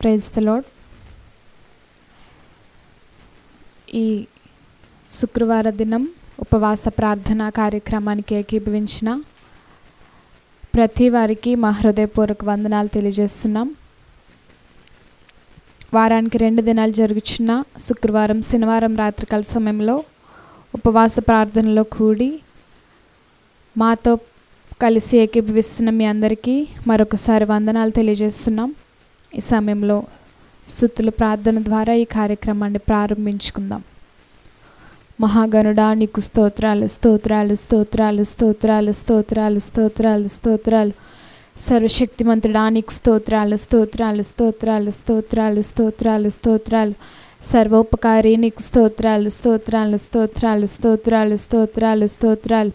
Praise the lord. ఈ శుక్రవార దినం ఉపవాస ప్రార్థనా కార్యక్రమానికి ఏకీభవించిన ప్రతి వారికి మా హృదయపూర్వక వందనాలు తెలియజేస్తున్నాం. వారానికి 2 దినాలు జరుగుతున్న శుక్రవారం, శనివారం రాత్రికాల సమయంలో ఉపవాస ప్రార్థనలో కూడి మాతో కలిసి ఏకీభవిస్తున్న మీ అందరికీ మరొకసారి వందనాలు తెలియజేస్తున్నాం. ఈ సమయంలో స్తుతుల ప్రార్థన ద్వారా ఈ కార్యక్రమాన్ని ప్రారంభించుకుందాం. మహాగణుడా, నీకు స్తోత్రాలు స్తోత్రాలు స్తోత్రాలు స్తోత్రాలు స్తోత్రాలు స్తోత్రాలు స్తోత్రాలు. సర్వశక్తిమంతుడా, నీకు స్తోత్రాలు స్తోత్రాలు స్తోత్రాలు స్తోత్రాలు స్తోత్రాలు స్తోత్రాలు. సర్వోపకారి, నీకు స్తోత్రాలు స్తోత్రాలు స్తోత్రాలు స్తోత్రాలు స్తోత్రాలు స్తోత్రాలు.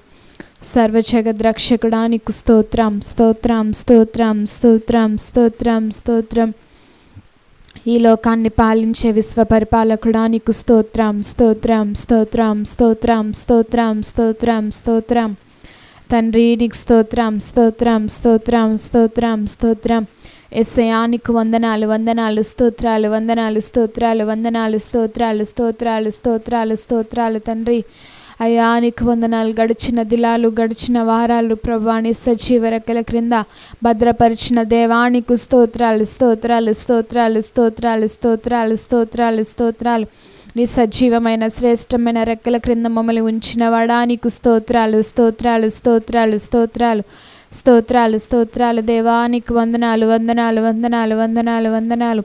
సర్వజగద్రక్షకుడా, నీకు స్తోత్రం స్తోత్రం స్తోత్రం స్తోత్రం స్తోత్రం స్తోత్రం. ఈ లోకాన్ని పాలించే విశ్వపరిపాలకుడా, నీకు స్తోత్రం స్తోత్రం స్తోత్రం స్తోత్రం స్తోత్రం స్తోత్రం స్తోత్రం. తండ్రి, నీకు స్తోత్రం స్తోత్రం స్తోత్రం స్తోత్రం స్తోత్రం. యేసయ్యా, నీకు వందనాలు వందనాలు స్తోత్రాలు వందనాలు స్తోత్రాలు వందనాలు స్తోత్రాలు స్తోత్రాలు స్తోత్రాలు స్తోత్రాలు. తండ్రి అయ్యా, నీకు వందనాలు. గడిచిన దినాలు, గడిచిన వారాలు ప్రభువా నీ సజీవ రెక్కల క్రింద భద్రపరిచిన దేవా, నీకు స్తోత్రాలు స్తోత్రాలు స్తోత్రాలు స్తోత్రాలు స్తోత్రాలు స్తోత్రాలు స్తోత్రాలు. నీ సజీవమైన శ్రేష్టమైన రెక్కల క్రింద మమ్మల్ని ఉంచినవాడా, నీకు స్తోత్రాలు స్తోత్రాలు స్తోత్రాలు స్తోత్రాలు స్తోత్రాలు స్తోత్రాలు. దేవా, నీకు వందనాలు వందనాలు వందనాలు వందనాలు వందనాలు.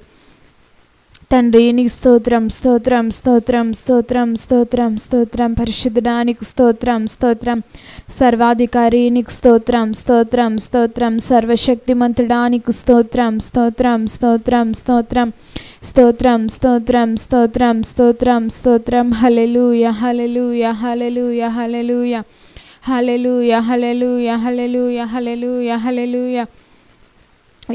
తండ్రి, నీకు స్తోత్రం స్తోత్రం స్తోత్రం స్తోత్రం స్తోత్రం స్తోత్రం. పరిశుద్ధుడా, నీకు స్తోత్రం స్తోత్రం. సర్వాధికారి, నీకు స్తోత్రం స్తోత్రం స్తోత్రం. సర్వశక్తిమంతుడా, నీకు స్తోత్రం స్తోత్రం స్తోత్రం స్తోత్రం స్తోత్రం స్తోత్రం స్తోత్రం స్తోత్రం స్తోత్రం. హల్లెలూయా హల్లెలూయా హల్లెలూయా హల్లెలూయా హల్లెలూయా హల్లెలూయా హల్లెలూయా హల్లెలూయా హల్లెలూయా.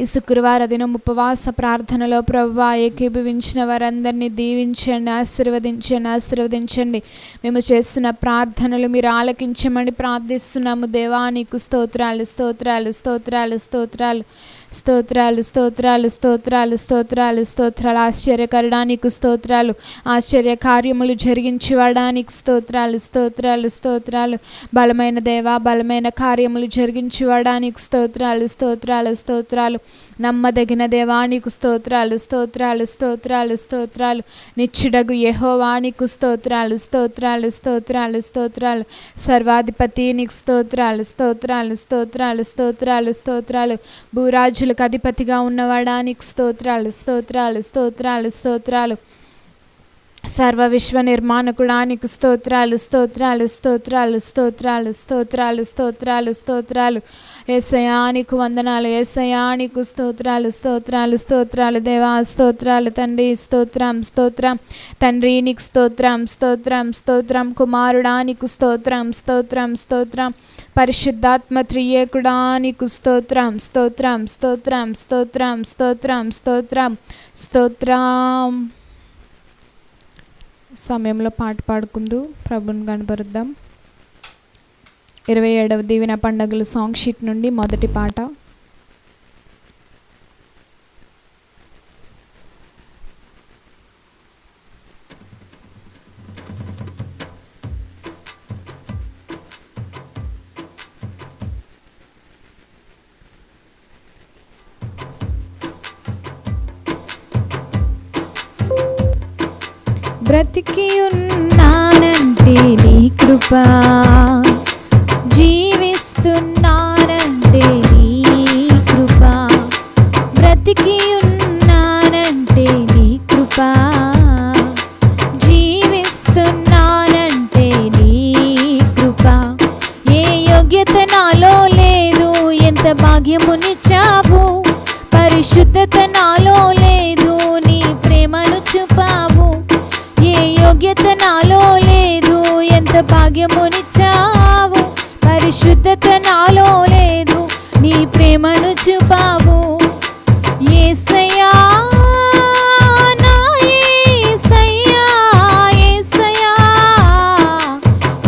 ఈ శుక్రవార దినం ఉపవాస ప్రార్థనలో ప్రభువా ఏకీభవించిన వారందరినీ దీవించండి, ఆశీర్వదించండి ఆశీర్వదించండి. మేము చేస్తున్న ప్రార్థనలు మీరు ఆలకించమని ప్రార్థిస్తున్నాము. దేవా, నీకు స్తోత్రాలు స్తోత్రాలు స్తోత్రాలు స్తోత్రాలు స్తోత్రాలు స్తోత్రాలు స్తోత్రాలు స్తోత్రాలు స్తోత్రాలు. ఆశ్చర్యకరుడా, నీకు స్తోత్రాలు. ఆశ్చర్య కార్యములు జరిగించేవాడానికి స్తోత్రాలు స్తోత్రాలు స్తోత్రాలు. బలమైన దేవా, బలమైన కార్యములు జరిగించేవాడానికి స్తోత్రాలు స్తోత్రాలు స్తోత్రాలు. నమ్మదగిన దేవా, నీకు స్తోత్రాలు స్తోత్రాలు స్తోత్రాలు స్తోత్రాలు. నిత్యుడగు యెహోవా, నీకు స్తోత్రాలు స్తోత్రాలు స్తోత్రాలు స్తోత్రాలు. సర్వాధిపతి, నీకు స్తోత్రాలు స్తోత్రాలు స్తోత్రాలు స్తోత్రాలు స్తోత్రాలు. భూరాజులకు అధిపతిగా ఉన్నవాడా, నీకు స్తోత్రాలు స్తోత్రాలు స్తోత్రాలు స్తోత్రాలు. సర్వ విశ్వ నిర్మాణకుడా, నీకు స్తోత్రాలు స్తోత్రాలు స్తోత్రాలు స్తోత్రాలు స్తోత్రాలు స్తోత్రాలు స్తోత్రాలు. యేసయ్యా, నీకు వందనాలు. యేసయ్యా, నీకు స్తోత్రాలు స్తోత్రాలు స్తోత్రాలు. దేవా స్తోత్రాలు. తండ్రి స్తోత్రం స్తోత్రం. తండ్రి, నీకు స్తోత్రం స్తోత్రం స్తోత్రం. కుమారుడా, నీకు స్తోత్రం స్తోత్రం స్తోత్రం. పరిశుద్ధాత్మ త్రియేకుడా, నీకు స్తోత్రం స్తోత్రం స్తోత్రం స్తోత్రం స్తోత్రం స్తోత్రం స్తోత్రం. సమయంలో పాట పాడుకుంటూ ప్రభుని కనబరుద్దాం. 27వ దీవెన పండుగలు సాంగ్ షీట్ నుండి మొదటి పాట. బ్రతికి ఉన్నానంటే నీ కృపా, జీవిస్తున్నానంటే నీ కృపా. బ్రతికి ఉన్నానంటే నీ కృపా, జీవిస్తున్నానంటే నీ కృపా. ఏ యోగ్యత నాలో లేదు, ఎంత భాగ్యమునిచ్చావు. పరిశుద్ధత నాలో లేదు, నీ ప్రేమను చూపావు. ఏ యోగ్యత నాలో లేదు, ఎంత భాగ్యమునిచ్చావు. పరిశుద్ధత నాలో లేదు, నీ ప్రేమను చూపావు. యేసయ్యా, నా యేసయ్యా, యేసయ్యా,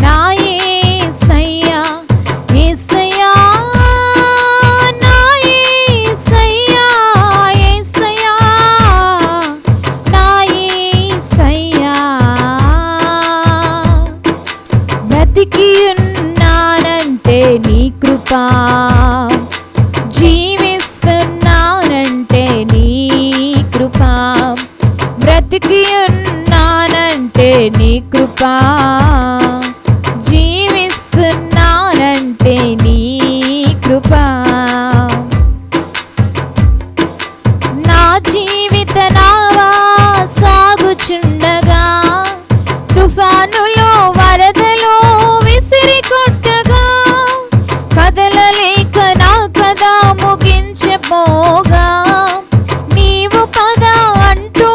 నా యేసయ్యా, యేసయ్యా, నా యేసయ్యా, యేసయ్యా, జీవిస్తున్నానంటే నీ కృప, బ్రతికి ఉన్నానంటే నీ కృప, జీవిస్తున్నానంటే నీ కృప. నా జీవిత నావా సాగుచుండగా, తుఫానులో వరదలో విసిరి కొట్టగా, కదలలేక నా కథ ముగించబోగా, నీవు పద అంటూ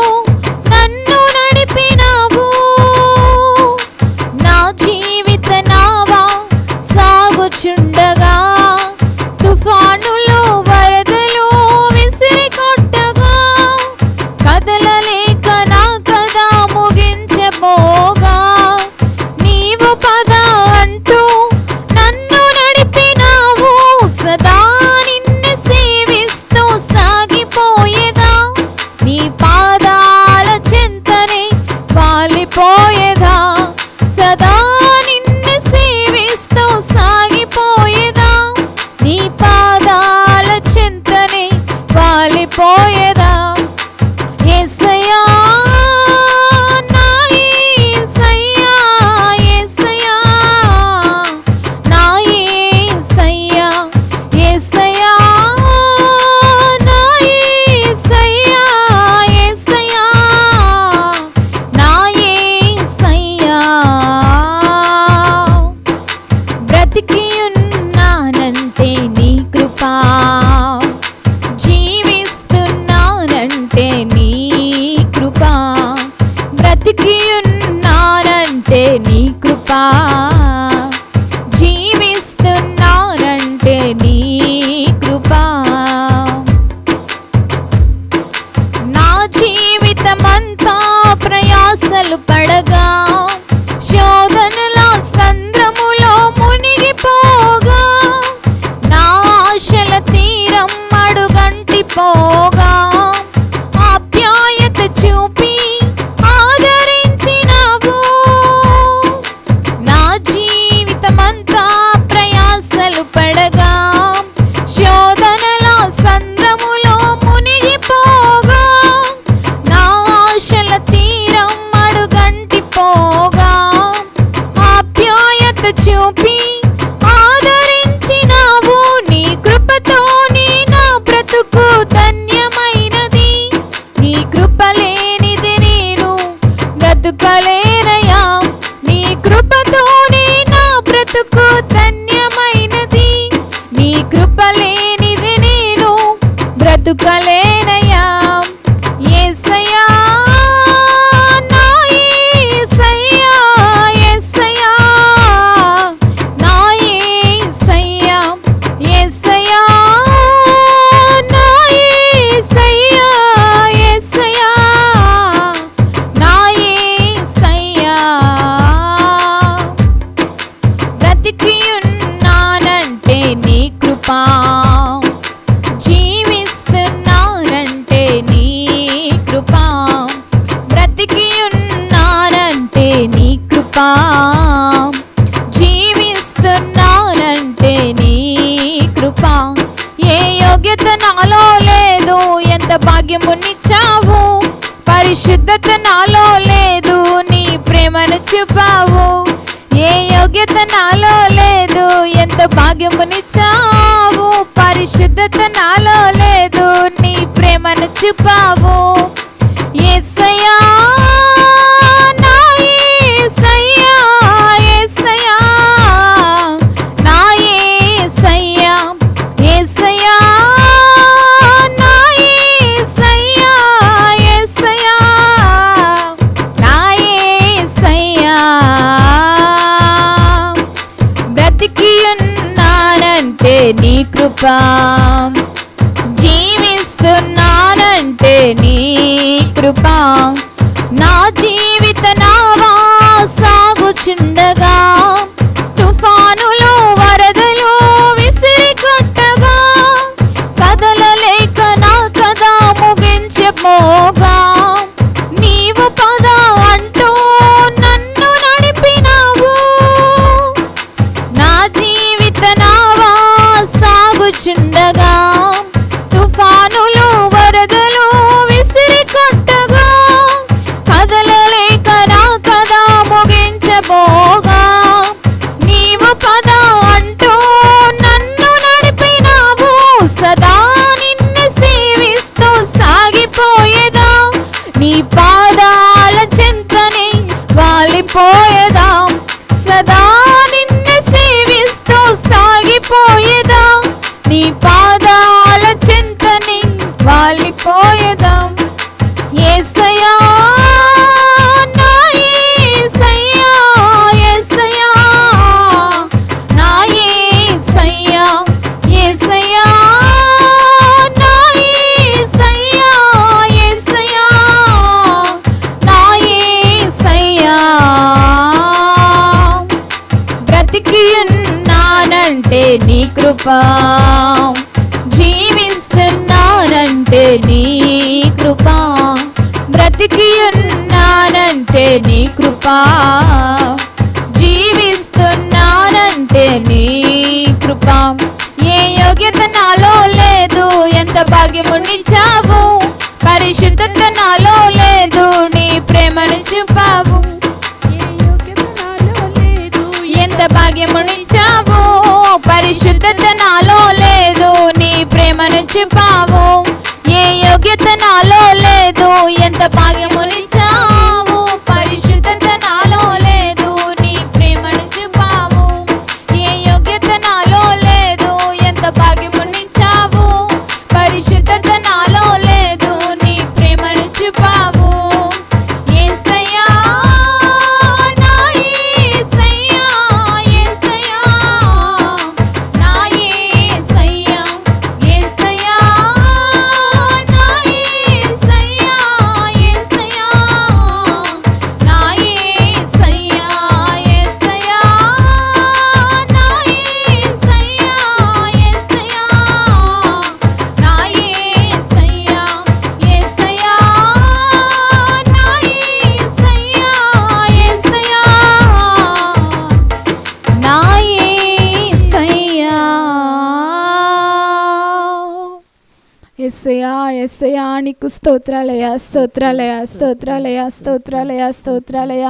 నన్ను నడిపినావు. నా జీవిత నావా సాగుచుండగా, తుఫానులో వరదలో విసిరి కొట్టగా, కదలలేక నా కథ ముగించబోగా, నీవు పద అంటూ నన్ను నడిపినావు. సదా నిన్ను సేవిస్తూ సాగిపోయేదా, నీ పాదాల చెంతనే వాలిపోయేదా. సదా నిన్ను సేవిస్తూ సాగిపోయేదా, నీ పాదాల చెంతనే వాలిపోయేదా. యేసయ్యా నా యేసయ్యా, యేసయ్యా నా యేసయ్యా, యేసయ్యా నా యేసయ్యా, యేసయ్యా నా యేసయ్యా. బ్రతికి ఉన్నానంటే నీ కృప, జీవిస్తున్నానంటే నీ కృప, బ్రతికి ఉన్నానంటే నీ కృప, జీవిస్తున్నానంటే నీ కృప. నా జీవితమంతా ప్రయాసలు పడగా, శోధనల సంద్రములో మునిగిపోగా, నా ఆశల తీరం అడుగంటిపోగా, ఆప్యాయత చూపి ఆదరించినావు. నా జీవితమంతా ప్రయాసలు పడగా, శోధనల సంద్రములో మునిగిపోగా, నా ఆశల తీరం అడుగంటిపోగా, ఆప్యాయత చూపి ఆదరించినావు. నీ కృపతోనే నా బ్రతుకు ధన్యమైనది, నీ కృప లేనిది నేను బ్రతుకలేనయ్యా. నీ కృపతోనే నా బ్రతుకు ధన్యమైనది, నీ కృప లేనిది నేను బ్రతుకలేనయ్యా. యేసయ్యా నా యేసయ్యా, యేసయ్యా నా యేసయ్యా, యేసయ్యా నా యేసయ్యా, యేసయ్యా నా యేసయ్యా. బ్రతికి ఉన్నానంటే నీ కృప, జీవిస్తున్నానంటే నీ కృప, బ్రతికి ఉన్నానంటే నీ కృప, జీవిస్తున్నానంటే నీ కృప. ఏ యోగ్యత నాలో లేదు, ఎంత భాగ్యమునిచ్చావు. పరిశుద్ధత నాలో లేదు, నీ ప్రేమను చూపావు. ఏ యోగ్యత నాలో లేదు, ఎంత భాగ్యమునిచ్చావు. పరిశుద్ధత నాలో లేదు, నీ ప్రేమను చూపావు. యేసయ్యా నా యేసయ్యా, యేసయ్యా నా యేసయ్యా, యేసయ్యా నా యేసయ్యా, యేసయ్యా నా యేసయ్యా. బ్రతికి ఉన్నానంటే నీ కృప, జీవిస్తున్నానంటే నీ కృప. నా జీవిత నావా సాగుచుండగా, తుఫానులో వరదలో విసిరి కొట్టగా, కదలలేక నా కథ ముగించబోగా, నీవు పద అంటూ నన్ను నడిపినావు. నా జీవిత నావా జరుగుచుండగా తుఫానులు వరదలు విసిరి కొట్టగా కదలలేక నా కథ ముగించబోగా నీవు పద అంటూ నన్ను నడిపినావు సదా నిన్ను సేవిస్తూ సాగిపోయేదా నీ పాదాల చెంతని వాలిపోయేదా సదా నిన్ను సేవిస్తూ సాగిపోయేదా నీ పాదాల చెంతని వాలిపోయేదా యేసయ్యా నా యేసయ్యా యేసయ్యా నా యేసయ్యా యేసయ్యా నా యేసయ్యా యేసయ్యా నా యేసయ్యా బ్రతికి ఉన్నానంటే నీ కృప జీవిస్తున్నానంటే నీ కృప బ్రతికి ఉన్నానంటే నీ కృప జీవిస్తున్నానంటే నీ కృప ఏ యోగ్యత నాలో లేదు ఎంత భాగ్యమునిచ్చావు పరిశుద్ధత నాలో లేదు నీ ప్రేమను చూపావు ఎంత భాగ్యమునిచ్చావు పరిశుద్ధత నాలో లేదు నీ ప్రేమను చూపావు ఏ యోగ్యత నాలో లేదు ఎంత భాగ్యమునిచ్చావు పరిశుద్ధత నాలో లేదు నీ ప్రేమను చూపావు ఏ యోగ్యత నాలో లేదు ఎంత భాగ్యమునిచ్చావు పరిశుద్ధత నాలో లేదు నీ ప్రేమను చూపావు యేసయ్యా నా యేసయ్యా యేసయ్యా నా యేసయ్యా యేసయ్యా నా యేసయ్యా యేసయ్యా నా యేసయ్యా యేసయ్యా నా యేసయ్యా యేసయ్యా నా యేసయ్యా యేసయ్యా నా యేసయ్యా యేసయ్యా నా యేసయ్యా యేసయ్యా యేసయ్యా నీకు స్తోత్రాలయ స్తోత్రాలయ స్తోత్రాలయ స్తోత్రాలయ స్తోత్రాలయ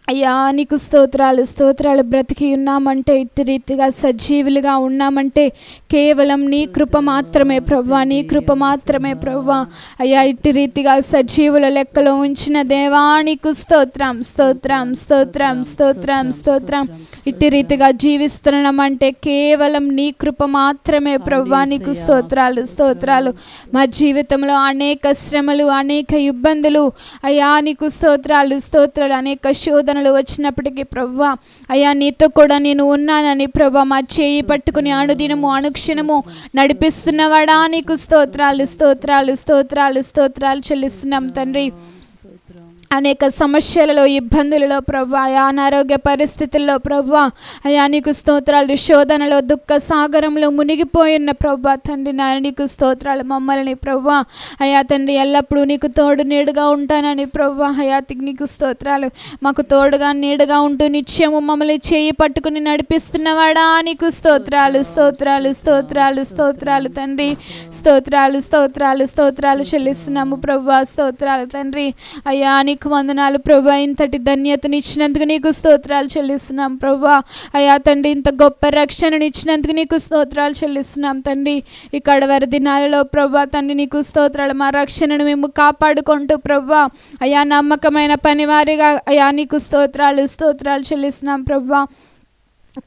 అయ్యా నీకు స్తోత్రాలు స్తోత్రాలు బ్రతికి ఉన్నామంటే ఇట్టి రీతిగా సజీవులుగా ఉన్నామంటే కేవలం నీ కృప మాత్రమే ప్రవ్వా నీ కృప మాత్రమే ప్రవ్వా అయ్యా ఇట్టి రీతిగా సజీవుల లెక్కలో ఉంచిన దేవా నీకు స్తోత్రం స్తోత్రం స్తోత్రం స్తోత్రం స్తోత్రం ఇట్టి రీతిగా జీవిస్తున్నామంటే కేవలం నీ కృప మాత్రమే ప్రవ్వా నీకు స్తోత్రాలు స్తోత్రాలు మా జీవితంలో అనేక శ్రమలు అనేక ఇబ్బందులు అయ్యా నీకు స్తోత్రాలు స్తోత్రాలు అనేక శోధనలు వచ్చినప్పటికీ ప్రవ్వా అయ్యా నీతో కూడా నేను ఉన్నానని ప్రవ్వా మా చేయి పట్టుకుని అనుదినము అనుక్షణము నడిపిస్తున్నవాడా నీకు స్తోత్రాలు స్తోత్రాలు స్తోత్రాలు స్తోత్రాలు చెల్లిస్తున్నాం తండ్రి అనేక సమస్యలలో ఇబ్బందులలో ప్రవ్వా అనారోగ్య పరిస్థితుల్లో ప్రవ్వా అయ్యా నీకు స్తోత్రాలు శోధనలో దుఃఖ సాగరంలో మునిగిపోయిన ప్రవ్వా తండ్రి నాయన నీకు స్తోత్రాలు మమ్మల్ని ప్రవ్వా అయ్యా తండ్రి ఎల్లప్పుడూ నీకు తోడు నీడుగా ఉంటానని ప్రవ్వా అయ్యా నీకు స్తోత్రాలు మాకు తోడుగా నీడుగా ఉంటూ నిత్యము మమ్మల్ని చేయి పట్టుకుని నడిపిస్తున్నవాడా నీకు స్తోత్రాలు స్తోత్రాలు స్తోత్రాలు స్తోత్రాలు తండ్రి స్తోత్రాలు స్తోత్రాలు స్తోత్రాలు చెల్లిస్తున్నాము ప్రవ్వా స్తోత్రాలు తండ్రి అయ్యా నీకు వందనాలు ప్రభా ఇంతటి ధన్యతను ఇచ్చినందుకు నీకు స్తోత్రాలు చెల్లిస్తున్నాం ప్రభా అయ్యా తండ్రి ఇంత గొప్ప రక్షణను ఇచ్చినందుకు నీకు స్తోత్రాలు చెల్లిస్తున్నాం తండ్రి ఈ కడవరి దినాలలో ప్రభా తండ్రి నీకు స్తోత్రాలు మా రక్షణను మేము కాపాడుకుంటూ ప్రభా అయ్యా నమ్మకమైన పనివారిగా అయ్యా నీకు స్తోత్రాలు స్తోత్రాలు చెల్లిస్తున్నాం ప్రభా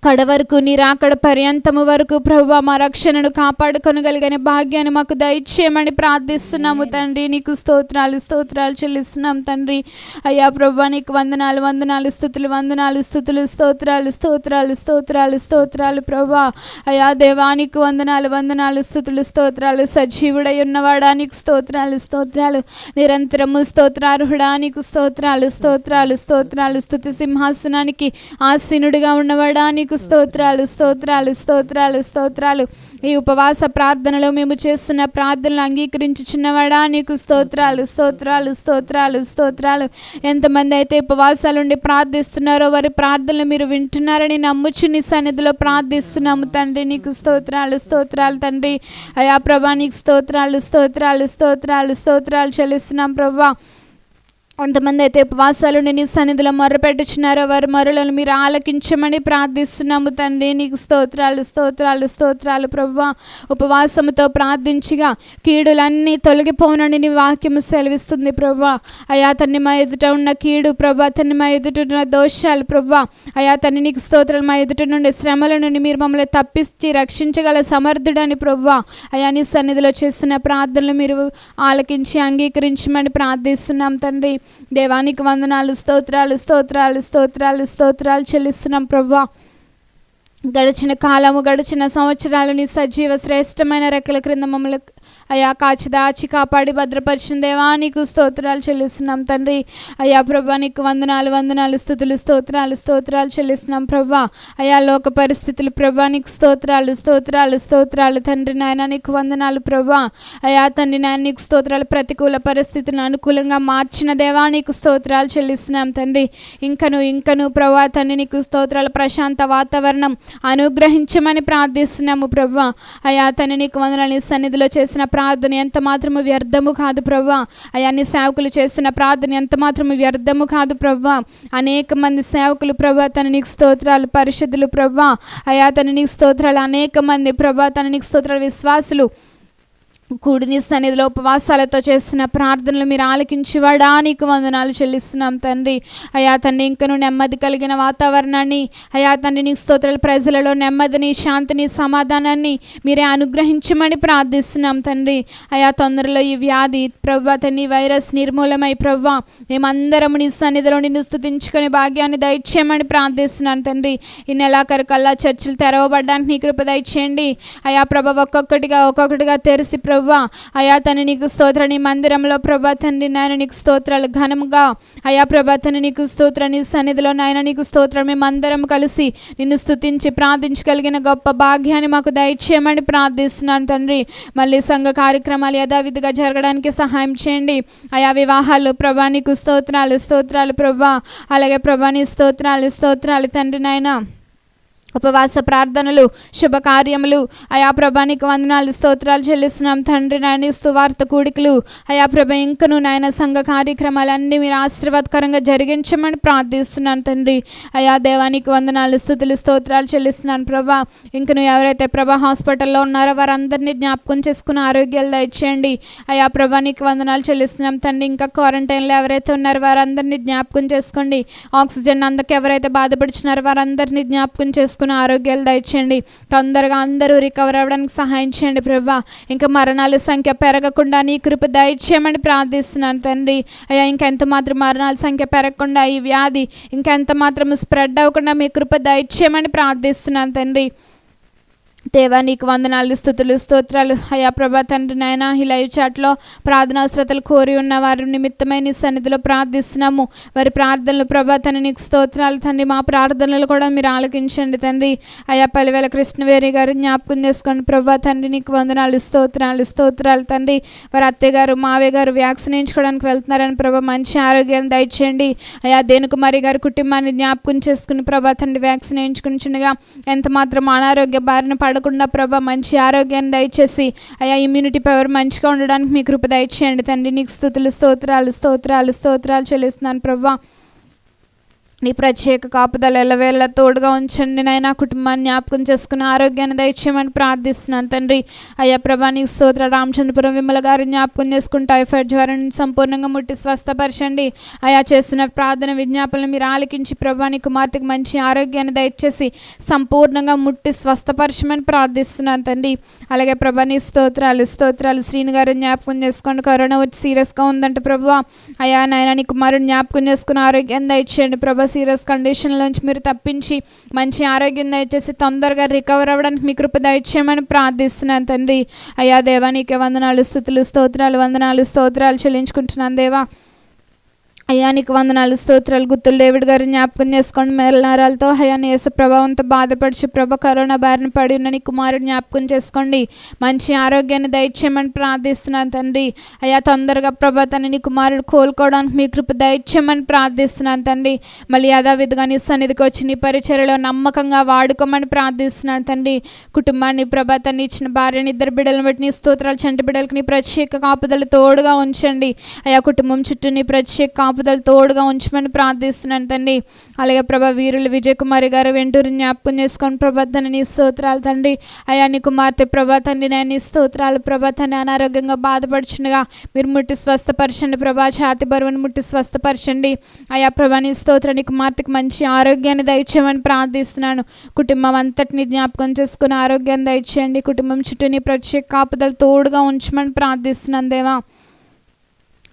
కడవరకు నీరాకడ పర్యంతము వరకు ప్రభువా మా రక్షణను కాపాడుకొనగలిగిన భాగ్యాన్ని మాకు దయచేయమని ప్రార్థిస్తున్నాము తండ్రి నీకు స్తోత్రాలు స్తోత్రాలు చెల్లిస్తున్నాం తండ్రి అయ్యా ప్రభువా నీకు వందనాలు వందనాలు స్తుతులు వందనాలు స్తుతులు స్తోత్రాలు స్తోత్రాలు స్తోత్రాలు స్తోత్రాలు ప్రభువా అయ్యా దేవానికి వందనాలు వందనాలు స్తుతులు స్తోత్రాలు సజీవుడై ఉన్నవాడా నీకు స్తోత్రాలు స్తోత్రాలు నిరంతరము స్తోత్రార్హుడా నీకు స్తోత్రాలు స్తోత్రాలు స్తోత్రాలు స్తుతి సింహాసనానికి ఆసీనుడిగా ఉన్నవాడా నీకు స్తోత్రాలు స్తోత్రాలు స్తోత్రాలు స్తోత్రాలు. ఈ ఉపవాస ప్రార్థనలో మేము చేస్తున్న ప్రార్థనలు అంగీకరించుచున్నవాడా నీకు స్తోత్రాలు స్తోత్రాలు స్తోత్రాలు స్తోత్రాలు. ఎంతమంది అయితే ఉపవాసాలు ఉండి ప్రార్థిస్తున్నారో వారి ప్రార్థనలు మీరు వింటున్నారని నమ్ముచు నీ సన్నిధిలో ప్రార్థిస్తున్నాము తండ్రి. నీకు స్తోత్రాలు స్తోత్రాలు తండ్రి. అయా ప్రభా నీకు స్తోత్రాలు స్తోత్రాలు స్తోత్రాలు స్తోత్రాలు చెల్లిస్తున్నాం ప్రభా. కొంతమంది అయితే ఉపవాసాలు నీ సన్నిధిలో మొర్రపెట్టుచున్నారో వారి మొరలను మీరు ఆలకించమని ప్రార్థిస్తున్నాము తండ్రి. నీకు స్తోత్రాలు స్తోత్రాలు స్తోత్రాలు ప్రభువా. ఉపవాసముతో ప్రార్థించిగా కీడులన్నీ తొలగిపోనని నీ వాక్యము సెలవిస్తుంది ప్రభువా. అయా తన్ని మా ఎదుట ఉన్న కీడు ప్రభువా, తన్ని మా ఎదుట ఉన్న దోషాలు ప్రభువా, అయా తన్ని నీకు స్తోత్రాలు మా ఎదుట నుండి శ్రమల నుండి మీరు మమ్మల్ని తప్పించి రక్షించగల సమర్థుడని ప్రభువా. అయా నీ సన్నిధిలో చేస్తున్న ప్రార్థనలు మీరు ఆలకించి అంగీకరించమని ప్రార్థిస్తున్నాం తండ్రి. దేవానికి వందనాలు స్తోత్రాలు స్తోత్రాలు స్తోత్రాలు స్తోత్రాలు చెల్లిస్తున్నాం ప్రభువా. గడిచిన కాలము గడిచిన సంవత్సరాలు నీ సజీవ శ్రేష్టమైన రెక్కల క్రింద మమ్మల్ని అయా కాచి దాచి కాపాడి భద్రపరిచిన దేవా నీకు స్తోత్రాలు చెల్లిస్తున్నాం తండ్రి. అయా ప్రభా నీకు వందనాలు వందనాలు స్తుతులు స్తోత్రాలు స్తోత్రాలు చెల్లిస్తున్నాం ప్రభా. అయా లోక పరిస్థితులు ప్రభా నీకు స్తోత్రాలు స్తోత్రాలు స్తోత్రాలు తండ్రి. నాయన నీకు వందనాలు ప్రభా. అయా తండ్రి నాయన నీకు స్తోత్రాలు. ప్రతికూల పరిస్థితులను అనుకూలంగా మార్చిన దేవా నీకు స్తోత్రాలు చెల్లిస్తున్నాం తండ్రి. ఇంకను ప్రభా తండ్రి నీకు స్తోత్రాలు. ప్రశాంత వాతావరణం అనుగ్రహించమని ప్రార్థిస్తున్నాము ప్రభా. అయా తండ్రి నీకు వందనాలు. నీ సన్నిధిలో చేసిన ప్రార్థన ఎంత మాత్రము వ్యర్థము కాదు ప్రభా. అయా నీ సేవకులు చేసిన ప్రార్థన ఎంత మాత్రము వ్యర్థము కాదు ప్రభా. అనేక మంది సేవకులు ప్రభా తన నీకు స్తోత్రాలు, పరిశుద్ధులు ప్రభా. అయా తన నీకు స్తోత్రాలు. అనేక మంది ప్రభా తన నీకు స్తోత్రాలు విశ్వాసులు కూడిని సన్నిధిలో ఉపవాసాలతో చేస్తున్న ప్రార్థనలు మీరు ఆలకించివాడా నీకు వందనాలు చెల్లిస్తున్నాం తండ్రి. అయా తండ్రి ఇంకను నెమ్మది కలిగిన వాతావరణాన్ని అయా తండ్రి నీకు స్తోత్రాలు. ప్రజలలో నెమ్మదిని శాంతిని సమాధానాన్ని మీరే అనుగ్రహించమని ప్రార్థిస్తున్నాం తండ్రి. అయా తొందరలో ఈ వ్యాధి ప్రభా తండ్రి వైరస్ నిర్మూలమై ప్రభా మేమందరం నీ సన్నిధిలో నిన్ను స్తుతించుకునే భాగ్యాన్ని దయచేయమని ప్రార్థిస్తున్నాను తండ్రి. ఈ నెలాఖరుకల్లా చర్చిలు తెరవబడడానికి నీ కృప దయచేయండి. అయా ప్రభా ఒక్కొక్కటిగా తెరిచి ప్రభా అయా తను నీకు స్తోత్ర. నీ మందిరంలో ప్రభా తండ్రి నాయన నీకు స్తోత్రాలు ఘనముగా అయా ప్రభా తను నీకు స్తోత్ర. నీ సన్నిధిలో నాయన నీకు స్తోత్రం. మేమందరం కలిసి నిన్ను స్తుతించి ప్రార్థించగలిగిన గొప్ప భాగ్యాన్ని మాకు దయచేయమని ప్రార్థిస్తున్నాను తండ్రి. మళ్ళీ సంఘ కార్యక్రమాలు యథావిధిగా జరగడానికి సహాయం చేయండి. అయా వివాహాలు ప్రభా నీకు స్తోత్రాలు స్తోత్రాలు ప్రభా. అలాగే ప్రభా నీ స్తోత్రాలు తండ్రి నాయన. ఉపవాస ప్రార్థనలు శుభకార్యములు అయా ప్రభా నీకు వందనాలు స్తోత్రాలు చెల్లిస్తున్నాం తండ్రి. నాయన సువార్త కూడికలు అయా ప్రభ ఇంకను నాయన సంఘ కార్యక్రమాలన్నీ మీరు ఆశీర్వాదకరంగా జరిగించమని ప్రార్థిస్తున్నాను తండ్రి. అయా దేవానికి వందనాలు స్తుతులు స్తోత్రాలు చెల్లిస్తున్నాను ప్రభా. ఇంకను ఎవరైతే ప్రభా హాస్పిటల్లో ఉన్నారో వారందరినీ జ్ఞాపకం చేసుకుని ఆరోగ్యాలు దయచేయండి. అయా ప్రభా నీకు వందనాలు చెల్లిస్తున్నాం తండ్రి. ఇంకా క్వారంటైన్లో ఎవరైతే ఉన్నారో వారందరినీ జ్ఞాపకం చేసుకోండి. ఆక్సిజన్ అందక ఎవరైతే బాధపడుచున్నారో వారందరినీ జ్ఞాపకం చేసుకుని ఆరోగ్యాలు దయచేయండి. తొందరగా అందరూ రికవర్ అవ్వడానికి సహాయం చేయండి ప్రభా. ఇంకా మరణాల సంఖ్య పెరగకుండా నీ కృప దయచేయమని ప్రార్థిస్తున్నాను తండ్రి. అయ్యా ఇంకెంత మాత్రం మరణాల సంఖ్య పెరగకుండా ఈ వ్యాధి ఇంకెంత మాత్రం స్ప్రెడ్ అవ్వకుండా మీ కృప దయచేయమని ప్రార్థిస్తున్నాను తండ్రి. దేవా నీకు వందనాలు స్తుతులు స్తోత్రాలు. అయా ప్రభా తండ్రి నాయన ఈ లైవ్ చాట్లో ప్రార్థనావసరతలు కోరి ఉన్న వారి నిమిత్తమై నీ సన్నిధిలో ప్రార్థిస్తున్నాము. వారి ప్రార్థనలు ప్రభా తండ్రి నీకు స్తోత్రాలు తండ్రి. మా ప్రార్థనలు కూడా మీరు ఆలకించండి తండ్రి. అయా పలివేల కృష్ణవేరి గారు జ్ఞాపకం చేసుకోండి ప్రభా తండ్రి. నీకు వందనాలు స్తోత్రాలు తండ్రి. వారి అత్తయ్య గారు మావయ్య గారు వ్యాక్సిన్ వేయించుకోవడానికి వెళ్తున్నారని ప్రభా మంచి ఆరోగ్యాన్ని దయచేయండి. అయా దేనుకుమారి గారి కుటుంబాన్ని జ్ఞాపకం చేసుకుని ప్రభా తండ్రి వ్యాక్సిన్ వేయించుకునిచుండగా ఎంత మాత్రం అనారోగ్య బారిన పడకుండా ప్రభా మంచి ఆరోగ్యాన్ని దయచేసి అయా ఇమ్యూనిటీ పవర్ మంచిగా ఉండడానికి మీ కృప దయచేయండి తండ్రి. నీకు స్తుతులు స్తోత్రాలు చెల్లిస్తున్నాను ప్రభా. నీ ప్రత్యేక కాపుదల ఎల్లవేళ తోడుగా ఉంచండి నాయన. కుటుంబాన్ని జ్ఞాపకం చేసుకుని ఆరోగ్యాన్ని దయచేయమని ప్రార్థిస్తున్నాను తండ్రి. అయ్యా ప్రభా నీకు స్తోత్ర. రామచంద్రపురం విమల గారు జ్ఞాపకం చేసుకుని టైఫాయిడ్ జ్వరం సంపూర్ణంగా ముట్టి స్వస్థపరచండి. అయా చేస్తున్న ప్రార్థన విజ్ఞాపనలు మీరు ఆలకించి ప్రభా నీ కుమార్తెకు మంచి ఆరోగ్యాన్ని దయచేసి సంపూర్ణంగా ముట్టి స్వస్థపరచమని ప్రార్థిస్తున్నాను తండ్రి. అలాగే ప్రభా నీ స్తోత్రాలు. శ్రీని గారు జ్ఞాపకం చేసుకోండి. కరోనా వచ్చి సీరియస్గా ఉందంటే ప్రభా అయా నాయన నీ కుమారుడు జ్ఞాపకం చేసుకుని ఆరోగ్యాన్ని దయచేయండి ప్రభా. సీరియస్ కండిషన్లోంచి మీరు తప్పించి మంచి ఆరోగ్యం దయచేసి తొందరగా రికవర్ అవ్వడానికి మీ కృప దయచేయమని ప్రార్థిస్తున్నాను తండ్రి. అయ్యా దేవా నీకే వందనాలు స్తుతులు స్తోత్రాలు చెల్లించుకుంటున్నాను దేవా. అయ్యా నీకు వందనాలు స్తోత్రాలు. గుత్తులు డేవిడ్ గారు జ్ఞాపకం చేసుకోండి. మేలనారాలతో అయ్యాని యేసు ప్రభావంతో బాధపడిచి ప్రభ కరోనా బారిన పడి ఉన్న నీ కుమారుడు జ్ఞాపకం చేసుకోండి. మంచి ఆరోగ్యాన్ని దయచేయమని ప్రార్థిస్తున్నాను తండ్రి. అయ్యా తొందరగా ప్రభ తన నీ కుమారుడు కోలుకోవడానికి మీ కృప దయచేయమని ప్రార్థిస్తున్నాను తండ్రి. మళ్ళీ యథావిధిగా నీ సన్నిధికి వచ్చి నీ పరిచర్యలో నమ్మకంగా వాడుకోమని ప్రార్థిస్తున్నాను తండ్రి. కుటుంబాన్ని ప్రభ తను ఇచ్చిన భార్యని 2 బిడ్డలను బట్టి నీ స్తోత్రాలు. చంటి బిడ్డలకు నీ ప్రత్యేక కాపుదలు తోడుగా ఉంచండి. అయ్యా కుటుంబం చుట్టూ నీ ప్రత్యేక కాపుదలు తోడుగా ఉంచమని ప్రార్థిస్తున్నాను తండ్రి. అలాగే ప్రభా వీరులు విజయకుమారి గారు వెంటూరు జ్ఞాపకం చేసుకొని ప్రభా తన నీ స్తోత్రాలు తండ్రి. అయా నీ కుమార్తె ప్రభా తండ్రి నేను నీ స్తోత్రాలు ప్రభా తన అనారోగ్యంగా బాధపడుచుండగా మీరు ముట్టి స్వస్థపరచండి ప్రభా. ఛాతి బరువును ముట్టి స్వస్థపరచండి. అయా ప్రభా నీ స్తోత్ర నీ కుమార్తెకు మంచి ఆరోగ్యాన్ని దయచేయమని ప్రార్థిస్తున్నాను. కుటుంబం అంతటిని జ్ఞాపకం చేసుకుని ఆరోగ్యాన్ని దయచేయండి. కుటుంబం చుట్టూ నీ ప్రత్యేక కాపుదలు తోడుగా ఉంచమని ప్రార్థిస్తున్నాను దేవా.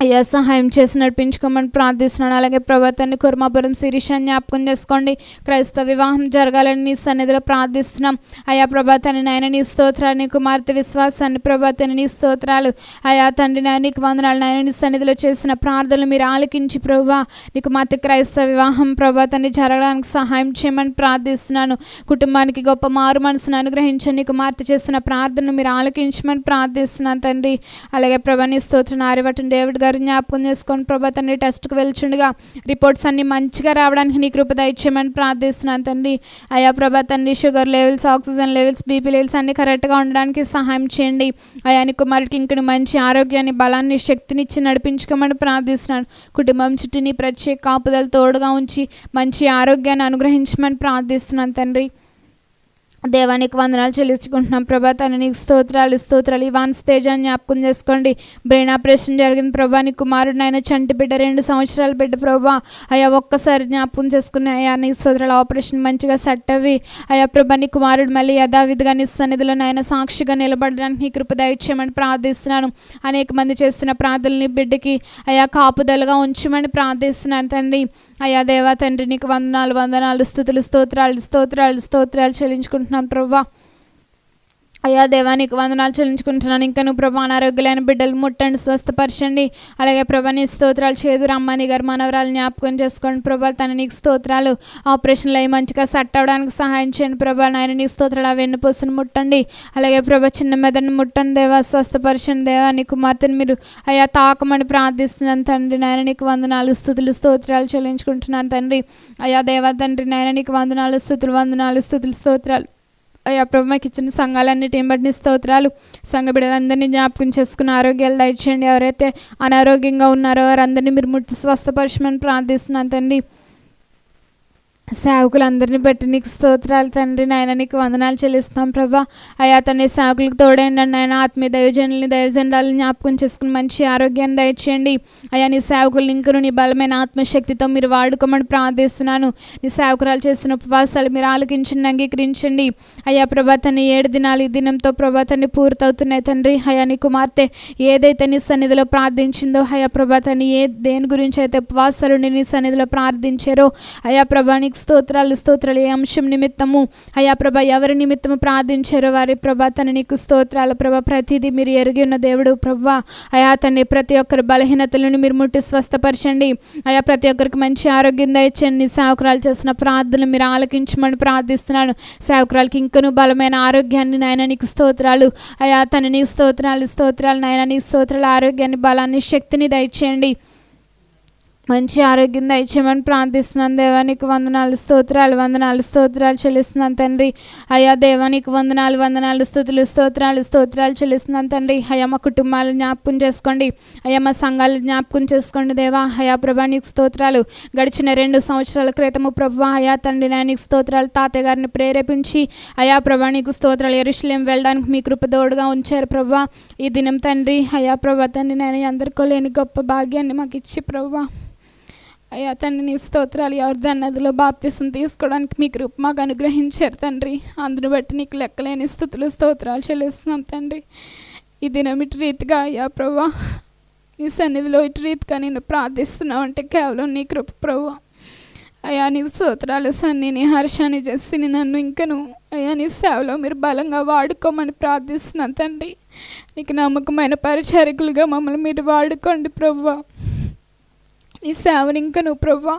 అయ్యా సహాయం చేసి నడిపించుకోమని ప్రార్థిస్తున్నాను. అలాగే ప్రభాతాన్ని కుర్మాపురం శిరీష జ్ఞాపకం చేసుకోండి. క్రైస్తవ వివాహం జరగాలని నీ సన్నిధిలో ప్రార్థిస్తున్నాం. అయా ప్రభాతాన్ని నాయన నీ స్తోత్రాలు. నీ కుమార్తె విశ్వాసాన్ని ప్రభాతాన్ని నీ స్తోత్రాలు. అయా తండ్రి నాయన నీకు వందనాలు. నాయన నీ సన్నిధిలో చేసిన ప్రార్థనలు మీరు ఆలకించి ప్రభువా నీ కుమార్తె క్రైస్తవ వివాహం ప్రభాతాన్ని జరగడానికి సహాయం చేయమని ప్రార్థిస్తున్నాను. కుటుంబానికి గొప్ప మారు మనసును అనుగ్రహించండి. నీ కుమార్తె చేసిన ప్రార్థనలు మీరు ఆలకించమని ప్రార్థిస్తున్నాను తండ్రి. అలాగే ప్రభా నీ స్తోత్రం ఆర్యవటం డేవిడ్ గారు జ్ఞాపకం చేసుకొని ప్రభా తండ్రి టెస్ట్కి వెళ్తుండగా రిపోర్ట్స్ అన్ని మంచిగా రావడానికి నీ కృప దయచేయమని ప్రార్థిస్తున్నాను తండ్రి. అయా ప్రభా తండ్రి sugar levels, oxygen levels, BP levels అన్ని కరెక్ట్గా ఉండడానికి సహాయం చేయండి. అయా నీ కుమారుడికి ఇంకని మంచి ఆరోగ్యాన్ని, బలాన్ని, శక్తినిచ్చి నడిపించుకోమని ప్రార్థిస్తున్నాను. కుటుంబం చుట్టూ నీ ప్రత్యేక కాపుదలు తోడుగా ఉంచి మంచి ఆరోగ్యాన్ని అనుగ్రహించమని ప్రార్థిస్తున్నాను తండ్రి. దేవానికి వందనాలు చెల్లించుకుంటున్నాం ప్రభా తన నీకు స్తోత్రాలు. ఇవాన్ తేజ జ్ఞాపకం చేసుకోండి. బ్రెయిన్ ఆపరేషన్ జరిగింది ప్రభా. నీ కుమారుడు ఆయన చంటి బిడ్డ 2 సంవత్సరాల బిడ్డ ప్రభా. అయ్యా ఒక్కసారి జ్ఞాపకం చేసుకుని అయ్యా నీ స్తోత్రాలు ఆపరేషన్ మంచిగా సెట్ అవ్వి అయ్యా ప్రభా నీ కుమారుడు మళ్ళీ యథావిధిగా నీ సన్నిధిలో నాయన సాక్షిగా నిలబడడానికి నీ కృప దయచేయమని ప్రార్థిస్తున్నాను. అనేక మంది చేస్తున్న ప్రార్థనలు నీ బిడ్డకి అయ్యా కాపుదలుగా ఉంచమని ప్రార్థిస్తున్నాను తండ్రి. అయ్యా దేవా తండ్రి నీకు వందనాలు స్తోత్రాలు చెల్లించుకుంటున్నాను ప్రభా. అయ్యా దేవా నీకు వందనాలు చెల్లించుకుంటున్నాను. ఇంకా నువ్వు ప్రభా అనారోగ్యులైన బిడ్డలు ముట్టండి, స్వస్థపరచండి. అలాగే ప్రభా నీ స్తోత్రాలు. చేదు రమ్మని గారు మనవరాలు జ్ఞాపకం చేసుకోండి ప్రభా తన నీకు స్తోత్రాలు. ఆపరేషన్లు అవి మంచిగా సెట్ అవ్వడానికి సహాయం చేయండి ప్రభా. నాయన నీ స్తోత్రాలు. ఆ వెన్నుపూసను ముట్టండి. అలాగే ప్రభా చిన్న మెదడుని ముట్టండి దేవా. స్వస్థపరచండి దేవా. నీ కుమార్తెను మీరు అయ్యా తాకమని ప్రార్థిస్తున్నాను తండ్రి. నాయన నీకు వందనాలు స్తోత్రాలు చెల్లించుకుంటున్నాను తండ్రి. అయ్యా దేవా తండ్రి నాయన నీకు వందనాలు స్తోత్రాలు. అయ్యా ప్రభు మాకు ఇచ్చిన సంఘాలన్నిటిని బట్టి స్తోత్రాలు. సంఘ బిడ్డలందరినీ జ్ఞాపకం చేసుకుని ఆరోగ్యాలు దయచేయండి. ఎవరైతే అనారోగ్యంగా ఉన్నారో వారందరినీ మీరు ముట్టి స్వస్థపరచమని ప్రార్థిస్తున్నాను తండ్రి. సేవకులందరినీ బట్టి నీకు స్తోత్రాలు తండ్రి. నాయన నీకు వందనాలు చెల్లిస్తున్నాం ప్రభా. అయ్యా తండ్రి సేవకులకు తోడైండి నాయన. ఆత్మీయ దైవజనుల్ని జ్ఞాపకం చేసుకుని మంచి ఆరోగ్యాన్ని దయచేయండి. అయ్యా నీ సేవకులు ఇంకను నీ బలమైన ఆత్మశక్తితో మీరు వాడుకోమని ప్రార్థిస్తున్నాను. నీ సేవకురాలు చేసిన ఉపవాసాలు మీరు ఆలకించండి, అంగీకరించండి. అయ్యా ప్రభా తన్ని 7 దినాలు ఈ దినంతో ప్రభా తన్ని పూర్తవుతున్నాయి తండ్రి. అయ్యా నీ కుమార్తె ఏదైతే నీ సన్నిధిలో ప్రార్థించిందో అయ్యా ప్రభా తన్ని దేని గురించి అయితే ఉపవాసాలు నీ సన్నిధిలో ప్రార్థించారో అయ్యా ప్రభా నీకు స్తోత్రాలు. ఏ అంశం నిమిత్తము అయ్యా ప్రభా ఎవరి నిమిత్తము ప్రార్థించారో వారి ప్రభా తన నీకు స్తోత్రాలు ప్రభా. ప్రతిదీ మీరు ఎరిగి ఉన్న దేవుడు ప్రభా. అయా తండ్రి ప్రతి ఒక్కరి బలహీనతలను మీరు ముట్టి స్వస్థపరచండి. అయా ప్రతి ఒక్కరికి మంచి ఆరోగ్యం దయచేయండి. సేవకురాలు చేసిన ప్రార్థనలు మీరు ఆలకించమని ప్రార్థిస్తున్నాను. సేవకురాలకి ఇంకనూ బలమైన ఆరోగ్యాన్ని నాయన నీకు స్తోత్రాలు. అయా తన నీ స్తోత్రాలు నాయన నీ స్తోత్రాలు. ఆరోగ్యాన్ని, బలాన్ని, శక్తిని దయచేయండి. మంచి ఆరోగ్యం దయచేయమని ప్రార్థిస్తున్నాను దేవా. నీకు వందనాలు స్తోత్రాలు చెల్లిస్తున్నాను తండ్రి. అయ్యా దేవా నీకు వందనాలు స్తోత్రాలు చెల్లిస్తున్నాను తండ్రి. అయ్యా మా కుటుంబాలను జ్ఞాపకం చేసుకోండి. అయ్యా మా సంఘాలను జ్ఞాపకం చేసుకోండి దేవా. అయ్యా ప్రభా నీకు స్తోత్రాలు. గడిచిన 2 సంవత్సరాల క్రితము ప్రభా అయ్యా తండ్రి నా నీకు స్తోత్రాలు. తాతయ్య గారిని ప్రేరేపించి అయ్యా ప్రభా నీకు స్తోత్రాలు. యెరూషలేం వెళ్ళడానికి మీ కృప తోడుగా ఉంచారు ప్రభా. ఈ దినం తండ్రి అయ్యా ప్రభా తండ్రి నేను అందరికీ లేని గొప్ప భాగ్యాన్ని మాకు ఇచ్చి ప్రభా అయ్యా తండ్రి నీ స్తోత్రాలు. యోర్దాను నదిలో బాప్తిసం తీసుకోవడానికి మీ కృప మాకు అనుగ్రహించారు తండ్రి. అందును బట్టి నీకు లెక్కలేని స్తోత్రాలు చెల్లిస్తున్నాం తండ్రి. ఈ దినం ఇటు రీతిగా అయ్యా ప్రభా నీ సన్నిధిలో ఇటు రీతిగా నేను ప్రార్థిస్తున్నావు అంటే కేవలం నీ కృప ప్రభు. అయ్యా నీ స్తోత్రాలు సన్నిని హర్షాన్ని చేసి నన్ను ఇంకను అయ్యా నీ సేవలో మీరు బలంగా వాడుకోమని ప్రార్థిస్తున్నాను తండ్రి. నీకు నమ్మకమైన పరిచారకులుగా మమ్మల్ని మీరు వాడుకోండి ప్రభువా. నీ సేవని ఇంకా నువ్వు ప్రభా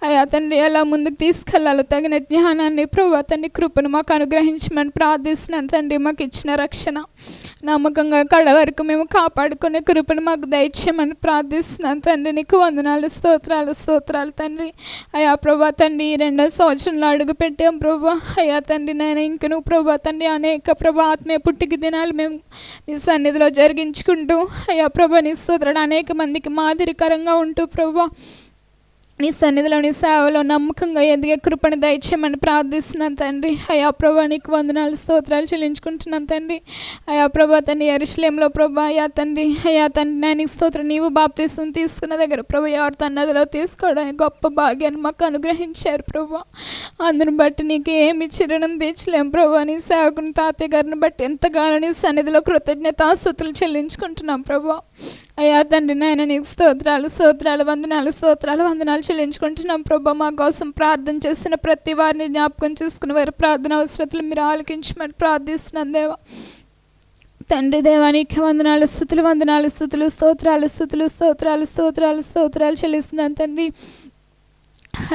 అయ్యా తండ్రి ఎలా ముందుకు తీసుకెళ్ళాలో తగిన జ్ఞానాన్ని ప్రభా తండ్రి కృపను మాకు అనుగ్రహించమని ప్రార్థిస్తున్నాను తండ్రి. మాకు ఇచ్చిన రక్షణ నమ్మకంగా కడ వరకు మేము కాపాడుకునే కృపను మాకు దయచేయమని ప్రార్థిస్తున్నాను తండ్రి. నీకు వందనాలు, స్తోత్రాలు తండ్రి. అయ్యా ప్రభా తండ్రి 2వ సంవత్సరంలో అడుగు పెట్టాం ప్రభా. అయ్యా తండ్రి నేను ఇంక నువ్వు ప్రభా తండ్రి అనేక ప్రభా ఆత్మీయ పుట్టిక దినాలు మేము నీ సన్నిధిలో జరిగించుకుంటూ అయ్యా ప్రభా నీ స్తోత్రాలు అనేక మందికి మాదిరికరంగా ఉంటూ ప్రభా నీ సన్నిధిలో నీ సేవలో నమ్మకంగా ఎదిగే కృపను దయచేయమని ప్రార్థిస్తున్నాను తండ్రి. అయ్యా ప్రభా నీకు వందనాలు, స్తోత్రాలు చెల్లించుకుంటున్నాను తండ్రి. అయ్యా ప్రభా తండ్రి యెరూషలేములో ప్రభా అయ్యా తండ్రి నేను స్తోత్రం నీవు బాప్తిసం తీసుకున్న దగ్గర ప్రభా ఎవరు తన్నదిలో తీసుకోవడానికి గొప్ప భాగ్యాన్ని మాకు అనుగ్రహించారు ప్రభా. అందుని బట్టి నీకు ఏమి చిరణం తీర్చలేం ప్రభా. నీ సేవకుని తాతయ్య గారిని బట్టి ఎంతగానో నీ సన్నిధిలో కృతజ్ఞతాస్తుతులు చెల్లించుకుంటున్నాం ప్రభా. అయ్యా తండ్రి నాయన నీకు స్తోత్రాలు వందనాలు చెల్లించుకుంటున్నాం ప్రభా. మా కోసం ప్రార్థన చేస్తున్న ప్రతి వారిని జ్ఞాపకం చేసుకుని వారి ప్రార్థన అవసరతలు మీరు ఆలకించమని ప్రార్థిస్తున్నాను దేవా. తండ్రి దేవానికి వందనాలు, స్తోత్రాలు చెల్లిస్తున్నాను తండ్రి.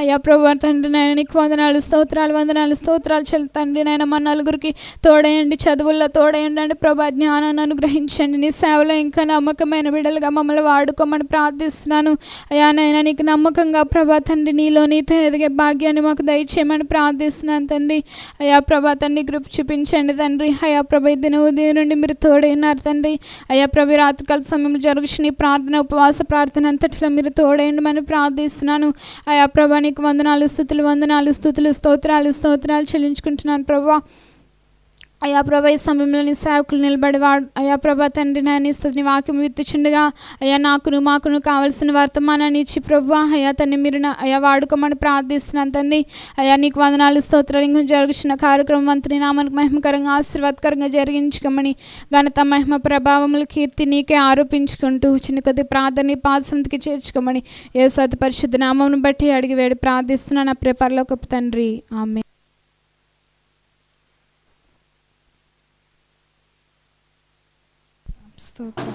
అయ్యా ప్రభా తండ్రి నాయన నీకు వందనాలు, స్తోత్రాలు తండ్రి నాయన మా నలుగురికి తోడయండి, చదువుల్లో తోడయండి అండి ప్రభా. జ్ఞానాన్ని అనుగ్రహించండి. నీ సేవలో ఇంకా నమ్మకమైన బిడ్డలుగా మమ్మల్ని వాడుకోమని ప్రార్థిస్తున్నాను. అయ్యా నాయన నీకు నమ్మకంగా ప్రభా తండ్రి నీలో నీతో ఎదిగే భాగ్యాన్ని మాకు దయచేయమని ప్రార్థిస్తున్నాను తండ్రి. అయ్యా ప్రభా తండ్రి కృప చూపించండి తండ్రి. అయ్యా ప్రభా ఉదయం నుండి మీరు తోడైనారు తండ్రి. అయ్యా ప్రభు రాత్రికాల సమయంలో జరుగుతున్న ఈ ప్రార్థన ఉపవాస ప్రార్థన అంతటిలో మీరు తోడయండి అని ప్రార్థిస్తున్నాను. అయ్యా ప్రభా నీకు వందనాలు, స్తోత్రాలు చెల్లించుకుంటున్నాను ప్రభా. అయ్యా ప్రభా ఈ సమయంలో నీ సేవకులు నిలబడి అయ్యా ప్రభా తండ్రి నాయన స్తుతిని వాక్యం విత్తుచుండగా అయ్యా మాకును కావలసిన వర్తమానాన్ని ఇచ్చి ప్రభా అయ్యా తండ్రి మీరు అయ్యా వాడుకోమని ప్రార్థిస్తున్నాను తండ్రి. అయ్యా నీకు వందనాలు, స్తోత్రాలు. ఇంకా జరుగుతున్న కార్యక్రమం అంతా నామానికి మహిమకరంగా ఆశీర్వాదకరంగా జరిగించుకోమని ఘనత మహిమ ప్రభావములు కీర్తి నీకే ఆరోపించుకుంటూ చిన్న కొద్ది ప్రార్థన పాదసంతికి చేర్చుకోమని యేసు అతి పరిశుద్ధ నామమును బట్టి అడిగి వేడి ప్రార్థిస్తున్నాను నా ప్రియ పరలోకపు తండ్రి. ఆమేన్. స్తోత్రం.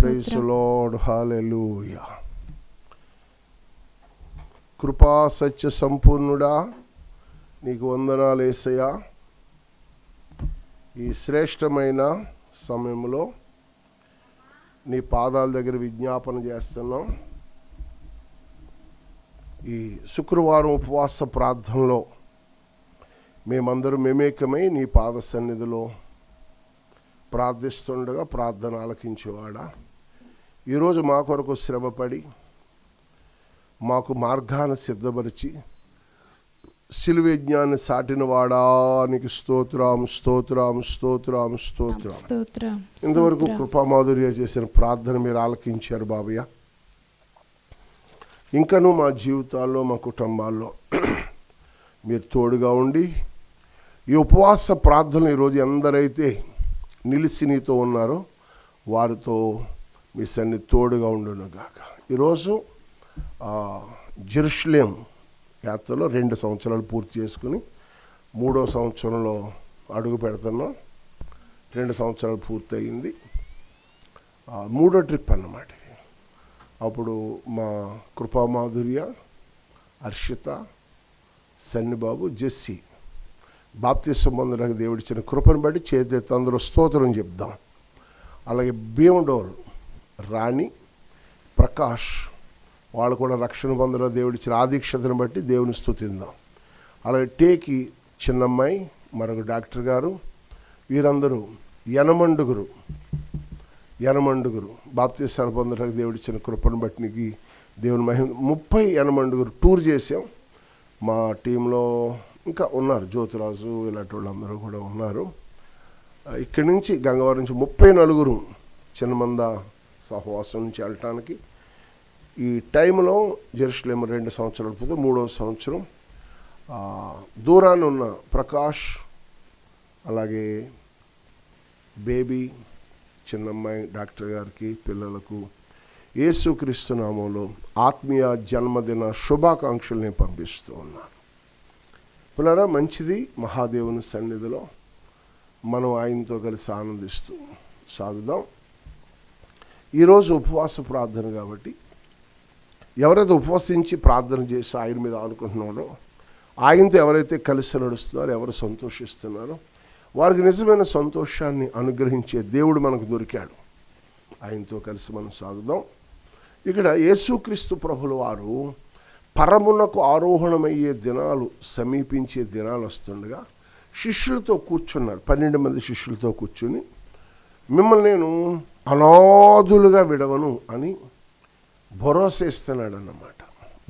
Praise the Lord. హల్లెలూయా. కృపా సత్య సంపూర్ణుడా నీకు వందనాలు యేసయ్యా. ఈ శ్రేష్టమైన సమయంలో నీ పాదాల దగ్గర విజ్ఞాపన చేస్తున్నాం. ఈ శుక్రవారం ఉపవాస ప్రార్థనలో మేమందరం మేమేకమై నీ పాద సన్నిధిలో ప్రార్థిస్తుండగా ప్రార్థన ఆలకించేవాడా, ఈరోజు మా కొరకు శ్రమపడి మాకు మార్గాన్ని సిద్ధపరిచి శిలువయజ్ఞాన్ని సాటిన వాడా నీకు స్తోత్రం. ఇంతవరకు కృపామాధుర్య చేసిన ప్రార్థన మీరు ఆలకించారు బాబయ్య. ఇంకనూ మా జీవితాల్లో మా కుటుంబాల్లో మీరు తోడుగా ఉండి ఈ ఉపవాస ప్రార్థనలు ఈరోజు ఎందరైతే నిలిచి నీతో ఉన్నారో వారితో మీ సన్నిధి తోడుగా ఉండునుగాక. ఈరోజు జెరూసలేం యాత్రలో 2 సంవత్సరాలు పూర్తి చేసుకుని 3వ సంవత్సరంలో అడుగు పెడుతున్నాం. 2 సంవత్సరాలు పూర్తయింది. 3వ ట్రిప్ అన్నమాట. అప్పుడు మా కృపామాధుర్య, హర్షిత, సన్నిబాబు, జెస్సీ బాప్తిసం పొందడానికి దేవుడిచ్చిన కృపను బట్టి చేతి అందరూ స్తోత్రం చెప్దాం. అలాగే భీమడోర్ రాణి, ప్రకాష్ వాళ్ళు కూడా రక్షణ పొందడం దేవుడిచ్చిన ఆదీక్షతను బట్టి దేవుని స్తుతిద్దాం. అలాగే టేకి చిన్నమ్మాయి, మరొక డాక్టర్ గారు, వీరందరూ యనమండుగురు బాప్తిసాలు పొందడానికి దేవుడిచ్చిన కృపను బట్టి నీకు దేవుని మహిమ. 30 యనమండుగురు టూర్ చేసాం. మా టీంలో ఇంకా ఉన్నారు, జ్యోతిరాజు ఇలాంటి వాళ్ళందరూ కూడా ఉన్నారు. ఇక్కడి నుంచి గంగవరం నుంచి 34 చిన్నమంద సహవాసం నుంచి వెళ్ళటానికి ఈ టైంలో జెరూసలేం 2 సంవత్సరాలు పోతే 3వ సంవత్సరం దూరాన్ని ఉన్న ప్రకాష్, అలాగే బేబీ, చిన్నమ్మాయి, డాక్టర్ గారికి, పిల్లలకు యేసుక్రీస్తు నామంలో ఆత్మీయ జన్మదిన శుభాకాంక్షల్ని పంపిస్తూ ఉన్నాను. పిల్లరా, మంచిది. మహాదేవుని సన్నిధిలో మనం ఆయనతో కలిసి ఆనందిస్తూ సాగుదాం. ఈరోజు ఉపవాస ప్రార్థన కాబట్టి ఎవరైతే ఉపవసించి ప్రార్థన చేసి ఆయన మీద ఆనుకుంటున్నారో, ఆయనతో ఎవరైతే కలిసి నడుస్తున్నారో, ఎవరు సంతోషిస్తున్నారో వారికి నిజమైన సంతోషాన్ని అనుగ్రహించే దేవుడు మనకు దొరికాడు. ఆయనతో కలిసి మనం సాగుదాం. ఇక్కడ యేసుక్రీస్తు ప్రభుల వారు పరమునకు ఆరోహణమయ్యే దినాలు, సమీపించే దినాలు వస్తుండగా శిష్యులతో కూర్చున్నారు. 12 మంది శిష్యులతో కూర్చుని, మిమ్మల్ని నేను అనాథులుగా విడవను అని భరోసా ఇస్తున్నాడు అన్నమాట.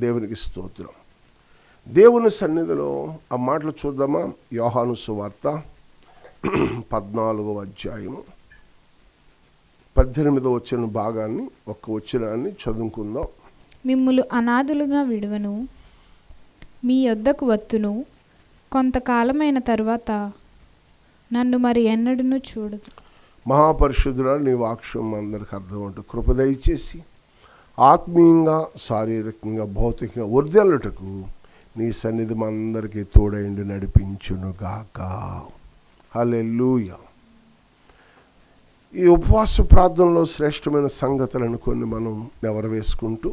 దేవునికి స్తోత్రం. దేవుని సన్నిధిలో ఆ మాటలు చూద్దామా? యోహాను సువార్త 14వ అధ్యాయము 18వ వచన భాగాన్ని, ఒక్క వచనాన్ని చదువుకుందాం. మిమ్ములు అనాథులుగా విడువను, మీ యొద్దకు వత్తును, కొంతకాలమైన తరువాత నన్ను మరి ఎన్నడూ చూడదు. మహాపరిశుద్ధుడా, నీ వాక్యం అందరికి అర్థమంటూ కృప దయచేసి ఆత్మీయంగా, శారీరకంగా, భౌతికంగా వర్ధిల్లుటకు నీ సన్నిధి మా అందరికీ తోడైండి నడిపించునుగాక. హల్లెలూయా. ఈ ఉపవాస ప్రార్థనలో శ్రేష్టమైన సంగతులను కొన్ని మనం నెవరవేసుకుంటూ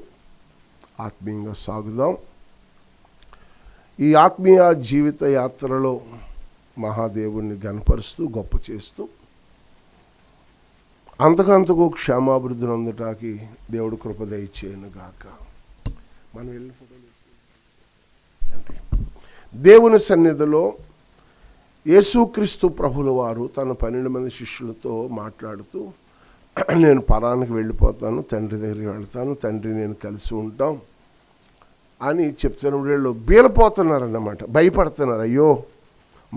ఆత్మీయంగా సాగుదాం. ఈ ఆత్మీయ జీవిత యాత్రలో మహాదేవుణ్ణి ఘనపరుస్తూ గొప్ప చేస్తూ అంతకంతకు క్షేమాభివృద్ధిని అందటానికి దేవుడు కృప దయచేయునుగాక. మనం వెళ్ళిన దేవుని సన్నిధిలో యేసుక్రీస్తు ప్రభుల వారు తన 12 మంది శిష్యులతో మాట్లాడుతూ, నేను పరానికి వెళ్ళిపోతాను, తండ్రి దగ్గరికి వెళ్తాను, తండ్రి నేను కలిసి ఉంటాం అని చెప్తున్నప్పుడు వీళ్ళు బీలపోతున్నారన్నమాట, భయపడుతున్నారు. అయ్యో,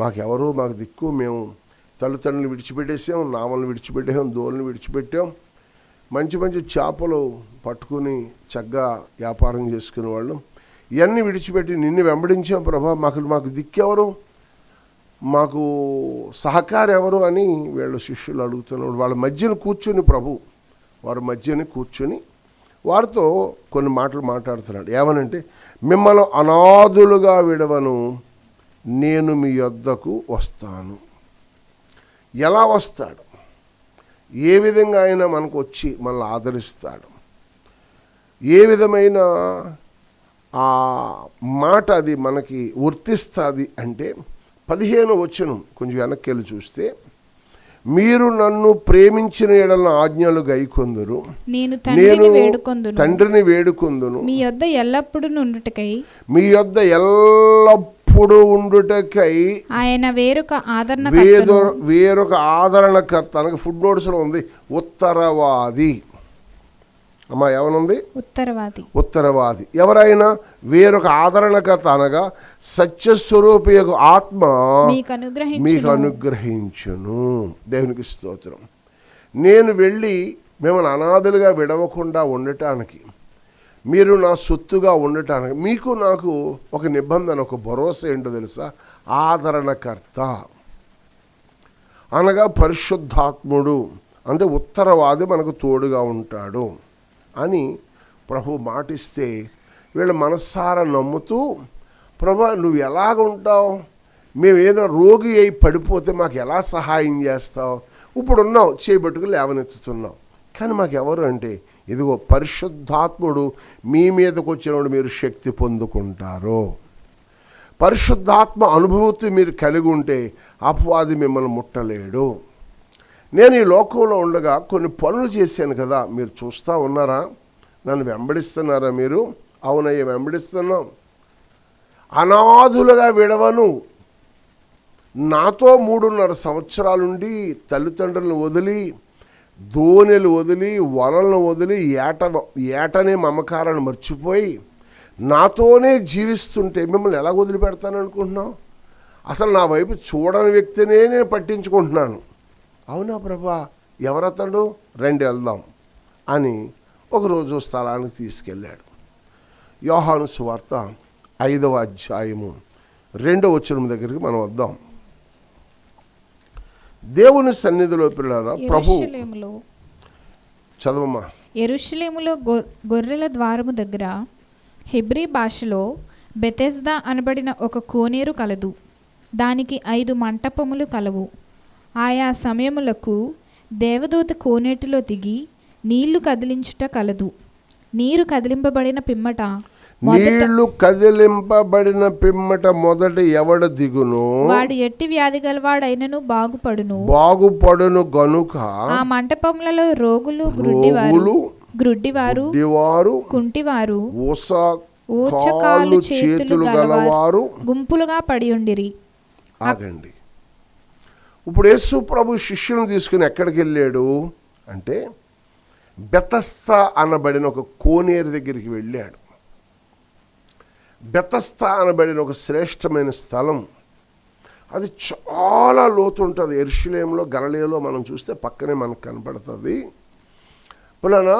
మాకెవరు, మాకు దిక్కు, మేము తల్లిదండ్రులను విడిచిపెట్టేసాం, నావలను విడిచిపెట్టాం, దోళ్ళని విడిచిపెట్టాం, మంచి మంచి చేపలు పట్టుకుని చక్కగా వ్యాపారం చేసుకునే వాళ్ళం, ఇవన్నీ విడిచిపెట్టి నిన్ను వెంబడించాం ప్రభా, మాకు దిక్కెవరు, మాకు సహకారం ఎవరు అని వీళ్ళ శిష్యులు అడుగుతున్నారు. వాళ్ళ మధ్యన కూర్చుని వారి మధ్యన కూర్చుని వారితో కొన్ని మాటలు మాట్లాడుతున్నాడు. ఏమనంటే, మిమ్మల్ని అనాథులుగా విడవను, నేను మీ యొద్దకు వస్తాను. ఎలా వస్తాడు? ఏ విధంగా అయినా మనకు వచ్చి మనల్ని ఆదరిస్తాడు? ఏ విధమైన ఆ మాట అది మనకి వర్తిస్తుంది అంటే, 15వ వచనం కొంచెం వెనక్కి వెళ్ళి చూస్తే, మీరు నన్ను ప్రేమించిన యెడల ఆజ్ఞలు గైకొందురు, నేను తండ్రిని వేడుకొందును, మీ యొద్ద ఎల్లప్పుడూ ఉండుటకై ఆయన వేరొక ఆదరణకర్త. అనగా ఫుడ్ నోట్స్లో ఉంది ఉత్తరవాది. అమ్మా, ఏమనుంది? ఉత్తరవాది. ఎవరైనా వేరొక ఆదరణకర్త అనగా సత్యస్వరూపి యొక్క ఆత్మ మీకు అనుగ్రహించును. దేవునికి స్తోత్రం. నేను వెళ్ళి మిమ్మల్ని అనాథలుగా విడవకుండా ఉండటానికి, మీరు నా సొత్తుగా ఉండటానికి మీకు నాకు ఒక నిబంధన, ఒక భరోసా ఏంటో తెలుసా? ఆదరణకర్త అనగా పరిశుద్ధాత్ముడు, అంటే ఉత్తరవాది మనకు తోడుగా ఉంటాడు అని ప్రభు మాటిస్తే, వీళ్ళు మనస్సారా నమ్ముతూ, ప్రభు నువ్వు ఎలాగ ఉంటావు, మేము ఏదైనా రోగి అయి పడిపోతే మాకు ఎలా సహాయం చేస్తావు, ఇప్పుడున్నావు, చేయబట్టుకు లేవనెత్తుతున్నావు, కానీ మాకెవరు అంటే, ఇదిగో పరిశుద్ధాత్ముడు మీ మీదకు వచ్చినప్పుడు మీరు శక్తి పొందుకుంటారు. పరిశుద్ధాత్మ అనుభూతి మీరు కలిగి ఉంటే అపవాది మిమ్మల్ని ముట్టలేడు. నేను ఈ లోకంలో ఉండగా కొన్ని పనులు చేశాను కదా, మీరు చూస్తూ ఉన్నారా? నన్ను వెంబడిస్తున్నారా మీరు? అవునయ్య, వెంబడిస్తున్నాం. అనాథులుగా విడవను. నాతో 3.5 సంవత్సరాలుండి తల్లిదండ్రులను వదిలి, దోణెలు వదిలి, వలలను వదిలి, ఏటనే మమకారాన్ని మర్చిపోయి నాతోనే జీవిస్తుంటే మిమ్మల్ని ఎలా వదిలిపెడతాను అనుకుంటున్నావు? అసలు నా వైపు చూడని వ్యక్తినే నేను పట్టించుకుంటున్నాను. అవునా ప్రభా, ఎవరతడు? రండి వెళ్దాం అని ఒకరోజు స్థలానికి తీసుకెళ్ళాడు. యోహాను సువార్త 5వ అధ్యాయము 2వ వచనం దగ్గరికి మనం వద్దాం. దేవుని సన్నిధిలో పిల్లరా, ప్రభు చదవమ్మా. యెరూషలేములో గొర్రెల ద్వారము దగ్గర హెబ్రీ భాషలో బెతెస్దా అనబడిన ఒక కోనేరు కలదు. దానికి 5 మంటపములు కలవు. ఆయా సమయములకు దేవదూత కోనేటిలో దిగి నీళ్లు కదిలించుట కలదు. నీరు కదిలింపబడిన పిమ్మట మొదట ఎవడ దిగును వాడు ఎట్టి వ్యాధి గలవాడైనను బాగుపడును గనుక ఆ మంటపములలో రోగులు, గ్రుడ్డివారు, కుంటివారు, ఊచకాలు చేతులు గలవారు గుంపులుగా పడి ఉండిరి. ఆగండి. ఇప్పుడు యేసు ప్రభు శిష్యులను తీసుకుని ఎక్కడికి వెళ్ళాడు అంటే బెతస్తా అనబడిన ఒక కోనేరు దగ్గరికి వెళ్ళాడు. బెతస్తా అనబడిన ఒక శ్రేష్టమైన స్థలం. అది చాలా లోతు ఉంటుంది. యెరూషలేములో, గలిలయలో మనం చూస్తే పక్కనే మనకు కనపడుతుంది. పులానా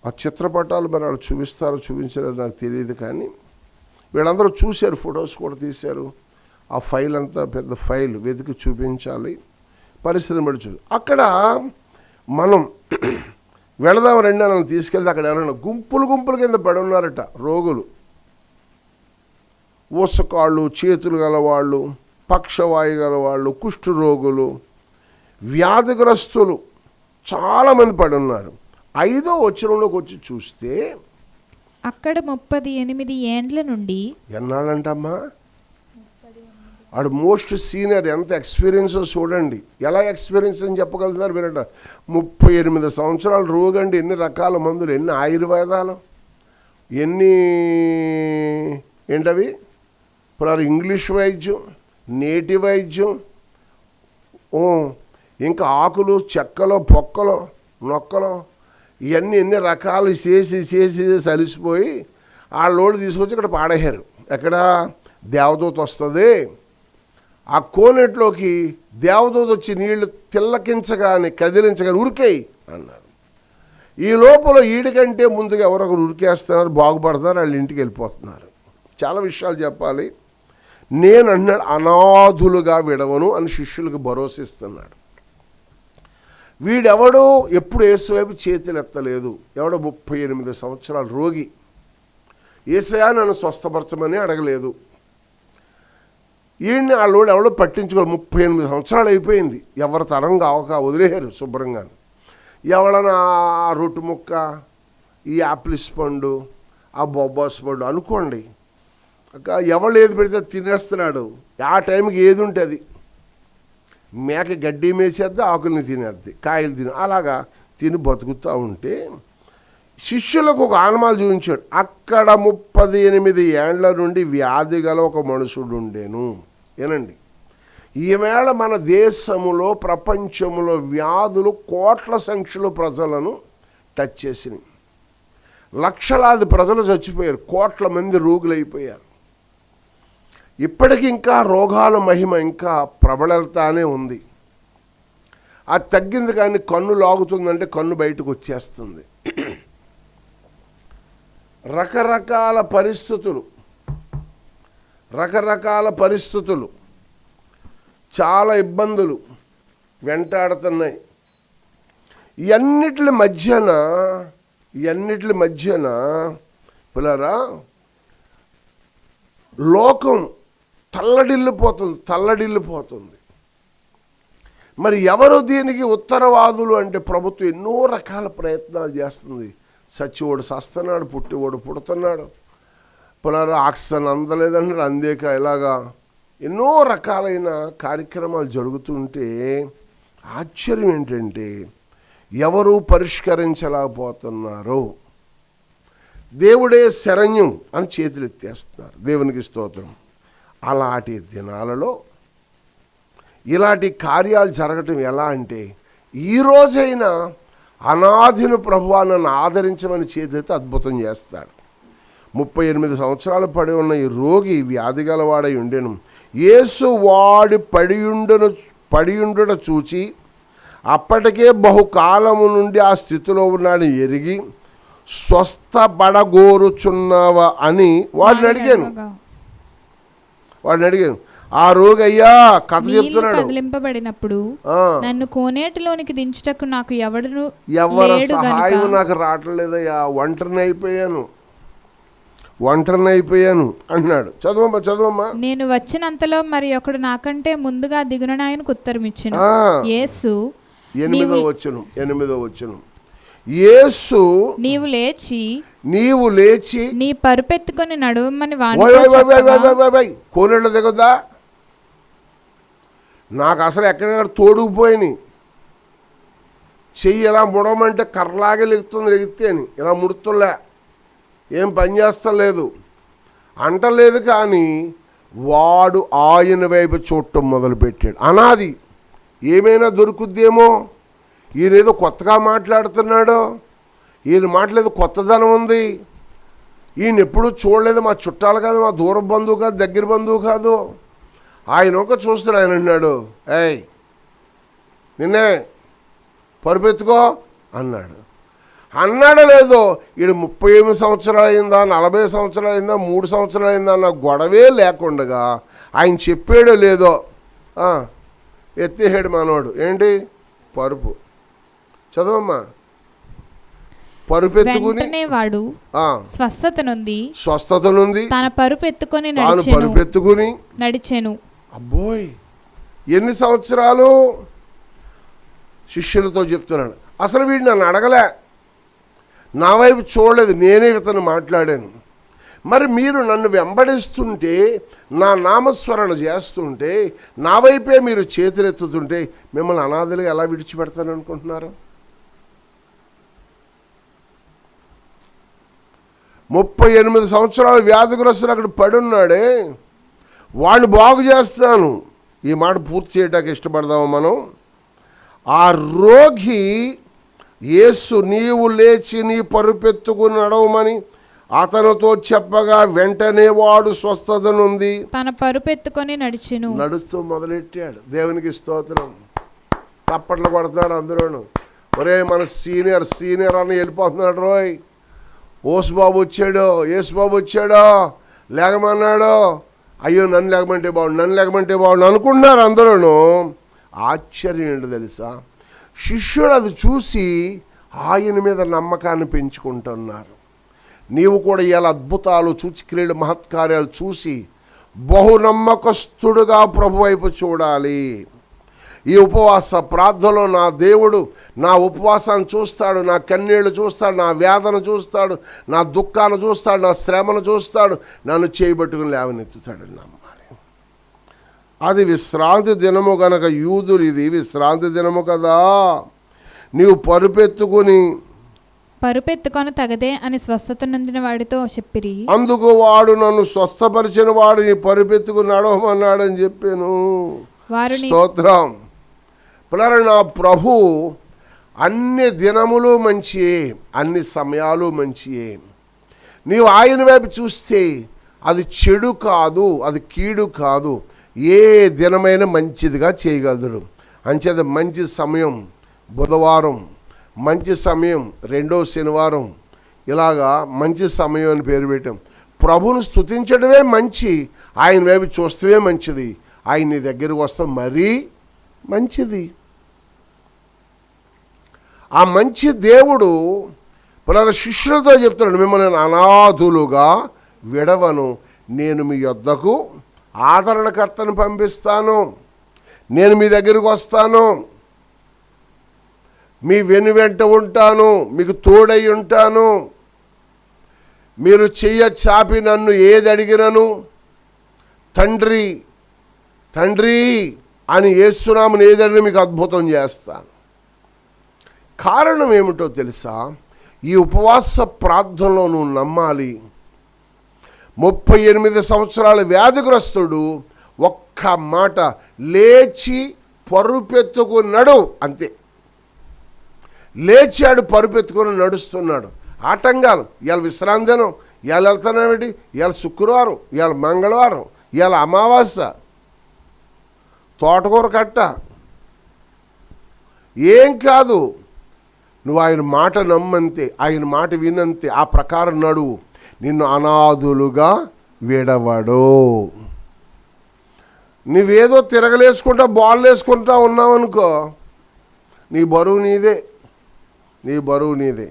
ఆ చిత్రపటాలు మరి వాళ్ళు చూపించారో నాకు తెలియదు, కానీ వీళ్ళందరూ చూశారు, ఫొటోస్ కూడా తీశారు. ఆ ఫైల్ అంతా పెద్ద ఫైల్ వెతికి చూపించాలి, పరిస్థితిని బట్టి చూసి అక్కడ మనం వెళదాం రండి అని తీసుకెళ్తే అక్కడ ఎవరైనా గుంపులు కింద పడి ఉన్నారట రోగులు. ఊసకాళ్ళు, చేతులు గలవాళ్ళు, పక్షవాయు గలవాళ్ళు, కుష్టు రోగులు, వ్యాధిగ్రస్తులు చాలామంది పడి ఉన్నారు. 5వ వచనంలోకి వచ్చి చూస్తే అక్కడ 38 ఏండ్ల నుండి ఎన్నాళ్ళంటమ్మా ఆడు మోస్ట్ సీనియర్, ఎంత ఎక్స్పీరియన్స్ చూడండి. ఎలా ఎక్స్పీరియన్స్ అని చెప్పగలుగుతున్నారు మీరంట. 38 సంవత్సరాలు రోగండి. ఎన్ని రకాల మందులు, ఎన్ని ఆయుర్వేదాలు, ఎన్ని ఏంటవి ఇప్పుడు ఇంగ్లీష్ వైద్యం, నేటి వైద్యం, ఇంకా ఆకులు, చెక్కలు, పొక్కలు, నొక్కలు, ఇవన్నీ ఎన్ని రకాలు చేసి అలిసిపోయి ఆ లోడు తీసుకొచ్చి ఇక్కడ పాడేశారు. ఎక్కడ దేవదూత వస్తుంది, ఆ కోనేట్లోకి దేవదూత వచ్చి నీళ్లు తిల్లకించగానే కదిలించగానే ఉరికేయి అన్నారు. ఈ లోపల ఈడికంటే ముందుగా ఎవరొకరు ఉరికేస్తున్నారు, బాగుపడుతున్నారు, వాళ్ళ ఇంటికి వెళ్ళిపోతున్నారు. చాలా విషయాలు చెప్పాలి. నేను అన్నాడు అనాథులుగా విడవను అని శిష్యులకు భరోసా ఇస్తున్నాడు. వీడెవడో ఎప్పుడు యేసు వైపు చేతులు ఎత్తలేదు. ఎవడో 38 సంవత్సరాల రోగి, యేసయ్యా నన్ను స్వస్థపరచమని అడగలేదు. ఈయన్ని వాళ్ళోడు ఎవడో పట్టించుకోడు. 38 సంవత్సరాలు అయిపోయింది, ఎవరి తరం కావక వదిలేశారు శుభ్రంగా. ఎవడన్నా ఆ రొట్టు ముక్క, ఈ యాపిల్స్ పండు, ఆ బొబ్బాస్ పండు అనుకోండి, ఎవరు ఏది పెడితే తినేస్తున్నాడు. ఆ టైంకి ఏది ఉంటుంది, మేక గడ్డి మేసేద్ది, ఆకుల్ని తినేద్ది, కాయలు తిని, అలాగా తిని బతుకుతూ ఉంటే శిష్యులకు ఒక ఆనమాలు చూపించాడు. అక్కడ 38 ఏండ్ల నుండి వ్యాధి గల ఒక మనుషుడు ఉండేను. ఏనండి, ఈవేళ మన దేశములో, ప్రపంచంలో వ్యాధులు కోట్ల సంఖ్యలో ప్రజలను టచ్ చేసినాయి. లక్షలాది ప్రజలు చచ్చిపోయారు, కోట్ల మంది రోగులైపోయారు. ఇప్పటికీ ఇంకా రోగాల మహిమ ఇంకా ప్రబలతానే ఉంది. అది తగ్గింది, కానీ కన్ను లాగుతుందంటే కన్ను బయటకు వచ్చేస్తుంది. రకరకాల పరిస్థితులు, చాలా ఇబ్బందులు వెంటాడుతున్నాయి. ఇవన్నిటి మధ్యన పిల్లరా లోకం తల్లడిల్లిపోతుంది. మరి ఎవరు దీనికి ఉత్తరవాదులు అంటే ప్రభుత్వం ఎన్నో రకాల ప్రయత్నాలు చేస్తుంది. సచ్చివాడు సస్తున్నాడు, పుట్టివాడు పుడుతున్నాడు, పిల్లరా ఆక్సిజన్ అందలేదంటారు, అందేక ఇలాగా ఎన్నో రకాలైన కార్యక్రమాలు జరుగుతుంటే ఆశ్చర్యం ఏంటంటే ఎవరు పరిష్కరించలేకపోతున్నారు. దేవుడే శరణ్యం అని చేతులు ఎత్తేస్తున్నారు. దేవునికి స్తోత్రం. అలాంటి దినాలలో ఇలాంటి కార్యాలు జరగటం ఎలా అంటే, ఈరోజైనా అనాథిని ప్రభువా నన్ను ఆదరించమని చేతితో అద్భుతం చేస్తాడు. 38 సంవత్సరాలు పడి ఉన్న ఈ రోగి వ్యాధి గలవాడై ఉండెను. యేసు వాడి పడియుండుట చూచి అప్పటికే బహుకాలము నుండి ఆ స్థితిలో ఉన్నాడని ఎరిగి స్వస్థపడగోరుచున్నావా అని వాడిని అడిగాను. ఆ రోగి అయ్యా కథ చెప్తున్నాడు. కదిలింపబడినప్పుడు నన్ను కోనేటిలోనికి దించుటకు నాకు ఎవరి సహాయం నాకు రావట్లేదయ్యా, ఒంటరిని అయిపోయాను, ఒంటరిని అయిపోయాను అంటున్నాడు. చదవమ్మా. నేను వచ్చినంతలో మరి ఒకడు నాకంటే ముందుగా దిగుననాయనకు ఉత్తరం ఇచ్చెను. యేసు 8వ వచనం యేసు నీవు లేచి నీ పరుపెత్తుకొని నడువమని కోనేళ్ళు దిగదా? నాకు అసలు ఎక్కడెక్కడ తోడుకుపోయినాయి. చెయ్యి ఇలా ముడమంటే కర్రలాగే లెగితే అని ఇలా ముడుతులే, ఏం పని చేస్తలేదు అంటలేదు. కానీ వాడు ఆయన వైపు చూడటం మొదలుపెట్టాడు. అనాది ఏమైనా దొరుకుద్దేమో, ఈయనేదో కొత్తగా మాట్లాడుతున్నాడు, ఈయన మాట్లాడేది కొత్తదనం ఉంది, ఈయన ఎప్పుడూ చూడలేదు, మా చుట్టాలు కాదు, మా దూర బంధువు కాదు, దగ్గర బంధువు కాదు. ఆయన ఒక చూస్తున్నాడు. ఆయన అన్నాడు, ఏయ్ నిన్నే పరుపెత్తుకో అన్నాడో లేదో, ఈడు 38 సంవత్సరాలు అయిందా, 40 సంవత్సరాలు అయిందా, 3 సంవత్సరాలు అయిందా అన్న గొడవే లేకుండా ఆయన చెప్పాడో లేదో ఎత్తేసాడు మనోడు. ఏంటి? పరుపు. చదవమ్మా. పరుపెత్తుకుని వాడు స్వస్థత నుండి తన పరుపెత్తుకొని నడిచెను. అబ్బోయ్, ఎన్ని సంవత్సరాలు? శిష్యులతో చెప్తున్నాడు. అసలు వీడు నన్ను అడగలే, నా వైపు చూడలేదు, నేనే ఇతను మాట్లాడాను. మరి మీరు నన్ను వెంబడిస్తుంటే, నా నామస్మరణ చేస్తుంటే, నా వైపే మీరు చేతులెత్తుతుంటే మిమ్మల్ని అనాథలుగా ఎలా విడిచిపెడతాను అనుకుంటున్నారు? 38 సంవత్సరాలు వ్యాధిగ్రస్తులు అక్కడ పడున్నాడే, వాడిని బాగు చేస్తాను. ఈ మాట పూర్తి చేయడానికి ఇష్టపడదాము మనం. ఆ రోగి యేసు నీవు లేచి నీ పరుపెత్తుకుని నడవమని అతనితో చెప్పగా వెంటనే వాడు స్వస్థత నుండి తన పరుపెత్తుకొని నడుస్తూ మొదలెట్టాడు. దేవునికి స్తోత్రం. తప్పట్లు కొడతారు అందరూ. ఒరే మన సీనియర్ అని వెళ్ళిపోతున్నాడు. రోయ్ ఓసుబాబు వచ్చాడు, యేసుబాబు వచ్చాడో లేగమన్నాడో, అయ్యో నన్ను లేకమంటే బాగుండు అనుకుంటున్నారు అందరూ. ఆశ్చర్యం ఏంటో తెలుసా? శిష్యుడు అది చూసి ఆయన మీద నమ్మకాన్ని పెంచుకుంటున్నారు. నీవు కూడా ఇలా అద్భుతాలు చూచి క్రియలు మహత్కార్యాలు చూసి బహునమ్మకస్తుడుగా ప్రభు వైపు చూడాలి. ఈ ఉపవాస ప్రార్థనలో నా దేవుడు నా ఉపవాసాన్ని చూస్తాడు, నా కన్నీళ్లు చూస్తాడు, నా వేదన చూస్తాడు, నా దుఃఖాన్ని చూస్తాడు, నా శ్రమను చూస్తాడు, నన్ను చేయబట్టుకుని లేవనెత్తుతాడని నమ్మాలి. అది విశ్రాంతి దినము గనక యూదులు ఇది విశ్రాంతి దినము కదా, నీవు పరుపెత్తుకొని తగదే అని స్వస్థత నొందిన వాడితో చెప్పిరి. అందుకు వాడు నన్ను స్వస్థపరిచిన వాడు నీ పరుపెత్తుకుని నడవమన్నాడని చెప్పాను. స్తోత్రం. నా ప్రభు అన్ని దినములు మంచియే, అన్ని సమయాలు మంచియే. నీవు ఆయన వైపు చూస్తే అది చెడు కాదు, అది కీడు కాదు, ఏ దినమైనా మంచిదిగా చేయగలడు. అంచేత మంచి సమయం బుధవారం, మంచి సమయం 2వ శనివారం, ఇలాగా మంచి సమయం అని పేరు పెట్టాం. ప్రభువును స్తుతించడమే మంచి, ఆయన వైపు చూస్తే మంచిది, ఆయన నీ దగ్గరకు వస్తాం మరీ మంచిది. ఆ మంచి దేవుడు పిల్లల శిష్యులతో చెప్తున్నాడు, మిమ్మల్ని అనాథులుగా విడవను, నేను మీ యొద్దకు ఆదరణకర్తను పంపిస్తాను, నేను మీ దగ్గరకు వస్తాను, మీ వెనువెంట ఉంటాను, మీకు తోడై ఉంటాను. మీరు చెయ్య చాపి నన్ను ఏది అడిగినను తండ్రి అని యేసునామమున ఏది అడిగినా మీకు అద్భుతం చేస్తాను. కారణం ఏమిటో తెలుసా? ఈ ఉపవాస ప్రార్థనలో నువ్వు నమ్మాలి. 38 సంవత్సరాల వ్యాధిగ్రస్తుడు ఒక్క మాట, లేచి పరుపెత్తుకున్నాడు, అంతే. లేచాడు, పరుపెత్తుకొని నడుస్తున్నాడు. ఆటంకాలు, ఇవాళ విశ్రాంతి దినం, ఇవాళ వెళ్తున్నామేంటి, ఇవాళ శుక్రవారం, ఇవాళ మంగళవారం, ఇవాళ అమావాస్య, తోటకూర కట్ట, ఏం కాదు. నువ్వు ఆయన మాట నమ్మంతే, ఆయన మాట వినంతే, ఆ ప్రకారం నడువు, నిన్ను అనాథులుగా విడవడు. నువ్వేదో తిరగలేసుకుంటా బాల్ వేసుకుంటా ఉన్నావనుకో, నీ బరువు నీదే.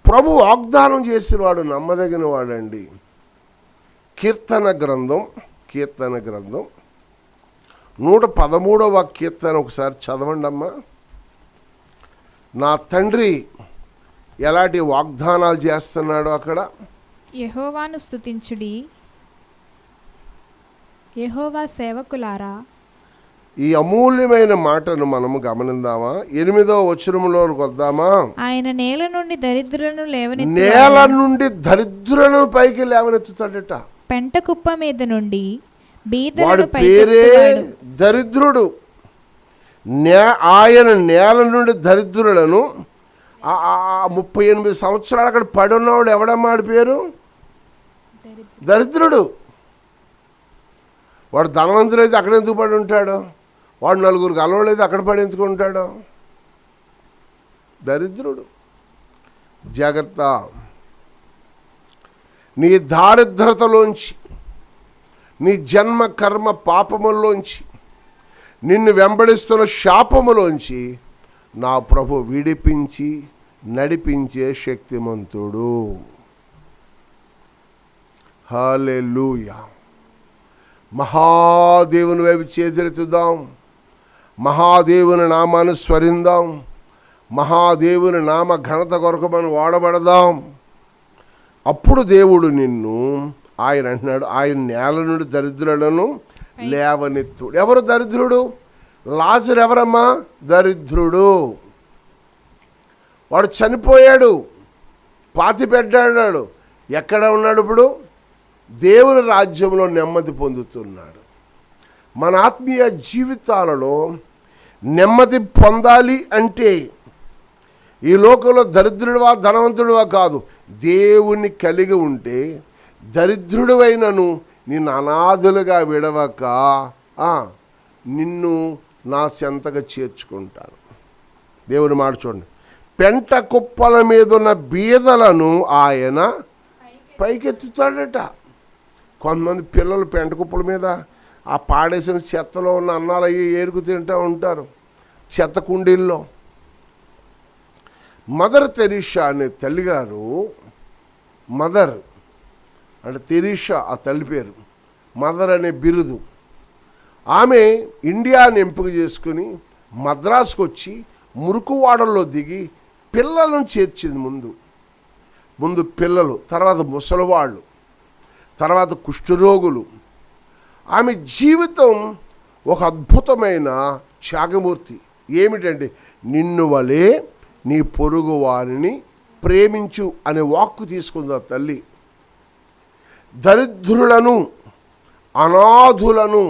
ప్రభు వాగ్దానం చేసినవాడు నమ్మదగిన వాడండి. కీర్తన గ్రంథం 113వ కీర్తన ఒకసారి చదవండి అమ్మా. నా తండ్రి ఎలాంటి వాగ్దానాలు చేస్తున్నాడు అక్కడ. యెహోవాను స్తుతించుడి, యెహోవా సేవకులారా. ఈ అమూల్యమైన మాటను మనము గమనిద్దామా. 8వ వచనంలోకి వద్దామా. ఆయన నేల నుండి దరిద్రులను నేల నుండి దరిద్రులను పైకి లేవనెత్తుతాడట. పెంట కుప్ప మీద నుండి వాడి బీదలను పేరే దరిద్రుడు. ఆయన నేల నుండి దరిద్రులను 38 సంవత్సరాలు అక్కడ పడి ఉన్నవాడు ఎవడమ్మా వాడి పేరు? దరిద్రుడు. వాడు ధనవంతుడు అయితే అక్కడ ఎందుకు పడి ఉంటాడు? వాడు నలుగురికి అలవలేదు అక్కడ పడి ఎందుకు ఉంటాడు? దరిద్రుడు. జాగ్రత్త. నీ దారిద్రతలోంచి, నీ జన్మ కర్మ పాపముల్లోంచి, నిన్ను వెంబడిస్తున్న శాపములోంచి నా ప్రభు విడిపించి నడిపించే శక్తిమంతుడు. హల్లెలూయా. మహాదేవుని వైపు చేతులెత్తుదాం. మహాదేవుని నామాన్ని స్మరిందాం. మహాదేవుని నామ ఘనత కొరకు మనం వాడబడదాం. అప్పుడు దేవుడు నిన్ను, ఆయన అంటున్నాడు, ఆయన నేల నుండి దరిద్రులను లేవనెత్తుడు. ఎవరు దరిద్రుడు? లాజరు ఎవరమ్మా? దరిద్రుడు. వాడు చనిపోయాడు, పాతి పెట్టాడు. ఎక్కడ ఉన్నాడు ఇప్పుడు? దేవుని రాజ్యంలో నెమ్మది పొందుతున్నాడు. మన ఆత్మీయ జీవితాలలో నెమ్మది పొందాలి అంటే ఈ లోకంలో దరిద్రుడివా ధనవంతుడివా కాదు, దేవుణ్ణి కలిగి ఉంటే దరిద్రుడివైనను నిన్ను అనాథులుగా విడవక నిన్ను నా చెంతగా చేర్చుకుంటాను. దేవుని మాట చూడండి. పెంట కుప్పల మీద ఉన్న బీదలను ఆయన పైకెత్తుతాడట. కొంతమంది పిల్లలు పెంట కుప్పల మీద ఆ పాడేసిన చెత్తలో ఉన్న అన్నాలు అయ్యి ఏరుకు తింటూ ఉంటారు, చెత్త కుండీల్లో. మదర్ తెరీసా అనే తల్లిగారు, మదర్ అంటే తెరీసా ఆ తల్లి పేరు, మదర్ అనే బిరుదు. ఆమె ఇండియాని ఎంపిక చేసుకుని మద్రాసుకు వచ్చి మురుకువాడల్లో దిగి పిల్లలను చేర్చింది. ముందు పిల్లలు, తర్వాత ముసలివాళ్ళు, తర్వాత కుష్ఠరోగులు. ఆమె జీవితం ఒక అద్భుతమైన త్యాగమూర్తి. ఏమిటంటే, నిన్ను వలే నీ పొరుగు వారిని ప్రేమించు అనే వాక్కు తీసుకుంది ఆ తల్లి. దరిద్రులను అనాథులను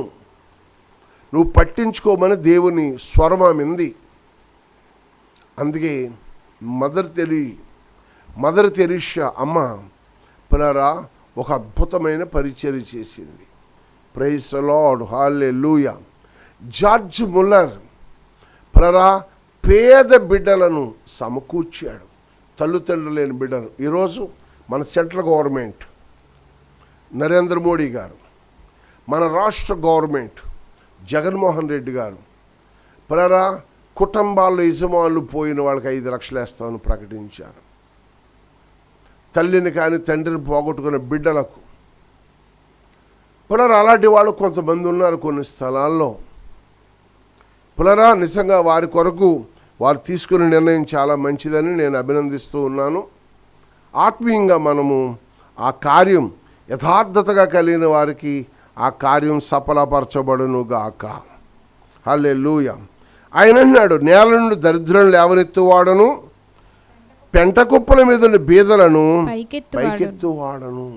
నువ్వు పట్టించుకోమని దేవుని స్వరమింది. అందుకే మదర్ తెరీసా అమ్మ పిల్లరా ఒక అద్భుతమైన పరిచర్య చేసింది. Praise the Lord, hallelujah. George Muller పిల్లరా పేద బిడ్డలను సమకూర్చాడు, తల్లిదండ్రులు లేని బిడ్డలు. ఈరోజు మన సెంట్రల్ గవర్నమెంట్ నరేంద్ర మోడీ గారు, మన రాష్ట్ర గవర్నమెంట్ జగన్మోహన్ రెడ్డి గారు పిల్లరా కుటుంబాల్లో యజమానులు పోయిన వాళ్ళకి 5 లక్షలు వేస్తామని ప్రకటించారు. తల్లిని కానీ తండ్రిని పోగొట్టుకున్న బిడ్డలకు పిల్లరా అలాంటి వాళ్ళు కొంతమంది ఉన్నారు కొన్ని స్థలాల్లో. పిల్లరా నిజంగా వారి కొరకు వారు తీసుకునే నిర్ణయం చాలా మంచిదని నేను అభినందిస్తూ ఉన్నాను. ఆత్మీయంగా మనము ఆ కార్యం యథార్థతగా కలిగిన వారికి ఆ కార్యం సఫలపరచబడునుగాక. హల్లెలూయా. ఆయన అన్నాడు, నేల నుండి దరిద్రులను లేవనెత్తువాడను, పెంట కుప్పల మీద ఉన్న బీదలను పైకెత్తువాడను.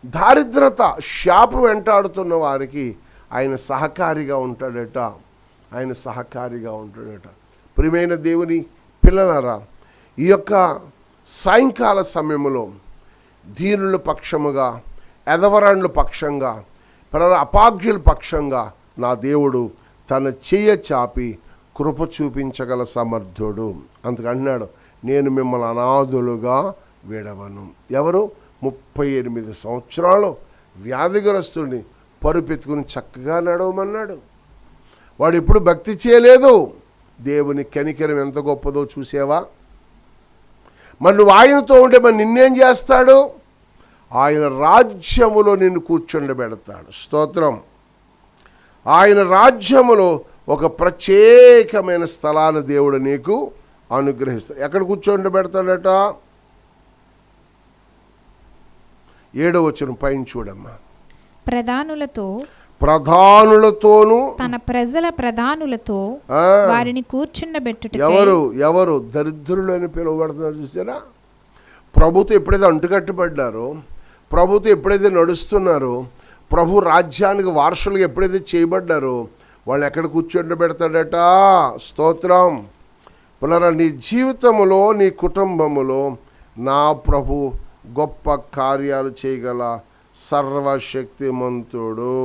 దారిద్రత శాపం వెంటాడుతున్న వారికి ఆయన సహకారిగా ఉంటాడట. ప్రియమైన దేవుని పిల్లలారా, ఈ యొక్క సాయంకాల సమయంలో దీనుల పక్షముగా, ఎదవరాండ్ల పక్షంగా, పిల్లల అపాగ్యుల పక్షంగా నా దేవుడు తన చెయ్య చాపి కృప చూపించగల సమర్థుడు. అందుకంటున్నాడు, నేను మిమ్మల్ని అనాథులుగా విడవను. ఎవరు? 38 సంవత్సరాలు వ్యాధిగ్రస్తుడిని పరుపెత్తుకుని చక్కగా నడవమన్నాడు. వాడు ఎప్పుడు భక్తి చేయలేదు. దేవుని కనికరం ఎంత గొప్పదో చూసావా? మరి నువ్వు ఆయనతో ఉంటే మరి నిన్నేం చేస్తాడు? ఆయన రాజ్యములో నిన్ను కూర్చుండబెడతాడు. స్తోత్రం. ఆయన రాజ్యములో ఒక ప్రత్యేకమైన స్థలాన్ని దేవుడు నీకు అనుగ్రహిస్తాడు. ఎక్కడ కూర్చోండబెడతాడట? 7వ వచనం పైన చూడమ్మా. ప్రధానులతోను తన ప్రజల ప్రధానులతో వారిని కూర్చుండబెట్టుటకై. ఎవరు దరిద్రులు అని పిలువబడుతున్నారు చూసారా? ప్రభుతో ఎప్పుడైతే అంటుకట్టుబడ్డారో, ప్రభుతో ఎప్పుడైతే నడుస్తున్నారో, ప్రభు రాజ్యానికి వారసులుగా ఎప్పుడైతే చేయబడ్డారో వాళ్ళు ఎక్కడ కూర్చోబెడతాడట? స్తోత్రం. పునరా నీ జీవితంలో, నీ కుటుంబములో నా ప్రభు గొప్ప కార్యాలు చేయగల సర్వశక్తిమంతుడు.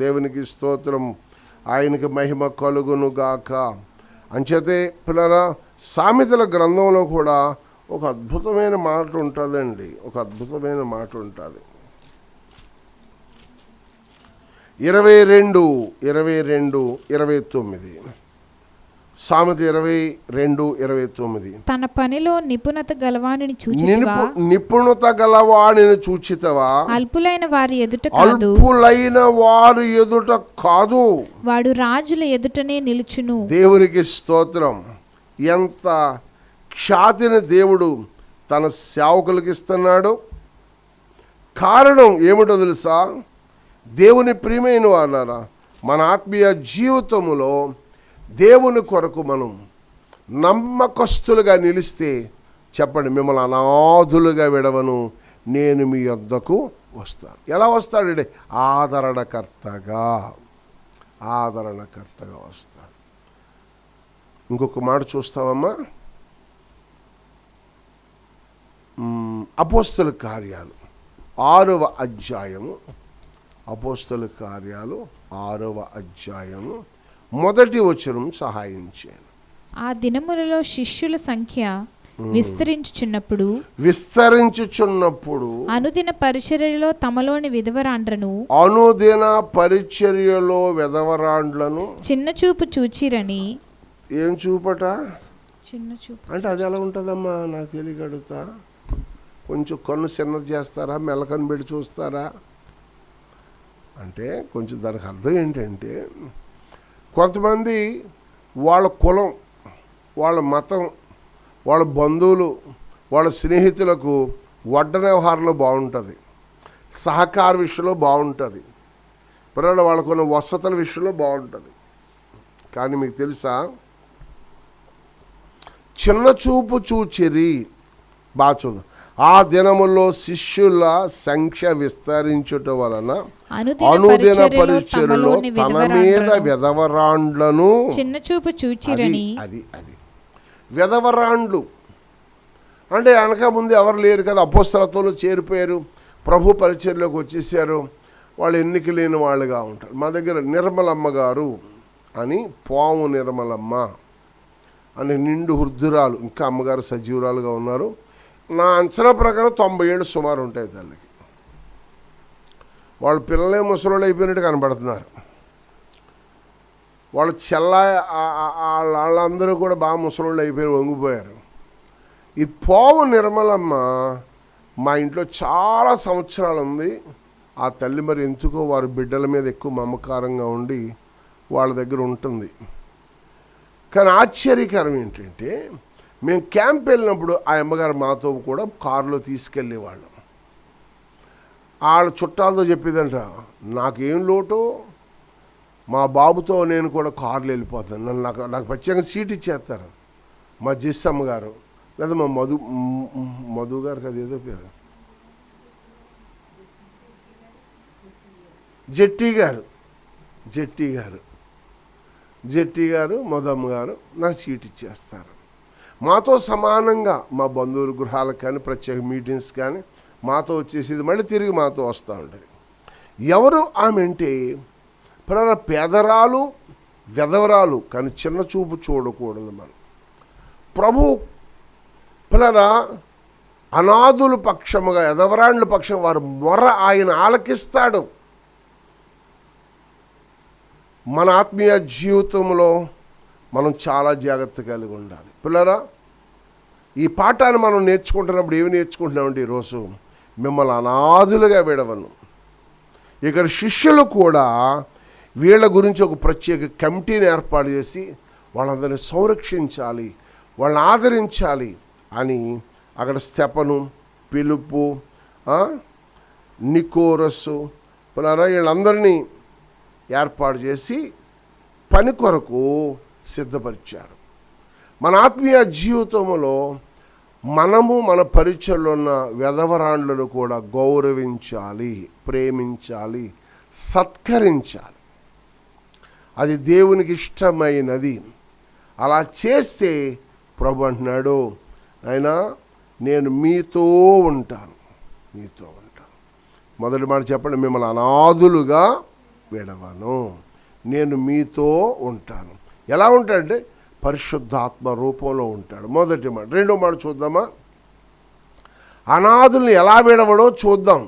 దేవునికి స్తోత్రం. ఆయనకి మహిమ కలుగును గాక. అంచేతే పిల్లరా, సామెతల గ్రంథంలో కూడా ఒక అద్భుతమైన మాట ఉంటుందండి. ఒక అద్భుతమైన మాట ఉంటుంది. 22:29 సామెత 22:29. తన పనిలో నిపుణత గలవానిని చూచితివా? నిపుణత గలవానిని చూచితవా? అల్పులైన వారి ఎదుట కాదు, వాడు రాజుల ఎదుటనే నిలుచును. దేవునికి స్తోత్రం. ఎంత ఖ్యాతిని దేవుడు తన సేవకులకు ఇస్తున్నాడు. కారణం ఏమిటో తెలుసా? దేవుని ప్రియమైన వాళ్ళారా, మన ఆత్మీయ జీవితంలో దేవుని కొరకు మనం నమ్మకస్తులుగా నిలిస్తే, చెప్పండి, మిమ్మల్ని అనాథులుగా విడవను, నేను మీ యొద్దకు వస్తాను. ఎలా వస్తాడంటే ఆదరణకర్తగా వస్తాడు. ఇంకొక మాట చూస్తామమ్మా. అపోస్తల కార్యాలు 6వ అధ్యాయము. అపోస్తల కార్యాలు 6వ అధ్యాయము 1వ వచనం సహాయం చేయండి. ఆ దినములలో శిష్యుల సంఖ్య విస్తరించుచున్నప్పుడు అనుదిన పరిచర్యలో తమలోని విధవరాండ్లను చిన్న చూపు చూచిరని. ఏం చూపట? చిన్న చూపు అంటే అది ఎలా ఉంటుందమ్మా? నాకు తెలియగడుగుతా. కొంచెం కన్ను చిన్నది చేస్తారా? మెల్లకన్ను పెట్టి చూస్తారా? అంటే కొంచెం దానికి అర్థం ఏంటంటే, కొంతమంది వాళ్ళ కులం, వాళ్ళ మతం, వాళ్ళ బంధువులు, వాళ్ళ స్నేహితులకు వడ్డన వ్యవహారంలో బాగుంటుంది, సహకార విషయంలో బాగుంటుంది, పిల్లలు వాళ్ళకున్న వసతుల విషయంలో బాగుంటుంది. కానీ మీకు తెలుసా, చిన్న చూపు చూచిరి. బాగా చూద్దాం. ఆ దినముల్లో శిష్యుల సంఖ్య విస్తరించుట వలన అనుదిన పరిచర్యలో తన మీద విధవరాండ్లను చిన్న చూపు చూచిరని. అది విధవరాండ్లు అంటే అనక ముందు ఎవరు లేరు కదా, అపోస్తలత్వంలో చేరిపోయారు, ప్రభు పరిచర్యలోకి వచ్చేసారు, వాళ్ళు ఎన్నిక లేని వాళ్ళుగా ఉంటారు. మా దగ్గర నిర్మలమ్మ గారు అని, పాము నిర్మలమ్మ అని నిండు వృద్ధురాలు, ఇంకా అమ్మగారు సజీవురాలుగా ఉన్నారు. నా అంచనా ప్రకారం 90 ఏళ్ళు సుమారు ఉంటాయి తల్లికి. వాళ్ళ పిల్లలే ముసలోళ్ళు అయిపోయినట్టు కనబడుతున్నారు. వాళ్ళు వాళ్ళందరూ కూడా బాగా ముసలోళ్ళు అయిపోయారు, వంగిపోయారు. ఈ పాము నిర్మలమ్మ మా ఇంట్లో చాలా సంవత్సరాలు ఉంది. ఆ తల్లి మరి ఎందుకో వారి బిడ్డల మీద ఎక్కువ మమకారంగా ఉండి వాళ్ళ దగ్గర ఉంటుంది. కానీ ఆశ్చర్యకరం ఏంటంటే, మేము క్యాంప్ వెళ్ళినప్పుడు ఆ అమ్మగారు మాతో కూడా కారులో తీసుకెళ్ళేవాళ్ళం. వాళ్ళ చుట్టాలతో చెప్పేదంట, నాకేం లోటు, మా బాబుతో నేను కూడా కారులో వెళ్ళిపోతాను, నాకు ప్రత్యేకంగా సీట్ ఇచ్చేస్తారు. మా జెస్ అమ్మగారు, లేదా మా మధు గారు కదా, ఏదో పేరు, జెట్టి గారు మధమ్మ గారు నాకు సీట్ ఇచ్చేస్తారు. మాతో సమానంగా మా బంధువుల గృహాలకు కానీ ప్రత్యేక మీటింగ్స్ కానీ మాతో వచ్చేసేది, మళ్ళీ తిరిగి మాతో వస్తూ ఉంటుంది. ఎవరు ఆమె అంటే, పేదరాలు, వెధవరాలు, కానీ చిన్న చూపు చూడకూడదు మనం. ప్రభు అనాథుల పక్షముగా, ఎదవరాండ్ల పక్షం వారి మొర ఆయన ఆలకిస్తాడు. మన ఆత్మీయ జీవితంలో మనం చాలా జాగ్రత్త కలిగి ఉండాలి. పిల్లరా, ఈ పాఠాన్ని మనం నేర్చుకుంటున్నప్పుడు ఏమి నేర్చుకుంటున్నామంటే, ఈరోజు మిమ్మల్ని అనాథులుగా విడవను. ఇక్కడ శిష్యులు కూడా వీళ్ళ గురించి ఒక ప్రత్యేక కమిటీని ఏర్పాటు చేసి వాళ్ళందరినీ సంరక్షించాలి, వాళ్ళని ఆదరించాలి అని అక్కడ స్తెఫను, పిలుపు, నికోరసు వీళ్ళందరినీ ఏర్పాటు చేసి పని కొరకు సిద్ధపరిచారు. మన ఆత్మీయ జీవితంలో మనము మన పరిచయలో ఉన్న వెధవరాండ్లను కూడా గౌరవించాలి, ప్రేమించాలి, సత్కరించాలి. అది దేవునికి ఇష్టమైనది. అలా చేస్తే ప్రభు అంటున్నాడు, అయినా నేను మీతో ఉంటాను, మీతో ఉంటాను. మొదటి మాట చెప్పండి, మిమ్మల్ని అనాథులుగా విడవను, నేను మీతో ఉంటాను. ఎలా ఉంటాడంటే పరిశుద్ధాత్మ రూపంలో ఉంటాడు. మొదటి మాట. రెండో మాట చూద్దామా? అనాథుల్ని ఎలా విడవడో చూద్దాం.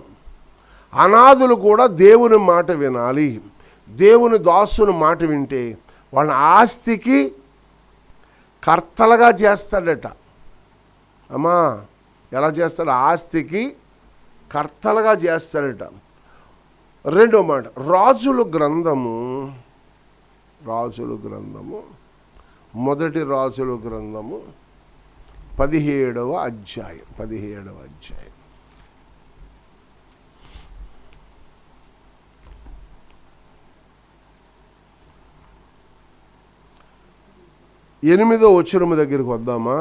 అనాథులు కూడా దేవుని మాట వినాలి. దేవుని దాసుని మాట వింటే వాళ్ళ ఆస్తికి కర్తలుగా చేస్తాడట. అమ్మా, ఎలా చేస్తాడు? ఆస్తికి కర్తలుగా చేస్తాడట. రెండో మాట, రాజుల గ్రంథము మొదటి రాజుల గ్రంథము 17వ అధ్యాయం. 17వ అధ్యాయం 8వ వచనం దగ్గరికి వద్దామా?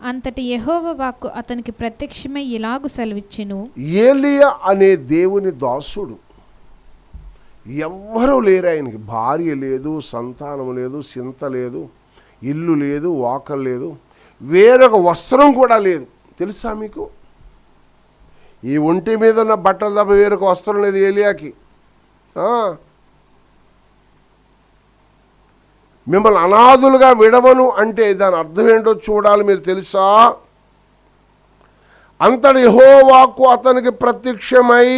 అంతటి యెహోవా వాక్కు అతనికి ప్రత్యక్షమై ఇలాగు సెలవిచ్చెను, ఏలియా అనే దేవుని దాసుడు, ఎవ్వరూ లేరు ఆయనకి. భార్య లేదు, సంతానం లేదు, సింత లేదు, ఇల్లు లేదు, వాకలు లేదు, వేరొక వస్త్రం కూడా లేదు. తెలుసా మీకు? ఈ ఒంటి మీద ఉన్న బట్టలు తప్ప వేరొక వస్త్రం లేదు ఏలియాకి. మిమ్మల్ని అనాథులుగా విడవను అంటే దాని అర్థం ఏంటో చూడాలి. మీరు తెలుసా? అంతటి యెహోవాకు అతనికి ప్రత్యక్షమై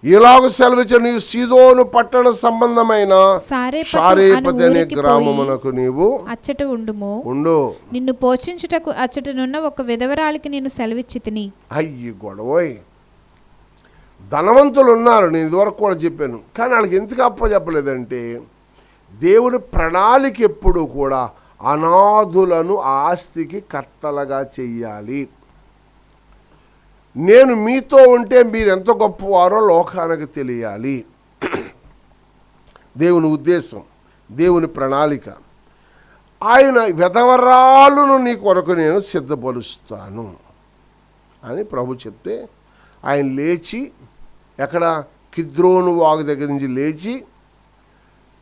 ఇలాగ సెలవిచ్చ, నీవు సీదోను పట్టణ సంబంధమైన సారేపతి అనే గ్రామమునకు నీవు అచ్చట ఉండు. నిన్ను పోషించుటకు అచ్చటనున్న ఒక విధవరాలికి నేను సెలవిచ్చితిని. అయ్యి గొడవోయ్, ధనవంతులు ఉన్నారు, నేను ఇదివరకు కూడా చెప్పాను. కానీ వాళ్ళకి ఎందుకు అప్పచెప్పలేదంటే, దేవుని ప్రణాళిక ఎప్పుడు కూడా అనాథులను ఆస్తికి కర్తలుగా చెయ్యాలి. నేను మీతో ఉంటే మీరు ఎంత గొప్పవారో లోకానికి తెలియాలి. దేవుని ఉద్దేశం, దేవుని ప్రణాళిక. ఆయన విధవరాలును నీ కొరకు నేను సిద్ధపరుస్తాను అని ప్రభు చెప్తే, ఆయన లేచి ఎక్కడ కిద్రోను వాగు దగ్గర నుంచి లేచి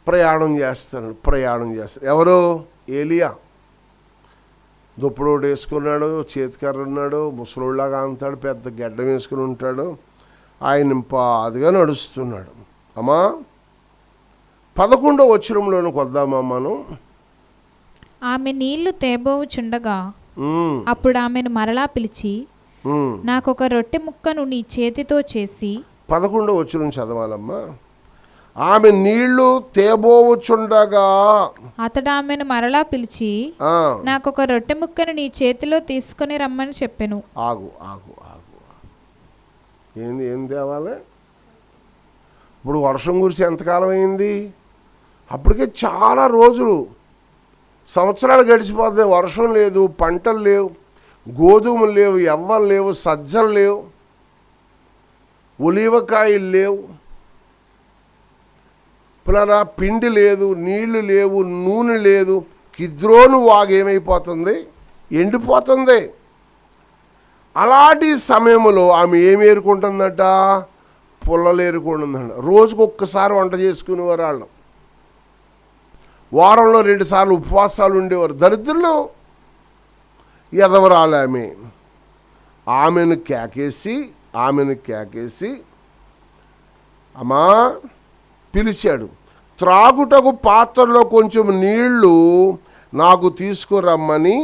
ప్రయాణం చేస్తాడు. ఎవరు? ఏలియా. దుప్పడోడు వేసుకున్నాడు, చేతికర్ర ఉన్నాడు, ముసలోళ్ళలాగా అంతాడు, పెద్ద గడ్డం వేసుకుని ఉంటాడు. ఆయన పాదుగా నడుస్తున్నాడు. అమ్మా, 11వ వచనంలోనికి వద్దామా మనం? ఆమె నీళ్లు తేబోవుచుండగా అప్పుడు ఆమెను మరలా పిలిచి, నాకొక రొట్టె ముక్కను నీ చేతితో చేసి. 11వ వచనం చదవాలమ్మా. ఆమె నీళ్లు తేబోవుచుండగా అతడు ఆమెను మరలా పిలిచి, నాకొక రొట్టె ముక్కను నీ చేతిలో తీసుకొని రమ్మని చెప్పాను. ఆగు. ఏం తేవాలి? ఇప్పుడు వర్షం కురిసి ఎంతకాలం అయింది? అప్పటికే చాలా రోజులు, సంవత్సరాలు గడిచిపోతాయి. వర్షం లేదు, పంటలు లేవు, గోధుమలు లేవు, ఎవ్వలు లేవు, సజ్జలు లేవు, ఒలీవకాయలు లేవు, పునరా పిండి లేదు, నీళ్లు లేవు, నూనె లేదు. కిద్రోను వాగు ఏమైపోతుంది? ఎండిపోతుంది. అలాంటి సమయంలో ఆమె ఏమి ఏరుకుంటుందట? పుల్లలు ఏరుకుంటుందంట. రోజుకు ఒక్కసారి వంట చేసుకునేవారు వాళ్ళు. వారంలో 2 సార్లు ఉపవాసాలు ఉండేవారు. దరిద్రులు. ఎదవరాలు ఆమె. ఆమెను కేకేసి అమ్మా పిలిచాడు. త్రాగుటకు పాత్రలో కొంచెం నీళ్లు నాకు తీసుకురమ్మని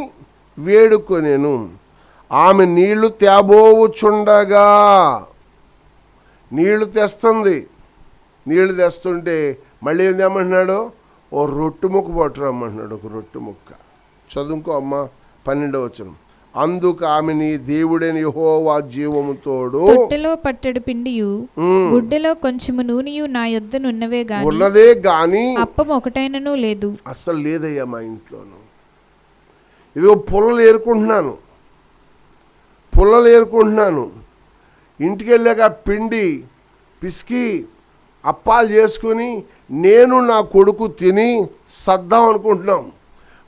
వేడుకొనేను. ఆమె నీళ్లు తేబోవుచుండగా, నీళ్లు తెస్తుంది. నీళ్లు తెస్తుంటే మళ్ళీ ఏం తెమ్మంటున్నాడు? ఓ రొట్టె ముక్క పట్టురమ్మంటున్నాడు. ఒక రొట్టె ముక్క. చదువుకో అమ్మ, 12వ వచనం. అందుకు ఆమె, నీ దేవుడని యెహోవా జీవము తోడు తొట్టెలో పట్టెడు పిండియు గుడ్డెలో కొంచెము నూనెయు నా యొద్దనున్నవే గాని ఉన్నదే గాని అప్పం ఒకటైనను లేదు. అస్సలు లేదయ్యా మా ఇంట్లోనూ. ఇదిగో పుల్లలు ఏరుకుంటున్నాను. ఇంటికి వెళ్ళాక పిండి పిసికి అప్పాలు చేసుకుని నేను నా కొడుకు తిని సద్దాం అనుకుంటున్నాం.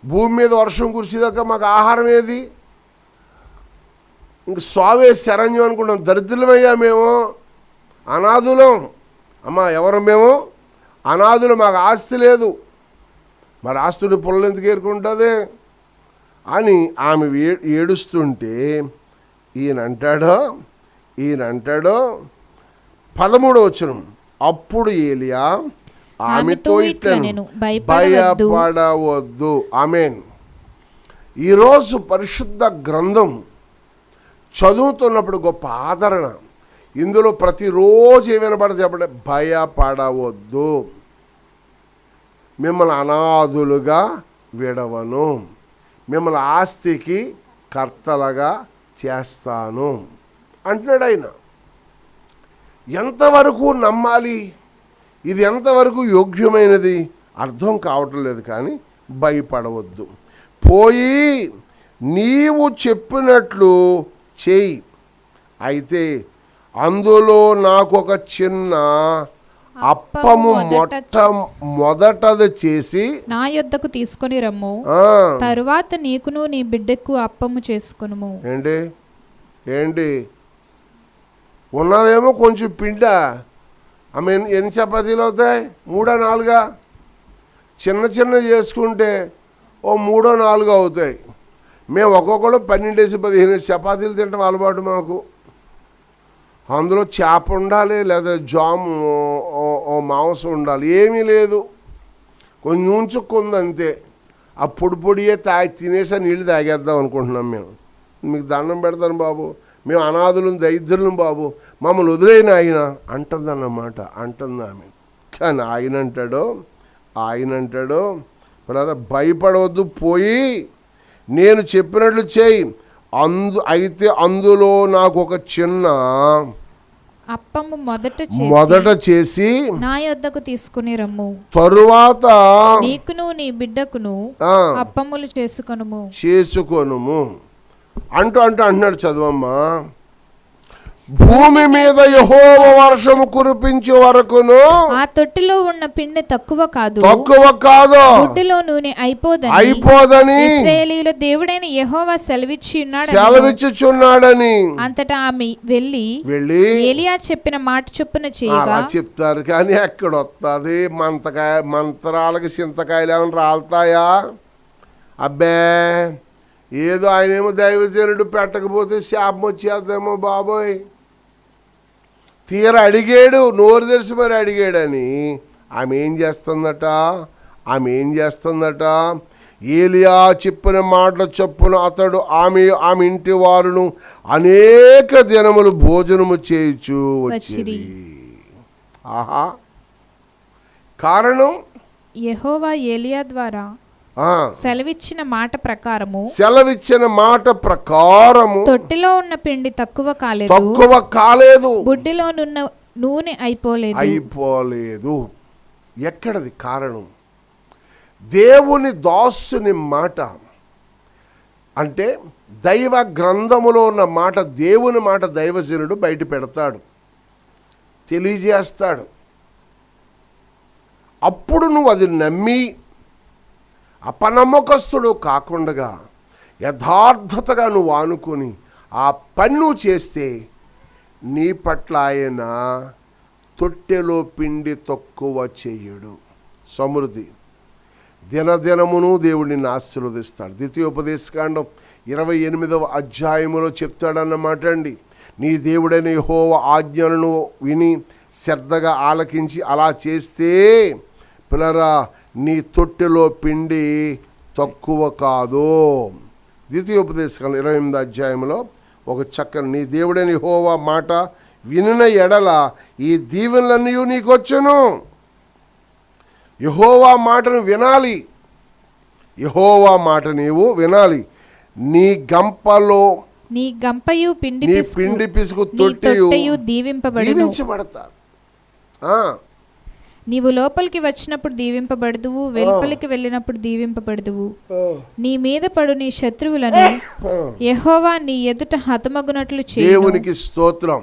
భూమి మీద వర్షం కురిసేదాకా మాకు ఆహారం ఏది? ఇంక స్వావే శరణ్యం అనుకుంటాం. దరిద్రులమయ్యా మేము, అనాథులం. అమ్మా ఎవరు మేము? అనాథులు. మాకు ఆస్తి లేదు. మరి ఆస్తుని పుల్లలు ఎందుకు ఏరుకుంటుంది అని ఆమె ఏడుస్తుంటే ఈయన అంటాడో 13వ వచనం, అప్పుడు ఏలియా ఆమెతో ఇట్లనెను, భయపడవద్దు. ఆమేన్. ఈరోజు పరిశుద్ధ గ్రంథం చదువుతున్నప్పుడు గొప్ప ఆదరణ. ఇందులో ప్రతిరోజు ఏమైనా పడితే చెప్పండి, భయపడవద్దు, మిమ్మల్ని అనాథులుగా విడవను, మిమ్మల్ని ఆస్తికి కర్తలుగా చేస్తాను అంటున్నాడు ఆయన. ఎంతవరకు నమ్మాలి? ఇది ఎంతవరకు యోగ్యమైనది అర్థం కావటం లేదు. కానీ భయపడవద్దు, పోయి నీవు చెప్పినట్లు చేయి, అయితే అందులో నాకు ఒక చిన్న అప్పము మొదటది చేసి నా యొద్దకు తీసుకొని రమ్ము, తరువాత నీకును నీ బిడ్డకు అప్పము చేసుకొనుము. ఏంటి ఉన్నదేమో కొంచెం పిండ. ఆమె ఎన్ని చపాతీలు అవుతాయి? 3-4 చిన్న చేసుకుంటే ఓ 3-4 అవుతాయి. మేము ఒక్కొక్కడు 12-15 చపాతీలు తింటాం అలవాటు మాకు. అందులో చేప ఉండాలి, లేదా జాము మాంసం ఉండాలి. ఏమీ లేదు, కొంచెం నూనె అంతే. ఆ పొడియే తినేసా నీళ్ళు తాగేద్దాం అనుకుంటున్నాం మేము. మీకు దండం పెడతాను బాబు, మేము అనాథులను దరిద్రులను బాబు, మమ్మల్ని వదిలేని ఆయన అంటుందన్నమాట. అంటుంది ఆమె. కానీ ఆయన అంటాడో భయపడవద్దు, పోయి నేను చెప్పినట్లు చేయి, అయితే అందులో నాకు ఒక చిన్న అప్పము మొదట చేసి నా యొద్దకు తీసుకుని రమ్ము, తరువాత నీకును నీ బిడ్డకును అప్పములు చేసుకొనుము అంటున్నాడు. చదవమ్మా. భూమి మీద యెహోవా వర్షము కురిపించే వరకును ఆ తొట్టిలో ఉన్న పిండి తక్కువ కాదు, గుడ్డెలో నూనె అయిపోదని ఇశ్రాయేలీయుల దేవుడైన యెహోవా సెలవిచ్చుచున్నాడని. అంతటా ఆమె వెళ్ళి ఏలియా చెప్పిన మాట చొప్పున చేయగా. చెప్తారు కానీ ఎక్కడ వస్తుంది? మంత్రాలకి చింతకాయలు ఏమైనా రాలుతాయా? అబ్బే, ఏదో ఆయనేమో దైవజనుడు పెట్టకపోతే శాపం వచ్చేద్దేమో బాబోయ్. తీరా అడిగాడు, నోరు తెరిచి మరి అడిగాడని. ఆమె ఏం చేస్తుందట? ఏలియా చెప్పిన మాటల చొప్పున అతడు ఆమె ఇంటి వారును అనేక దినములు భోజనము చేయుచు వచ్చిరి. ఆహా, కారణం యెహోవా ఏలియా ద్వారా సెలవిచ్చిన మాట ప్రకారము తొట్టిలో ఉన్న పిండి తక్కువ కాలేదు, బుడ్డిలో నున్న నూనె అయిపోలేదు. ఎక్కడది కారణం? దేవుని దాసుని మాట అంటే దైవ గ్రంథములో ఉన్న మాట, దేవుని మాట దైవజనుడు బయట పెడతాడు, తెలియజేస్తాడు. అప్పుడు నువ్వు అది నమ్మి అపనమ్మకస్తుడు కాకుండా యథార్థతగా నువ్వు ఆనుకొని ఆ పన్ను చేస్తే నీ పట్ల ఆయన తొట్టెలో పిండి తక్కువ చేయడు, సమృద్ధి. దినదినమును దేవుడిని ఆశీర్వదిస్తాడు. ద్వితీయోపదేశకాండం 28వ అధ్యాయములో చెప్తాడన్నమాట అండి. నీ దేవుడైన యెహోవా ఆజ్ఞలను విని శ్రద్ధగా ఆలకించి అలా చేస్తే పిల్లరా నీ తొట్టెలో పిండి తక్కువ కాదు. ద్వితీయోపదేశకాండం 28వ అధ్యాయంలో ఒక చక్కని, నీ దేవుడైన యెహోవా మాట వినిన ఎడల ఈ దీవెనలన్నీ నీకు వచ్చును. యెహోవా మాటను వినాలి, యెహోవా మాట నీవు వినాలి. నీ గంపలో నీ గంపయు పిండి నీ పిసుకు, పిండి పిసుకు నీ తొట్టెయు తొట్టెయు దీవింపబడును. దీవించబడతారు. నీవు లోపలికి వచ్చినప్పుడు దీవింపబడుదువు, వెలుపలికి వెళ్ళినప్పుడు దీవింపబడుదువు. నీ మీద పడు నీ శత్రువులను యెహోవా నీ ఎదుట హతమగునట్లు చేయును. దేవునికి స్తోత్రం.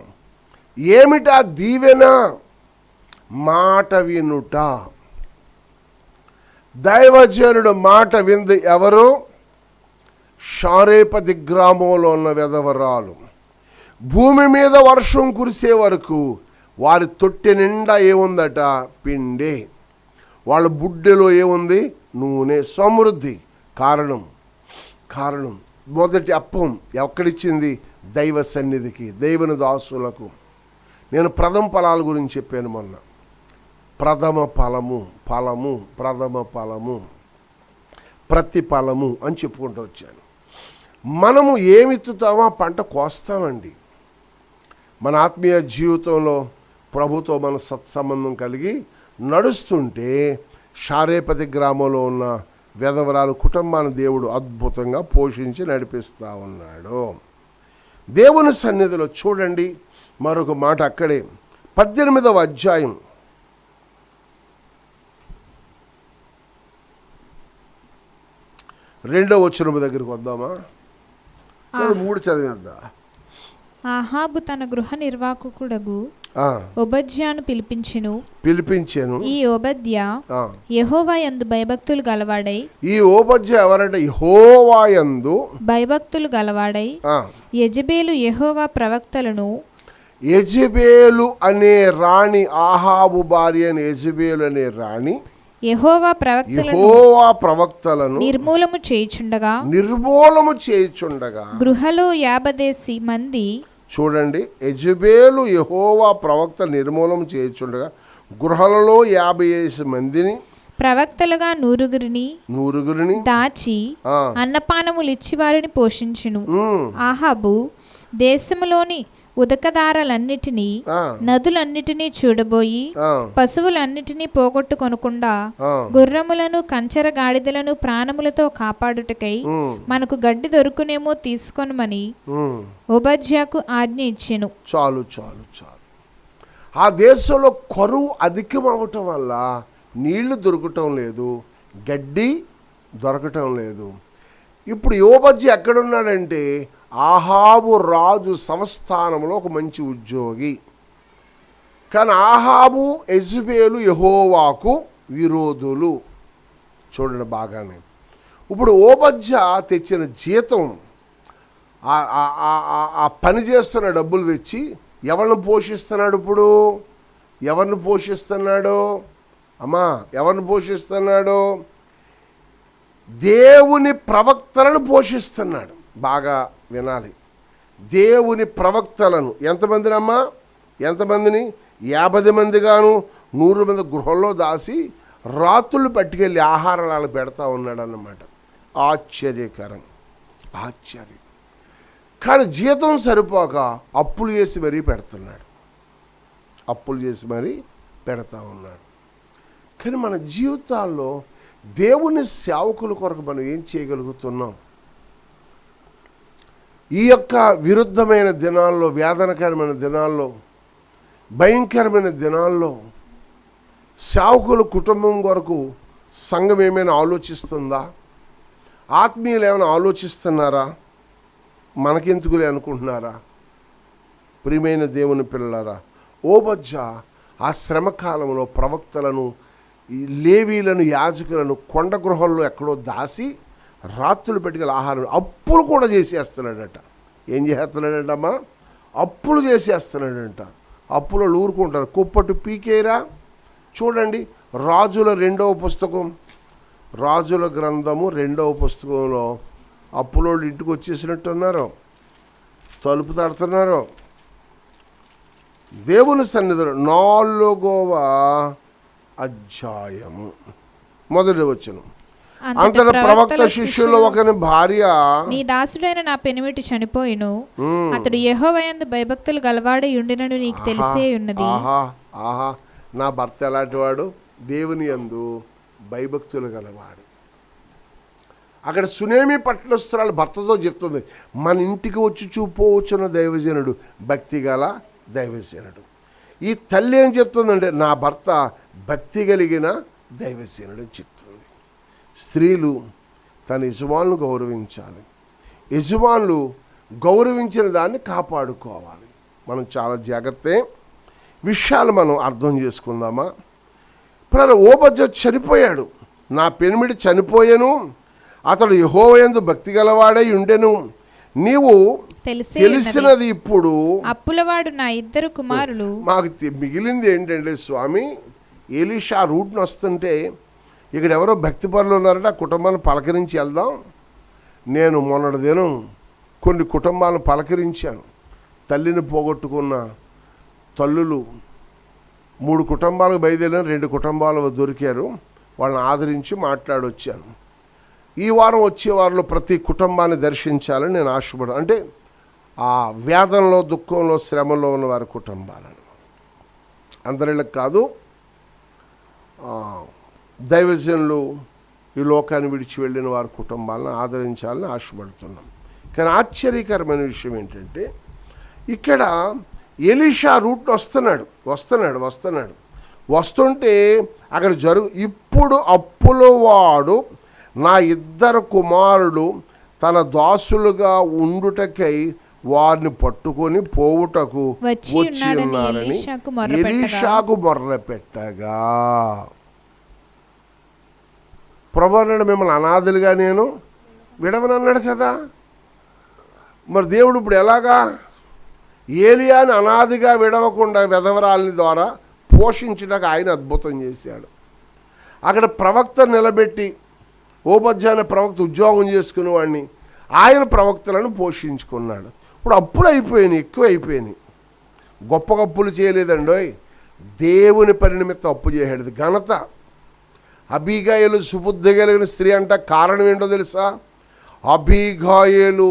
ఏమిటా దీవెన? మాట వినుట. దైవజనుడు మాట వింది ఎవరు? షారేపతి గ్రామంలో ఉన్న వెధవరాలు. భూమి మీద వర్షం కురిసే వరకు వారి తొట్టె నిండా ఏముందట? పిండే. వాళ్ళ బుడ్డెలో ఏముంది? నూనె. సమృద్ధి. కారణం మొదటి అప్పం ఎక్కడిచ్చింది? దైవ సన్నిధికి, దేవుని దాసులకు. నేను ప్రథమ ఫలాల గురించి చెప్పాను మొన్న. ప్రథమ ఫలము, ప్రథమ ఫలము, ప్రతి ఫలము అని చెప్పుకుంటూ వచ్చాను. మనము ఏమిత్తుతామో ఆ పంట కోస్తామండి. మన ఆత్మీయ జీవితంలో ప్రభుతో మన సత్సంబంధం కలిగి నడుస్తుంటే షారేపతి గ్రామంలో ఉన్న వెధవరాలు కుటుంబాన్ని దేవుడు అద్భుతంగా పోషించి నడిపిస్తూ ఉన్నాడు. దేవుని సన్నిధిలో చూడండి మరొక మాట అక్కడే 18వ అధ్యాయం 2వ వచనం దగ్గరికి వద్దామా? 3 చదివేద్దా. ఆహాబు తన గృహ నిర్వాహకుడగు ఓబద్యాను పిలిపించెను. ఈ ఓబద్య యెహోవా యందు భయభక్తులు గలవాడై. ఈ ఓబద్య ఎవరంటే? యెహోవా యందు భయభక్తులు గలవాడై యెజబేలు యెహోవా ప్రవక్తలను, యెజబేలు అనే రాణి, ఆహాబు భార్య అని యెజబేలు అనే రాణి యెహోవా ప్రవక్తలను నిర్మూలము చేయుచుండగా గృహలో 50 మంది. చూడండి, యెజబేలు యెహోవా ప్రవక్త నిర్మూలన చేయుచుండగా గృహలలో 50 మందిని ప్రవక్తలుగా నూరుగురిని దాచి అన్నపానములు ఇచ్చి వారిని పోషించును. ఆహాబు దేశములోని ఉదకదారలన్నిటినీ, నదులన్నిటినీ చూడబోయి పశువులన్నిటినీ పోగొట్టుకొనకుండా గుర్రములను, కంచర గాడిదలను ప్రాణములతో కాపాడుటకై మనకు గడ్డి దొరుకునేమో తీసుకొనమని ఓబద్యాకు ఆజ్ఞ ఇచ్చెను. చాలు. ఆ దేశంలో కరువు అధికం అవటం వల్ల నీళ్లు దొరకటం లేదు, గడ్డి దొరకటం లేదు. ఇప్పుడు ఓబద్య ఎక్కడున్నాడంటే ఆహాబు రాజు సంస్థానంలో ఒక మంచి ఉద్యోగి. కానీ ఆహాబు, యెజబేలు యెహోవాకు విరోధులు. చూడండి బాగానే. ఇప్పుడు ఓబద్య తెచ్చిన జీతం, ఆ పని చేస్తున్న డబ్బులు తెచ్చి ఎవరిని పోషిస్తున్నాడు? ఇప్పుడు ఎవరిని పోషిస్తున్నాడు అమ్మా? ఎవరిని పోషిస్తున్నాడు? దేవుని ప్రవక్తలను పోషిస్తున్నాడు. బాగా వినాలి. దేవుని ప్రవక్తలను ఎంతమందినమ్మా? ఎంతమందిని? 50 మందిగాను 100 మంది గృహంలో దాసి రాత్రులు పట్టుకెళ్ళి ఆహారాలు పెడతా ఉన్నాడు అన్నమాట. ఆశ్చర్యం. కానీ జీతం సరిపోక అప్పులు చేసి మరీ పెడతా ఉన్నాడు. కానీ మన జీవితాల్లో దేవుని సేవకుల కొరకు మనం ఏం చేయగలుగుతున్నాం? ఈ యొక్క విరుద్ధమైన దినాల్లో, వేదనకరమైన దినాల్లో, భయంకరమైన దినాల్లో సేవకుల కుటుంబం కొరకు సంఘం ఏమైనా ఆలోచిస్తుందా? ఆత్మీయులు ఏమైనా ఆలోచిస్తున్నారా? మనకెందుకులే అనుకుంటున్నారా? ప్రియమైన దేవుని పిల్లలారా, ఓబద్య ఆ శ్రమకాలంలో ప్రవక్తలను, ఈ లేవీలను, యాజకులను కొండ గృహంలో ఎక్కడో దాసి రాత్రులు పెట్టుకెళ్ళి ఆహారం, అప్పులు కూడా చేసేస్తున్నాడట. ఏం చేస్తున్నాడంటమ్మా? అప్పులు చేసేస్తున్నాడంట. అప్పులు ఊరుకుంటారు. కుప్పటి పీకేరా. చూడండి, రాజుల 2వ పుస్తకం, రాజుల గ్రంథము 2వ పుస్తకంలో అప్పులోళ్ళు ఇంటికి వచ్చేసినట్టున్నారు, తలుపు తడుతున్నారు. దేవుని సన్నిధిలో 4వ అధ్యాయము 1వ వచనం. అంతట ప్రవక్త శిష్యుల్లో ఒకని భార్య, నీ దాసుడైన నా పెనిమిటి చనిపోయిను, అతడు యెహోవా యందు భయభక్తులు గలవాడై ఉండినను నీకు తెలిసే ఉన్నది. ఆహా, నా భర్త ఎలాంటి వాడు? దేవుని యందు భయభక్తులు గలవాడు. అక్కడ సునేమి పట్టణస్తురాలు భర్తతో చెప్తుంది, మన ఇంటికి వచ్చి చూపోవచ్చున్న దైవజనుడు భక్తి గల దైవజనుడు. ఈ తల్లి ఏం చెప్తుందంటే, నా భర్త భక్తి కలిగిన దైవజనుడు అని చెప్తుంది. స్త్రీలు తన యజమానులు గౌరవించాలి, యజమానులు గౌరవించిన దాన్ని కాపాడుకోవాలి. మనం చాలా జాగ్రత్త విషయాలు మనం అర్థం చేసుకుందామా. ఇప్పుడు ఓబద్య చనిపోయాడు, నా పెనిమిడి చనిపోయాను, అతడు యెహోవా యందు భక్తి గలవాడై ఉండెను, నీవు తెలిసినది ఇప్పుడు. అప్పులవాడు నా ఇద్దరు కుమారులు. మాకు మిగిలింది ఏంటంటే స్వామి, ఎలీషా రూట్ని వస్తుంటే ఇక్కడ ఎవరో భక్తి పరులు ఉన్నారంటే ఆ కుటుంబాన్ని పలకరించి వెళ్దాం. నేను మొన్నటి దినం కొన్ని కుటుంబాలను పలకరించాను. తల్లిని పోగొట్టుకున్న తల్లులు 3 కుటుంబాలకు బయలుదేరిన 2 కుటుంబాలు దొరికారు. వాళ్ళని ఆదరించి మాట్లాడొచ్చాను. ఈ వారం వచ్చే వారంలో ప్రతి కుటుంబాన్ని దర్శించాలని నేను ఆశపడాను. అంటే ఆ వేదనలో, దుఃఖంలో, శ్రమలో ఉన్న వారి కుటుంబాలను, అందరిళ్ళకి కాదు, దైవజనులు ఈ లోకాన్ని విడిచి వెళ్ళిన వారి కుటుంబాలను ఆదరించాలని ఆశపడుతున్నాం. కానీ ఆశ్చర్యకరమైన విషయం ఏంటంటే, ఇక్కడ ఎలీషా రూట్ వస్తుంటే అక్కడ ఇప్పుడు అప్పుల వాడు నా ఇద్దరు కుమారులు తన దాసులుగా ఉండుటకై వారిని పట్టుకొని పోవుటకు వచ్చి ఉన్నారని ఎలీషాకు మొర్రపెట్టగా, ప్రభువు అన్నాడు, మిమ్మల్ని అనాథలుగా నేను విడవనన్నాడు కదా. మరి దేవుడు ఇప్పుడు ఎలాగా ఏలియాని అనాదిగా విడవకుండా విధవరాలని ద్వారా పోషించడానికి ఆయన అద్భుతం చేశాడు. అక్కడ ప్రవక్త నిలబెట్టి, ఓబద్య ప్రవక్త ఉద్యోగం చేసుకునే వాడిని ఆయన ప్రవక్తలను పోషించుకున్నాడు. ఇప్పుడు అప్పులు అయిపోయినాయి, ఎక్కువ అయిపోయినాయి. గొప్ప అప్పులు చేయలేదండోయ్, దేవుని పని నిమిత్తం అప్పు చేశాడు. ఘనత. అబీగాయేలు సుబుద్ధి కలిగిన స్త్రీ అంట. కారణం ఏంటో తెలుసా? అబీగాయేలు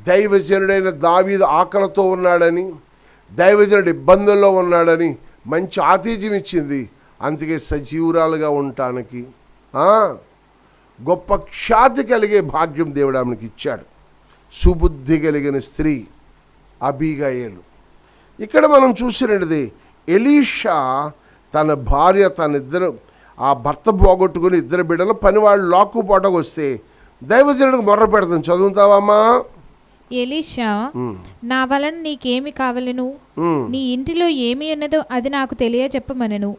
దైవజనుడైన దావీదు ఆకలితో ఉన్నాడని, దైవజనుడు ఇబ్బందుల్లో ఉన్నాడని మంచి ఆతిథ్యం ఇచ్చింది. అందుకే సజీవురాలుగా ఉండటానికి గొప్ప ఖ్యాతి కలిగే భాగ్యం దేవుడు ఆమెకి ఇచ్చాడు. సుబుద్ధి కలిగిన స్త్రీ అబీగాయేలు. ఇక్కడ మనం చూసినది, ఎలీషా తన భార్య, ఆ భర్త పోగొట్టుకుని 2 బిడ్డలు పనివాళ్ళు లాక్కుపోటకు వస్తే దైవజనుడికి మొర్ర పెడతాను. చదువుతావమ్మా? ఎలీషా, నా వలన నీకేమి కావలెను? నీ ఇంటిలో ఏమి ఉన్నదో అది నాకు తెలియజెప్పమనెను.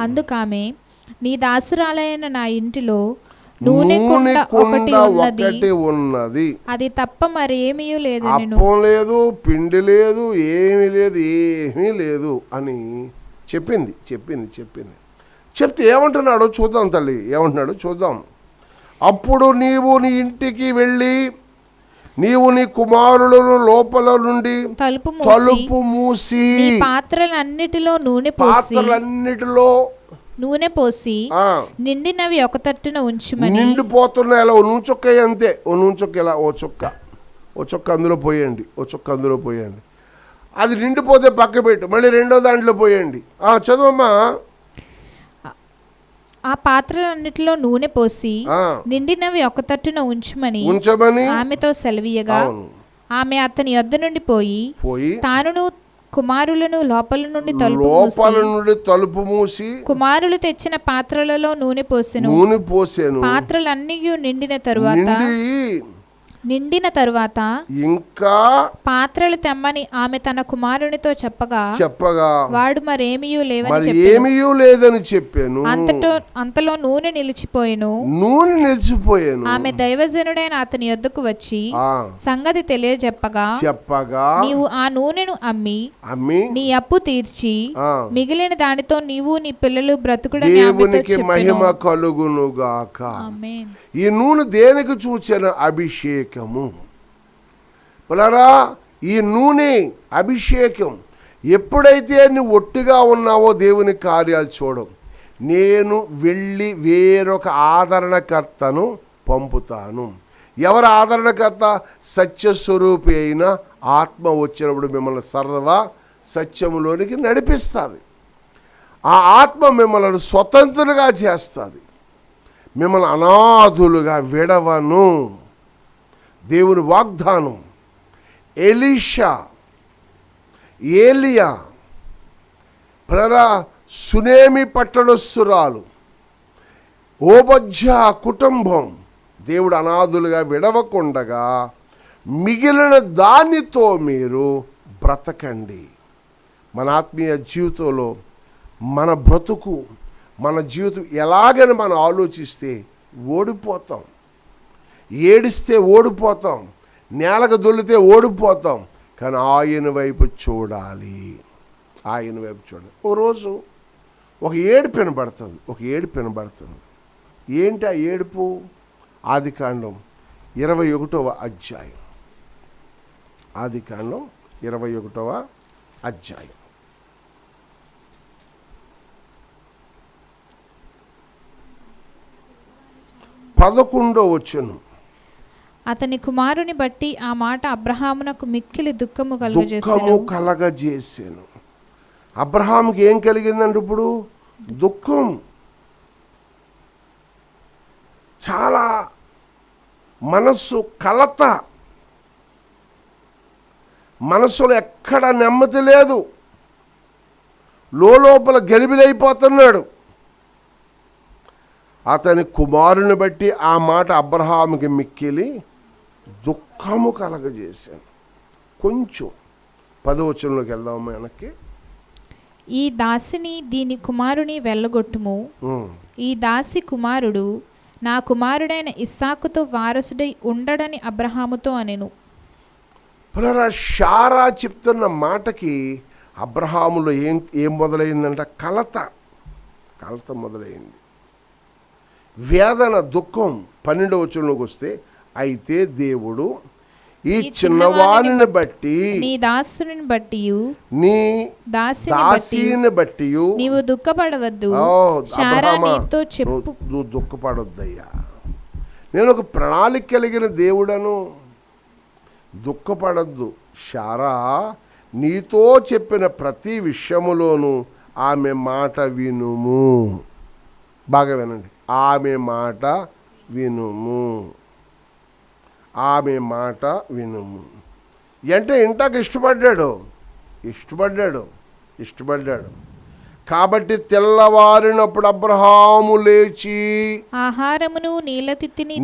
అందుకామె, నీ దాసురాలైన నా ఇంటిలో నూనె కుండ ఒకటి ఉన్నది, అది తప్ప మరేమీ లేదు, అప్పం లేదు, పిండి లేదు, ఏమీ లేదు అని చెప్పింది. చెప్తే ఏమంటున్నాడో చూద్దాం తల్లి, ఏమంటున్నాడో చూద్దాం. అప్పుడు నీవు నీ ఇంటికి వెళ్ళి నీవు నీ కుమారులను లోపల నుండి తలుపు మూసి పాత్రలన్నిటిలో నూనె పోసి నిండినవి ఒక తట్టున ఉంచుమని. నిండిపోతున్నాయి, అలా ఓ నూచొక్క అంతే, ఓ చుక్క అందులో పోయండి. అది నిండిపోతే పక్క పెట్టు, మళ్ళీ 2వ దాంట్లో పోయండి. చదువమ్మా. ఆ పాత్రలన్నిటిలో నూనె పోసి నిండినవి ఒక తట్టున ఉంచమని ఆమెతో సెలవీయగా, ఆమె అతని యొద్ద నుండి పోయి తానును కుమారులను లోపల నుండి తలుపు మూసి కుమారులు తెచ్చిన పాత్రలలో నూనె పోసెను. పాత్రలన్నీ నిండిన తరువాత ఇంకా పాత్రలు తెమ్మని ఆమె తన కుమారునితో చెప్పగా వాడు మరేమీ లేదని చెప్పాను. అంతలో నూనె నిలిచిపోయెను. ఆమె దైవజనుడైన అతని యొద్దకు వచ్చి సంగతి తెలియజెప్పగా, నీవు ఆ నూనెను అమ్మి నీ అప్పు తీర్చి మిగిలిన దానితో నీవు నీ పిల్లలు బ్రతుకుడని ఆమెతో చెప్పెను. మహిమ కలుగునుగాక. ఆమేన్. ఈ నూనె దేనికి సూచన? అభిషేకము. పిల్లరా, ఈ నూనె అభిషేకం. ఎప్పుడైతే నువ్వు ఒట్టిగా ఉన్నావో దేవుని కార్యాలు చూడవు. నేను వెళ్ళి వేరొక ఆదరణకర్తను పంపుతాను. ఎవరు ఆదరణకర్త? సత్యస్వరూపి అయిన ఆత్మ వచ్చినప్పుడు మిమ్మల్ని సర్వ సత్యములోనికి నడిపిస్తుంది. ఆ ఆత్మ మిమ్మల్ని స్వతంత్రులుగా చేస్తుంది. మిమ్మల్ని అనాథులుగా విడవను. దేవుని వాగ్దానం. ఎలీషా, ఏలియా, సునేమి పట్టణస్థురాలు, ఓబజ్జా కుటుంబం దేవుడు అనాథులుగా విడవకుండగా మిగిలిన దానితో మీరు బ్రతకండి. మన ఆత్మీయ జీవితంలో మన బ్రతుకు, మన జీవితం ఎలాగని మనం ఆలోచిస్తే ఓడిపోతాం. ఏడిస్తే ఓడిపోతాం, నేలకు దొల్లితే ఓడిపోతాం. కానీ ఆయన వైపు చూడాలి, ఆయన వైపు చూడాలి. ఓ రోజు ఒక ఏడుపు వినబడుతుంది. ఏంటి ఆ ఏడుపు? ఆదికాండం 21వ అధ్యాయం. ఆదికాండం 21వ అధ్యాయం. వచనం. అతని కుమారుని బట్టి ఆ మాట అబ్రహామునకు మిక్కిలి దుఃఖము కలగజేసాను. అబ్రహాముకి ఏం కలిగిందంటే ఇప్పుడు దుఃఖం. చాలా మనస్సు కలత, మనస్సులో ఎక్కడ నెమ్మది లేదు, లోపల గలిబిలైపోతున్నాడు. అతని కుమారుని బట్టి ఆ మాట అబ్రహాముకి మిక్కిలి దుఃఖము కలగజేశాను. కొంచెం 10వ వచనంలోకి వెళ్దాం వెనక్కి. ఈ దాసిని దీని కుమారుని వెళ్ళగొట్టుము. ఈ దాసి కుమారుడు నా కుమారుడైన ఇస్సాకుతో వారసుడై ఉండడని అబ్రహాముతో అనెను. శారా చెప్తున్న మాటకి అబ్రహాములో ఏం మొదలైందంట? కలత మొదలైంది, వేదన, దుఃఖం. 12వ వచనంలోకి వస్తే, అయితే దేవుడు ఈ చిన్నవారిని బట్టి, నీ దాసుని బట్టి, నీ దాసిని బట్టి నీవు దుఃఖపడవద్దు. శారా నీతో చెప్పు, నువ్వు దుఃఖపడొద్దయ్యా, నేను ఒక ప్రణాళిక కలిగిన దేవుడను, దుఃఖపడద్దు. శారా నీతో చెప్పిన ప్రతి విషయములోనూ ఆమె మాట వినుము. బాగా వినండి, ఆమె మాట వినుము, ఆమె మాట వినుము. అంటే ఇంటాక ఇష్టపడ్డాడు. కాబట్టి తెల్లవారినప్పుడు అబ్రహాము లేచి ఆహారమును నీళ్ళ తిత్తిని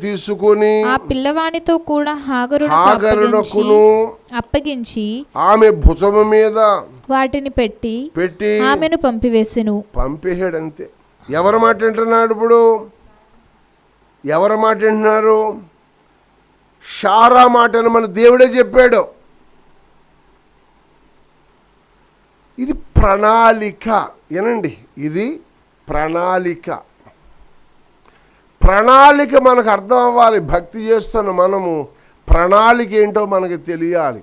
తీసుకుని ఆ పిల్లవానితో కూడా హాగరునకును అప్పగించి ఆమె భుజము మీద వాటిని పెట్టి ఆమెను పంపివేశాడు. అంతే. ఎవరి మాట వింటున్నాడు ఇప్పుడు? ఎవరి మాట వింటున్నారు? శారా మాటను మన దేవుడే చెప్పాడు. ఇది ప్రణాళిక. ఏనండి, ఇది ప్రణాళిక మనకు అర్థం అవ్వాలి. భక్తి చేస్తున్న మనము ప్రణాళిక ఏంటో మనకు తెలియాలి.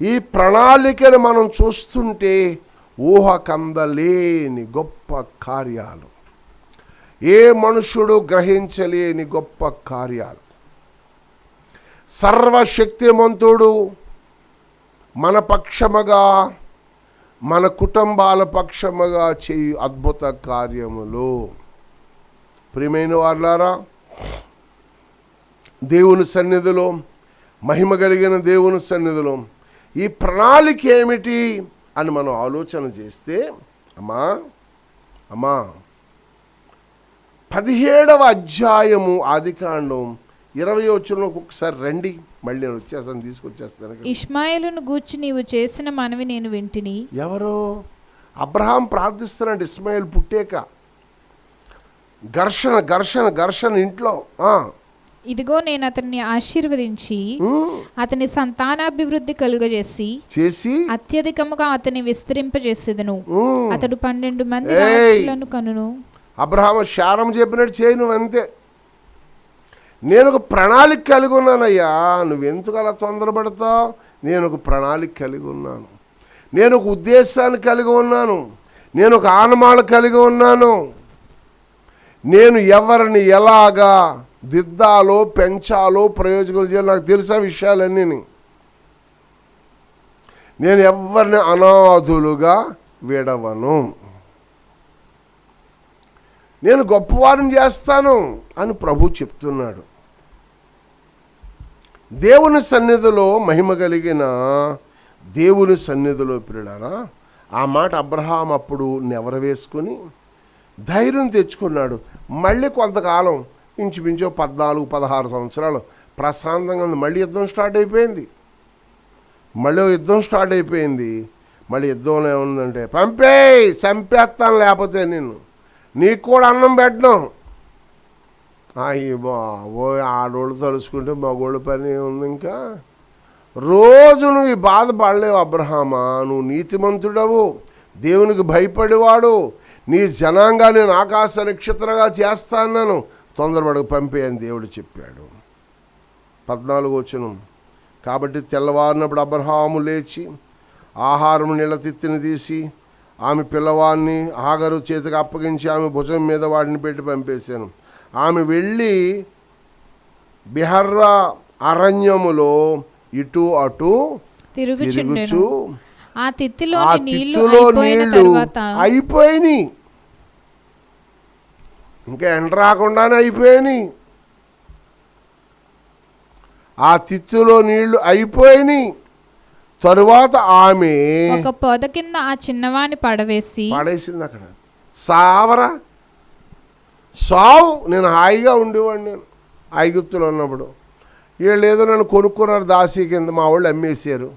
ఈ ప్రణాళికను మనం చూస్తుంటే ఊహకందలేని గొప్ప కార్యాలు, ఏ మనుషుడు గ్రహించలేని గొప్ప కార్యాలు, సర్వశక్తిమంతుడు మన పక్షముగా, మన కుటుంబాల పక్షముగా చేయు అద్భుత కార్యములు. ప్రియమైన వారులారా, దేవుని సన్నిధిలో, మహిమ కలిగిన దేవుని సన్నిధిలో ఈ ప్రణాళిక ఏమిటి అని మనం ఆలోచన చేస్తే, అమ్మా 17వ అధ్యాయము ఆదికాండం 20వ వచనంలోకి ఒకసారి రండి. మళ్ళీ నేను తీసుకొచ్చేస్తాను. ఇష్మాయేలును గూర్చి నీవు చేసిన మనవి నేను వింటిని. ఎవరు? అబ్రహాం ప్రార్థిస్తున్నాడు. ఇస్మాయిల్ పుట్టాక ఘర్షణ ఇంట్లో. ఇదిగో నేను అతన్ని ఆశీర్వదించి అతని సంతానాభివృద్ధి కలుగజేసి అత్యధికముగా అతని విస్తరింపజేసేదను. అతడు 12 మంది రాజులను కనును. అబ్రహాము శారం చెప్పినట్టు చేయి, నువ్వు అంతే. నేను ఒక ప్రణాళిక కలిగి ఉన్నానయ్యా, నువ్వెందుకు అలా తొందరపడతావు? నేను ఒక ప్రణాళిక కలిగి ఉన్నాను, నేను ఒక ఉద్దేశాన్ని కలిగి ఉన్నాను, నేను ఒక ఆనమాలు కలిగి ఉన్నాను. నేను ఎవరిని ఎలాగా దిద్దాలో, పెంచాలో, ప్రయోజకులు చేయాలో నాకు తెలుసా విషయాలన్నీ. నేను ఎవరిని అనాథులుగా విడవను. నేను గొప్పవారిని చేస్తాను అని ప్రభు చెప్తున్నాడు. దేవుని సన్నిధిలో మహిమ కలిగిన దేవుని సన్నిధిలో ప్రియులారా, ఆ మాట అబ్రహాం అప్పుడు నెవరవేసుకొని ధైర్యం తెచ్చుకున్నాడు. మళ్ళీ కొంతకాలం ఇంచుమించు 14-16 సంవత్సరాలు ప్రశాంతంగా ఉంది. మళ్ళీ యుద్ధం స్టార్ట్ అయిపోయింది. మళ్ళీ యుద్ధంలో ఏముందంటే, పంపేయ్, చంపేస్తాను, లేకపోతే నిన్ను, నీకు కూడా అన్నం పెట్టడం. ఓ ఆడోళ్ళు తలుచుకుంటే మగోళ్ళ పని ఉంది. ఇంకా రోజు నువ్వు ఈ బాధపడలేవు అబ్రహామా, నువ్వు నీతిమంతుడవు, దేవునికి భయపడేవాడు, నీ జనాంగాన్ని నేను ఆకాశ నక్షత్రంగా చేస్తాను, తొందరపడకు, పంపేయని దేవుడు చెప్పాడు. 14వ వచనం. కాబట్టి తెల్లవారినప్పుడు అబ్రహాము లేచి ఆహారం నీళ్ళ తిత్తిని తీసి ఆమె పిల్లవాడిని హాగరు చేతికి అప్పగించి ఆమె భుజం మీద వాడిని పెట్టి పంపేశాను. ఆమె వెళ్ళి బిహర్రా అరణ్యములో ఇటు అటు తిరుగుచు ఆ తిత్తిలో నీళ్లు అయిపోయినాయి. ఇంకా ఎండ రాకుండానే అయిపోయినాయి. ఆ తిత్తులో నీళ్లు అయిపోయినాయి. తరువాత ఆమె ఒక పొద కింద ఆ చిన్నవాణ్ణి పడేసింది. అక్కడ సావు. నేను హాయిగా ఉండేవాడిని. నేను ఐగుప్తులో ఉన్నప్పుడు వీళ్ళు ఏదో నన్ను కొనుక్కున్నారు దాసీ కింద, మా వాళ్ళు అమ్మేశారు.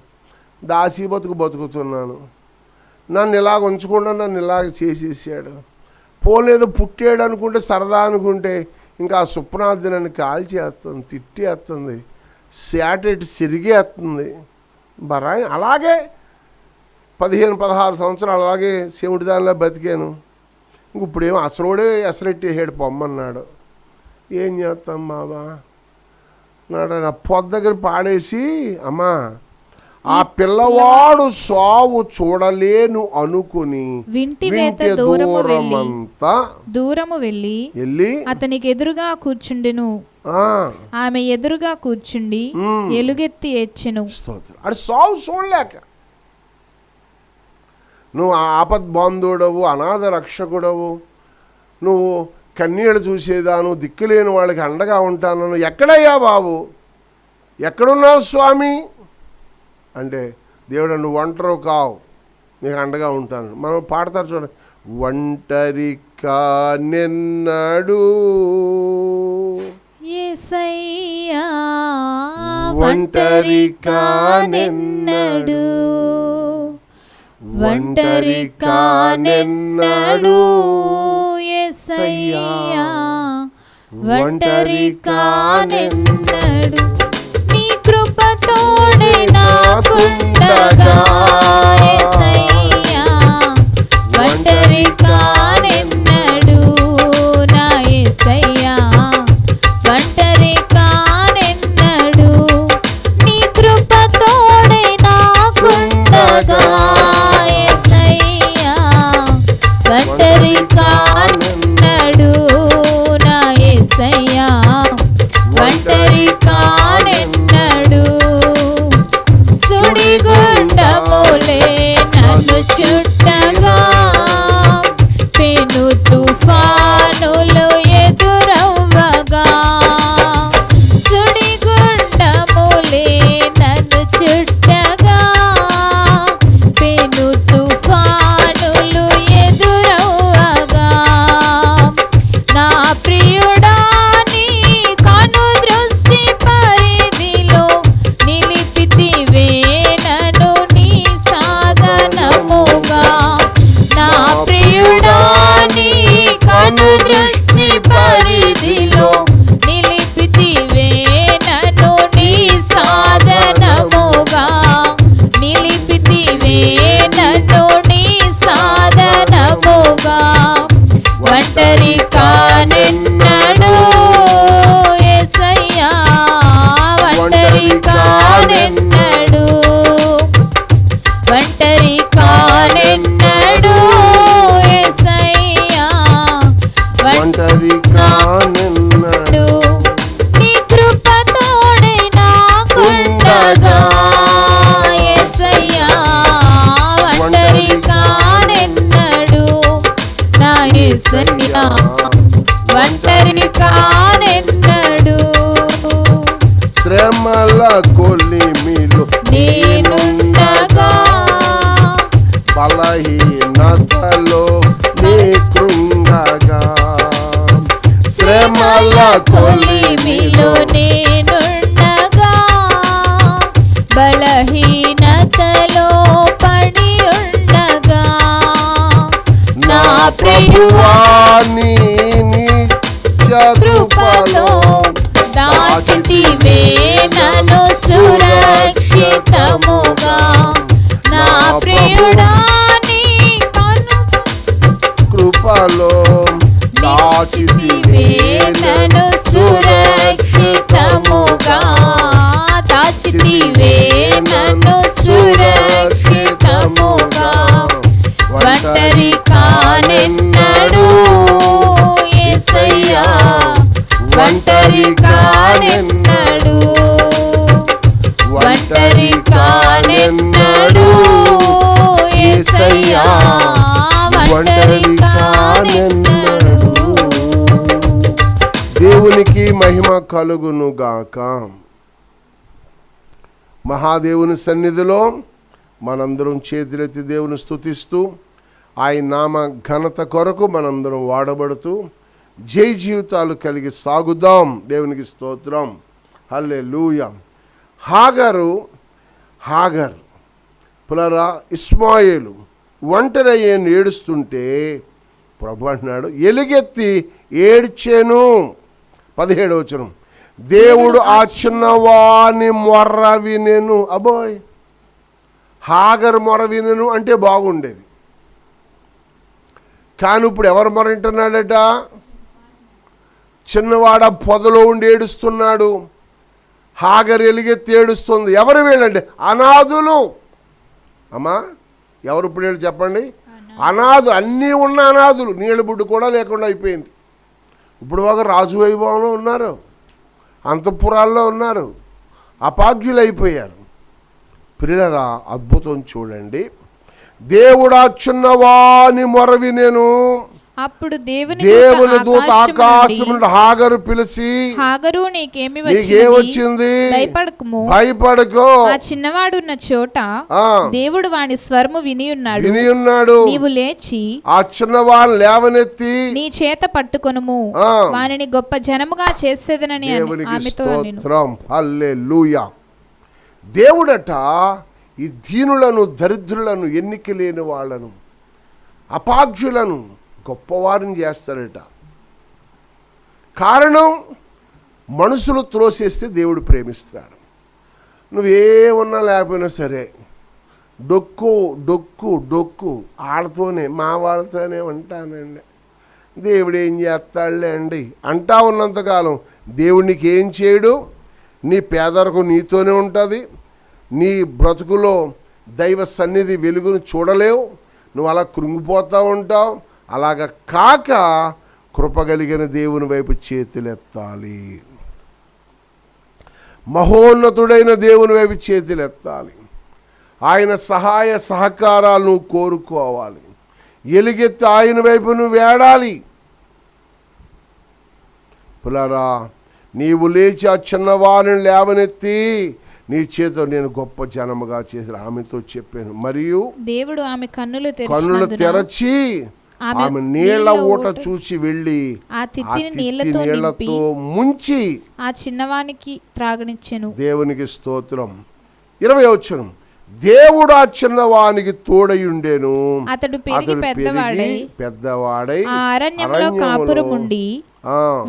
దాసీ బతుకుతున్నాను. నన్ను ఇలాగ ఉంచకుండా నన్ను ఇలాగ చేసేసాడు. పోలేదో పుట్టాడు అనుకుంటే, సరదా అనుకుంటే, ఇంకా ఆ సుప్నాథి నన్ను కాల్చేస్తుంది, తిట్టేస్తుంది, శాటెట్ సిరిగేస్తుంది. అలాగే 15-16 సంవత్సరాలు అలాగే శివుడి దానిలో బతికాను. ఇంక ఇప్పుడేమో అసలుడే ఎసరెట్టేసాడు, పొమ్మన్నాడు. ఏం చేస్తాం బాబా నాడు. నా పొద్దు దగ్గర పాడేసి, అమ్మా ఆ పిల్లవాడు సావు చూడలేను అనుకుని దూరము వెళ్ళి అతనికి ఎదురుగా కూర్చుండెను. ఆమె ఎదురుగా కూర్చుండి ఎలుగెత్తి ఏడ్చెను. అది సావు చూడలేక, నువ్వు ఆపద్బాంధుడవు, అనాథ రక్షకుడవు, నువ్వు కన్నీళ్ళు చూసేదాను, దిక్కులేని వాళ్ళకి అండగా ఉంటాను. ఎక్కడయ్యా బాబు, ఎక్కడున్నావు స్వామి అంటే, దేవుడు నువ్వు ఒంటరి కావు, నీకు అండగా ఉంటాను. మనం పాడతారు చూడండి, ఒంటరి కానెన్నడు యేసయ్యా, ఒంటరి కానెన్నడు, ఒంటరి కానెన్నడు యేసయ్యా, ఒంటరి కానెన్నడు. నీ కృప తోడే నాకుండగా యేసయ్యా, ఒంటరి కానెన్నడు నా యేసయ్యా, ఒంటరి కానెన్నడు. నీ కృప తోడే నాకుండగా యేసయ్యా, ఒంటరి కానెన్నడు నా యేసయ్యా, ఒంటరి కానెన్నడు. సుడిగుండములే నన్ను చుట్టగా, పెను తుఫానులు ఎదురవ్వగా, సుడిగుండములే నన్ను చుట్టగా, పెను తుఫానులు ఎదురవ్వగా, నా ప్రియుడా నీ కను దృష్టి పరిధిలో నిలిపితివే నన్ను నీ సాధనముగా. నా ప్రియుడా నీ కను దృష్టి పరిధిలో నిలిపితివే నన్ను నీ సాధనముగా, నిలిపితివే నన్ను నీ సాధనముగా. ఒంటరి కానెన్నడు యేసయ్యా, ఒంటరి కానెన్నడు, ఒంటరి కానెన్నడు యేసయ్యా, ఒంటరి కానెన్నడు. నీ కృప తోడే నాకుండగా యేసయ్యా, ఒంటరి కానెన్నడు నా యేసయ్యా. కొలిమిలో నేనుండగా బలహీనతలో నీ కృంగగా శ్రమల కొలిమిలో నేనుండగా బలహీనతలో పడి ఉండగా నా ప్రభువా నీ నిత్య కృపలో దాచితివే నన్ను సురక్షితముగా నా ప్రియుడా నీ కృపలో దాచితివే నన్ను సురక్షితముగా దాచితివే నన్ను సురక్షితముగా ఒంటరి కానెన్నడు యేసయ్యా ఒంటరి కానెన్నడు ఒంటరి కానెన్నడు యేసయ్యా ఒంటరి కానెన్నడు. దేవునికి మహిమ కలుగును గాక. మహాదేవుని సన్నిధిలో మనందరం చేతులెత్తి దేవుని స్తుతిస్తూ ఆయన నామ ఘనత కొరకు మనందరం వాడబడుతూ జై జీవితాలు కలిగి సాగుదాం. దేవునికి స్తోత్రం. హల్లెలూయా. హాగర్ పులరా ఇస్మాయేలు ఒంటరయ్యే ఏడుస్తుంటే ప్రభు అంటున్నాడు ఎలుగెత్తి ఏడ్చేను. 17వ వచనం, దేవుడు ఆ చిన్నవాని మొర్ర వినెను. అబోయ్, హాగర్ మొర వినెను అంటే బాగుండేది. కానీ ఇప్పుడు ఎవరు మొర వింటున్నాడట? చిన్నవాడ పొదలో ఉండి ఏడుస్తున్నాడు. హాగర్ ఎలుగెత్తి ఏడుస్తుంది. ఎవరు వీళ్ళండి? అనాథులు. అమ్మా, ఎవరు ఇప్పుడు వీళ్ళు చెప్పండి? అనాథులు. అన్నీ ఉన్న అనాథులు. నీళ్ళ బుడ్డు కూడా లేకుండా అయిపోయింది. ఇప్పుడు ఒక రాజు వైభవంలో ఉన్నారు, అంతఃపురాల్లో ఉన్నారు, అపాగ్యులు అయిపోయారు. ప్రియులారా, అద్భుతం చూడండి. దేవుడా చిన్నవాని మొర వినెను. అప్పుడు దేవుని దూత ఆకాశం నుండి హాగరు పిలిచి, హాగరు నీకేమి వచ్చింది? భయపడకుము, భయపడకు. ఆ చిన్నవాడు ఉన్న చోట దేవుడు వాని స్వరము విని ఉన్నాడు. నీవు లేచి ఆ చిన్నవాడిని లేవనెత్తి నీ చేత పట్టుకొనుము, వానిని గొప్ప జనముగా చేసేదనని ఆమెతో అనెను. హల్లెలూయా. దేవుడట ఈ దీనులను, దరిద్రులను, ఎన్నిక లేని వాళ్ళను, అపాగ్యులను గొప్పవారిని చేస్తాడట. కారణం, మనుషులు త్రోసేస్తే దేవుడు ప్రేమిస్తాడు. నువ్వేమన్నా లేకపోయినా సరే డొక్కు డొక్కు డొక్కు ఆడతోనే, మా వాళ్ళతోనే ఉంటానండి, దేవుడు ఏం చేస్తాడులే అండి అంటా ఉన్నంతకాలం దేవుడు నీకు ఏం చేయడు. నీ పేదరికం నీతోనే ఉంటుంది. నీ బ్రతుకులో దైవ సన్నిధి వెలుగును చూడలేవు. నువ్వు అలా కృంగిపోతూ ఉంటావు. అలాగ కాక కృపగలిగిన దేవుని వైపు చేతులెత్తాలి. మహోన్నతుడైన దేవుని వైపు చేతులెత్తాలి. ఆయన సహాయ సహకారాలు నువ్వు కోరుకోవాలి. ఎలుగెత్తి ఆయన వైపు నువ్వు వేడాలి. పులారా, నీవు లేచి ఆ చిన్నవారిని లేవనెత్తి నీ చేత నేను గొప్ప జనముగా చేసి ఆమెతో చెప్పాను. మరియు దేవుడు ఆమె కన్నులు తెరచి ఆమె నీళ్ల ఊట చూసి వెళ్ళి ఆ తిత్తిని నీళ్లతో ముంచి ఆ చిన్నవానికి త్రాగనిచ్చెను. దేవునికి స్తోత్రం. 20వ వచనం, దేవుడు ఆ చిన్నవానికి తోడయుండెను. అతడు పెరిగి పెద్దవాడై ఆ అరణ్యంలో కాపురముండి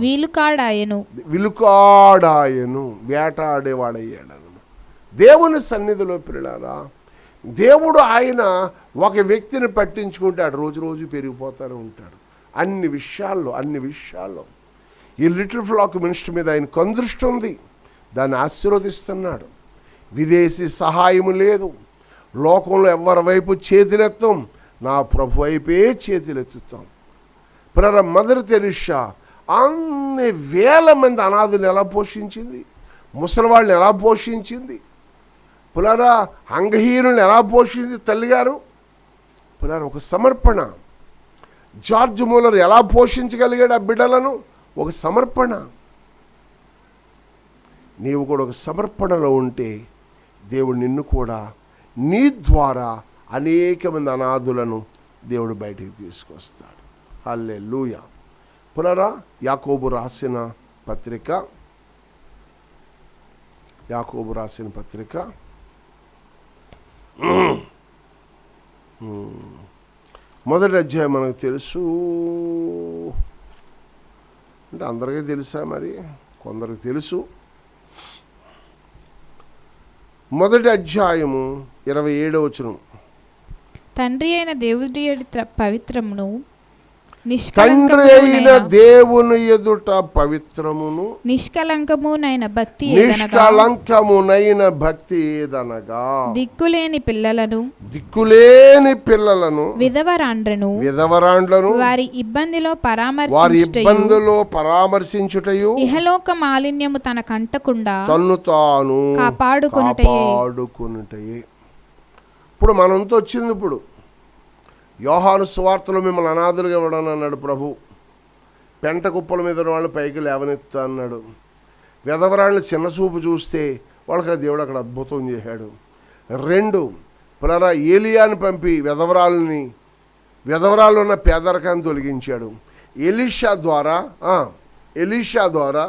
విలుకాడాయను, వేటాడేవాడయ్యాడు. దేవుని సన్నిధిలో పిల్లారా, దేవుడు ఆయన ఒక వ్యక్తిని పట్టించుకుంటాడు, రోజు రోజు పెరిగిపోతూనే ఉంటాడు. అన్ని విషయాల్లో ఈ లిటిల్ ఫ్లాక్ మినిస్ట్రీ మీద ఆయన కందృష్టి ఉంది. దాన్ని ఆశీర్వదిస్తున్నాడు. విదేశీ సహాయము లేదు. లోకంలో ఎవరి వైపు చేతులెత్తాం, నా ప్రభు వైపే చేతులెత్తుతాం. పిల్లల మదర్ తెరిసా అన్ని వేల మంది అనాథులు ఎలా పోషించింది, ముసలివాళ్ళని ఎలా పోషించింది, పులారా అంగహీనులను ఎలా పోషించింది తల్లిగారు. పులారా ఒక సమర్పణ. జార్జ్ మూలర్ ఎలా పోషించగలిగాడు ఆ బిడ్డలను? ఒక సమర్పణ. నీవు కూడా ఒక సమర్పణలో ఉంటే దేవుడు నిన్ను కూడా నీ ద్వారా అనేక మంది అనాథులను దేవుడు బయటికి తీసుకొస్తాడు. హల్లెలూయా. పునరా యాకోబు రాసిన పత్రిక మొదటి అధ్యాయం మనకు తెలుసు అంటే అందరికీ తెలుసా, మరి కొందరికి తెలుసు. మొదటి అధ్యాయము 27వ వచనం. తండ్రి అయిన దేవుడి పవిత్రమును తండ్రి అయిన దేవుని ఎదుట పవిత్రమును నిష్కలంకమునైన భక్తి ఏదనగా దిక్కులేని పిల్లలను విధవరాండ్లను వారి ఇబ్బందిలో పరామర్శించుటయు ఇహలోక మాలిన్యము తన కంటకుండా తన్ను తాను కాపాడుకొనుటయే. ఇప్పుడు మనంతో వచ్చింది. ఇప్పుడు యోహాను సువార్తలో మిమ్మల్ని అనాథలుగా ఇవ్వడం అన్నాడు ప్రభు. పెంట కుప్పల మీద వాళ్ళు పైకి లేవనెత్తా అన్నాడు. విధవరాళ్ళని చిన్నచూపు చూస్తే వాళ్ళకి దేవుడు అక్కడ అద్భుతం చేశాడు. 2 పునరా ఏలియాని పంపి విధవరాళ్ళు ఉన్న పేదరికాన్ని తొలగించాడు. ఎలీషా ద్వారా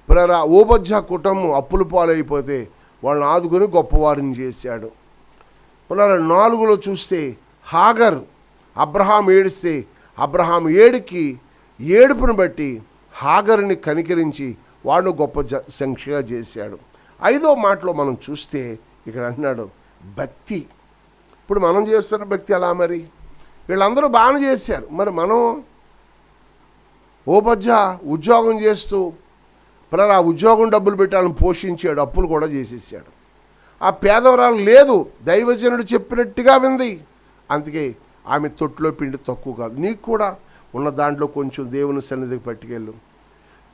పునరా ఓబజ్జా కుటుంబం అప్పుల పాలైపోతే వాళ్ళని ఆదుకొని గొప్పవారిని చేశాడు. పునరా 4లో చూస్తే హాగర్ అబ్రహాం ఏడిస్తే అబ్రహాం ఏడుపును బట్టి హాగర్ని కనికరించి వాడు గొప్ప సంఖ్యగా చేశాడు. 5వ మాటలో మనం చూస్తే ఇక్కడ అంటున్నాడు భక్తి. ఇప్పుడు మనం చేస్తున్న భక్తి ఎలా? మరి వీళ్ళందరూ బాగానే చేశారు, మరి మనం ఓబజ్జా ఉద్యోగం చేస్తూ మరి ఆ ఉద్యోగం డబ్బులు పెట్టాలని పోషించాడు, అప్పులు కూడా చేసేసాడు. ఆ పేదవరాలు లేదు, దైవజనుడు చెప్పినట్టుగా వింది, అందుకే ఆమె తొట్టులో పిండి తక్కువ కాదు. నీకు కూడా ఉన్న దాంట్లో కొంచెం దేవుని సన్నిధికి పట్టుకెళ్ళు.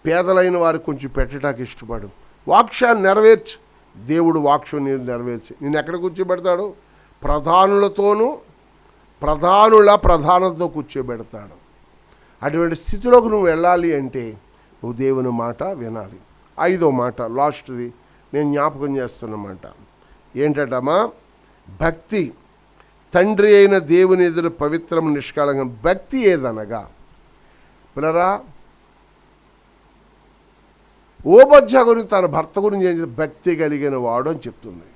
పేదలైన వారికి కొంచెం పెట్టడానికి ఇష్టపడు. వాక్యాన్ని నెరవేర్చు. దేవుడు వాక్యం నేను నెరవేర్చి నేను ఎక్కడ కూర్చోబెడతాడు? ప్రధానులతో కూర్చోబెడతాడు. అటువంటి స్థితిలోకి నువ్వు వెళ్ళాలి అంటే నువ్వు దేవుని మాట వినాలి. 5వ మాట లాస్ట్ది నేను జ్ఞాపకం చేస్తున్నమాట ఏంటమ్మా? భక్తి. తండ్రి అయిన దేవుని ఎదురు పవిత్రం నిష్కళంకం. భక్తి ఏదనగా పిల్లరా ఓబజ్జా గురించి తన భర్త గురించి ఏం భక్తి కలిగిన వాడు అని చెప్తుంది.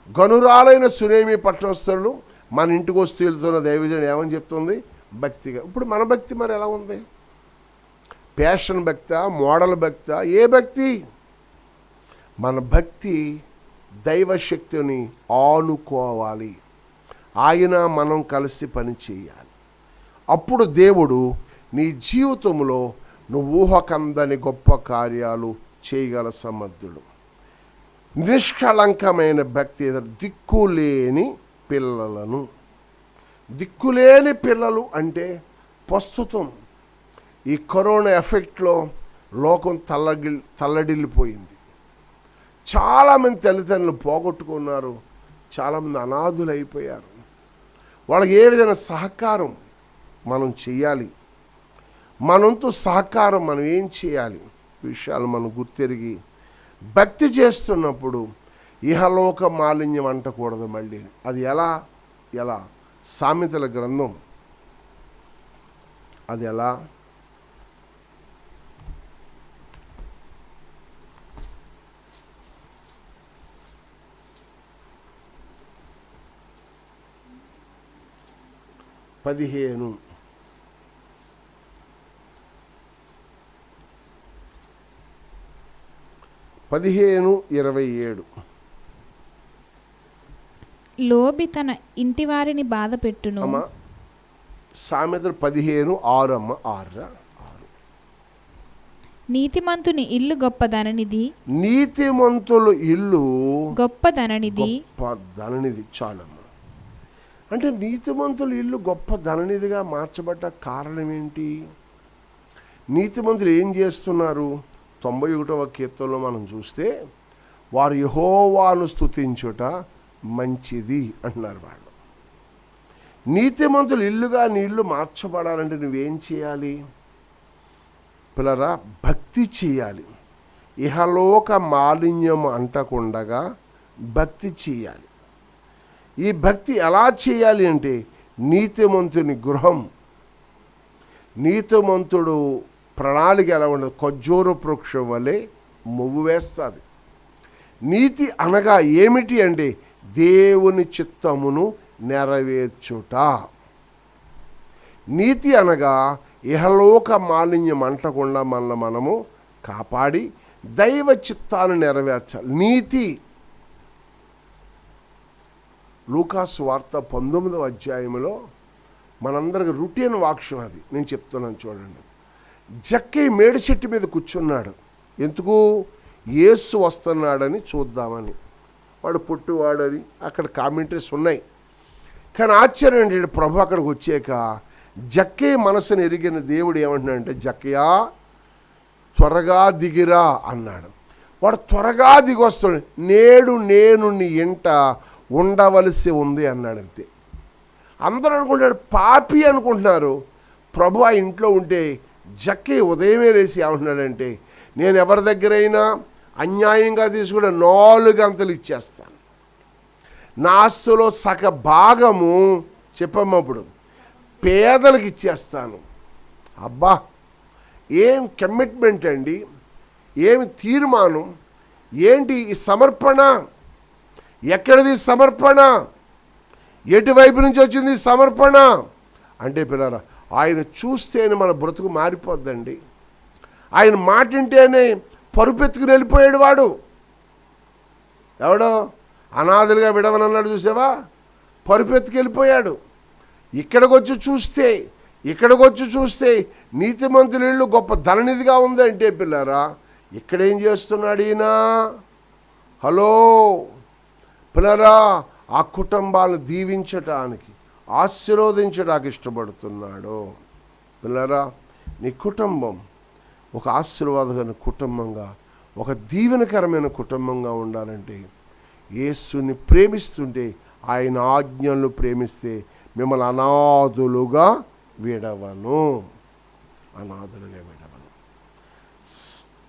గనురాలైన సునేమి పట్టణస్థులు మన ఇంటికి వస్తూ వెళ్తున్న దైవజనుడు ఏమని చెప్తుంది? భక్తిగా. ఇప్పుడు మన భక్తి మరి ఎలా ఉంది? ప్యాషన్ భక్తా, మోడల్ భక్తా, ఏ భక్తి? మన భక్తి దైవశక్తిని ఆనుకోవాలి. ఆయన మనం కలిసి పని చేయాలి. అప్పుడు దేవుడు నీ జీవితంలో నువ్వు ఊహకందని గొప్ప కార్యాలు చేయగల సమర్థుడు. నిష్కళంకమైన భక్తి. దిక్కులేని పిల్లలు అంటే ప్రస్తుతం ఈ కరోనా ఎఫెక్ట్లో లోకం తల్లడిల్లిపోయింది. చాలామంది తల్లిదండ్రులు పోగొట్టుకున్నారు, చాలామంది అనాథులు అయిపోయారు. వాళ్ళకి ఏ విధమైన సహకారం మనం చేయాలి? మనంతో సహకారం మనం ఏం చేయాలి? విషయాలు మనం గుర్తెరిగి భక్తి చేస్తున్నప్పుడు ఇహలోక మాలిన్యం అంటకూడదు. మళ్ళీ అది ఎలా సామెతల గ్రంథం అది ఎలా? పదిహేను 27. లోబి తన ఇంటి వారిని బాధ పెట్టును. సామెతలు 15:6 6. నీతిమంతుని ఇల్లు గొప్పదననిది. నీతిమంతుల ఇల్లు గొప్పదననిది. చాలమ్మ. అంటే నీతిమంతుల ఇల్లు గొప్ప ధననిధిగా మార్చబడ్డ కారణం ఏంటి? నీతిమంతులు ఏం చేస్తున్నారు? 91వ కీర్తనలో మనం చూస్తే వారు యెహోవాను స్తుతించుట మంచిది అంటున్నారు. వాళ్ళు నీతిమంతులు ఇల్లుగా నీ ఇల్లు మార్చబడాలంటే నువ్వేం చేయాలి? పిల్లరా భక్తి చేయాలి. ఇహలోక మాలిన్యం అంటకుండగా భక్తి చేయాలి. ఈ భక్తి ఎలా చేయాలి అంటే నీతిమంతుని గృహం, నీతిమంతుడు ప్రణాళిక ఎలా ఉండదు, ఖర్జూర వృక్షం వలె మొవ్వు వేస్తుంది. నీతి అనగా ఏమిటి అంటే దేవుని చిత్తమును నెరవేర్చుట. నీతి అనగా ఇహలోక మాలిన్యం అంటకుండా మనల్ని మనము కాపాడి దైవ చిత్తాన్ని నెరవేర్చాలి. నీతి లూకాసు వార్త 19వ అధ్యాయంలో మనందరికి రొటీన్ వాక్యం అది. నేను చెప్తున్నాను చూడండి. జక్కయ్య మేడి చెట్టు మీద కూర్చున్నాడు. ఎందుకు? యేసు వస్తున్నాడని చూద్దామని. వాడు పుట్టువాడని అక్కడ కామెంటరీస్ ఉన్నాయి. కానీ ఆశ్చర్యం ఏంటంటే ప్రభు అక్కడికి వచ్చాక జక్కయ్య మనసును ఎరిగిన దేవుడు ఏమంటున్నాడంటే, జక్కయ్య త్వరగా దిగిరా అన్నాడు. వాడు త్వరగా దిగి వస్తాడు. నేడు నేను నీ ఇంట ఉండవలసి ఉంది అన్నాడు. అంతే. అందరూ అనుకుంటాడు పాపి అనుకుంటున్నారు. ప్రభు ఆ ఇంట్లో ఉంటే జక్కయ్య ఉదయమే లేచి ఏమంటున్నాడంటే, నేను ఎవరి దగ్గరైనా అన్యాయంగా తీసుకుంటే 4 అంతలు ఇచ్చేస్తాను, నా ఆస్తులో సగ భాగము చెప్పమ్మప్పుడు పేదలకు ఇచ్చేస్తాను. అబ్బా, ఏం కమిట్మెంట్ అండి, ఏమి తీర్మానం, ఏంటి ఈ సమర్పణ? ఎక్కడిది సమర్పణ? ఎటువైపు నుంచి వచ్చింది సమర్పణ అంటే పిల్లరా, ఆయన చూస్తేనే మన బ్రతుకు మారిపోద్దండి. ఆయన మాట వింటేనే పరుపెత్తుకుని వెళ్ళిపోయాడు వాడు. ఎవడో అనాథలుగా విడవనన్నాడు చూసావా, పరుపెత్తుకు వెళ్ళిపోయాడు. ఇక్కడికొచ్చి చూస్తే నీతిమంతుల ఇల్లు గొప్ప ధననిధిగా ఉందంటే పిల్లరా, ఇక్కడేం చేస్తున్నాడు ఈయన? హలో పిల్లరా, ఆ కుటుంబాలను దీవించటానికి, ఆశీర్వదించడానికి ఇష్టపడుతున్నాడు. పిల్లరా, నీ కుటుంబం ఒక ఆశీర్వాదకరమైన కుటుంబంగా, ఒక దీవెనకరమైన కుటుంబంగా ఉండాలంటే యేసుని ప్రేమిస్తుంటే, ఆయన ఆజ్ఞలను ప్రేమిస్తే మిమ్మల్ని అనాథులుగా విడవను.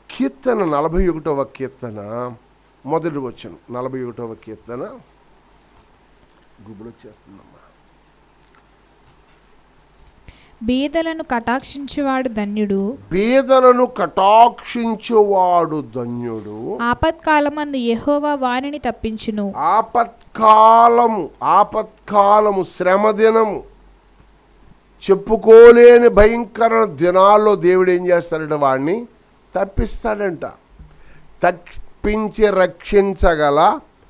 కీర్తన 41వ కీర్తన మొదటి వచనం. 41వ కీర్తన గుబులు వచ్చేస్తుందమ్మా. బీదలను కటాక్షించువాడు ధన్యుడు, బీదలను కటాక్షించువాడు ధన్యుడు. ఆపత్కాలమందు యెహోవా వారిని తప్పించును. ఆపత్కాలము శ్రమ దినము, చెప్పుకోలేని భయంకర దినాల్లో దేవుడు ఏం చేస్తాడంట? వాడిని తప్పిస్తాడంట. తప్పించి రక్షించగల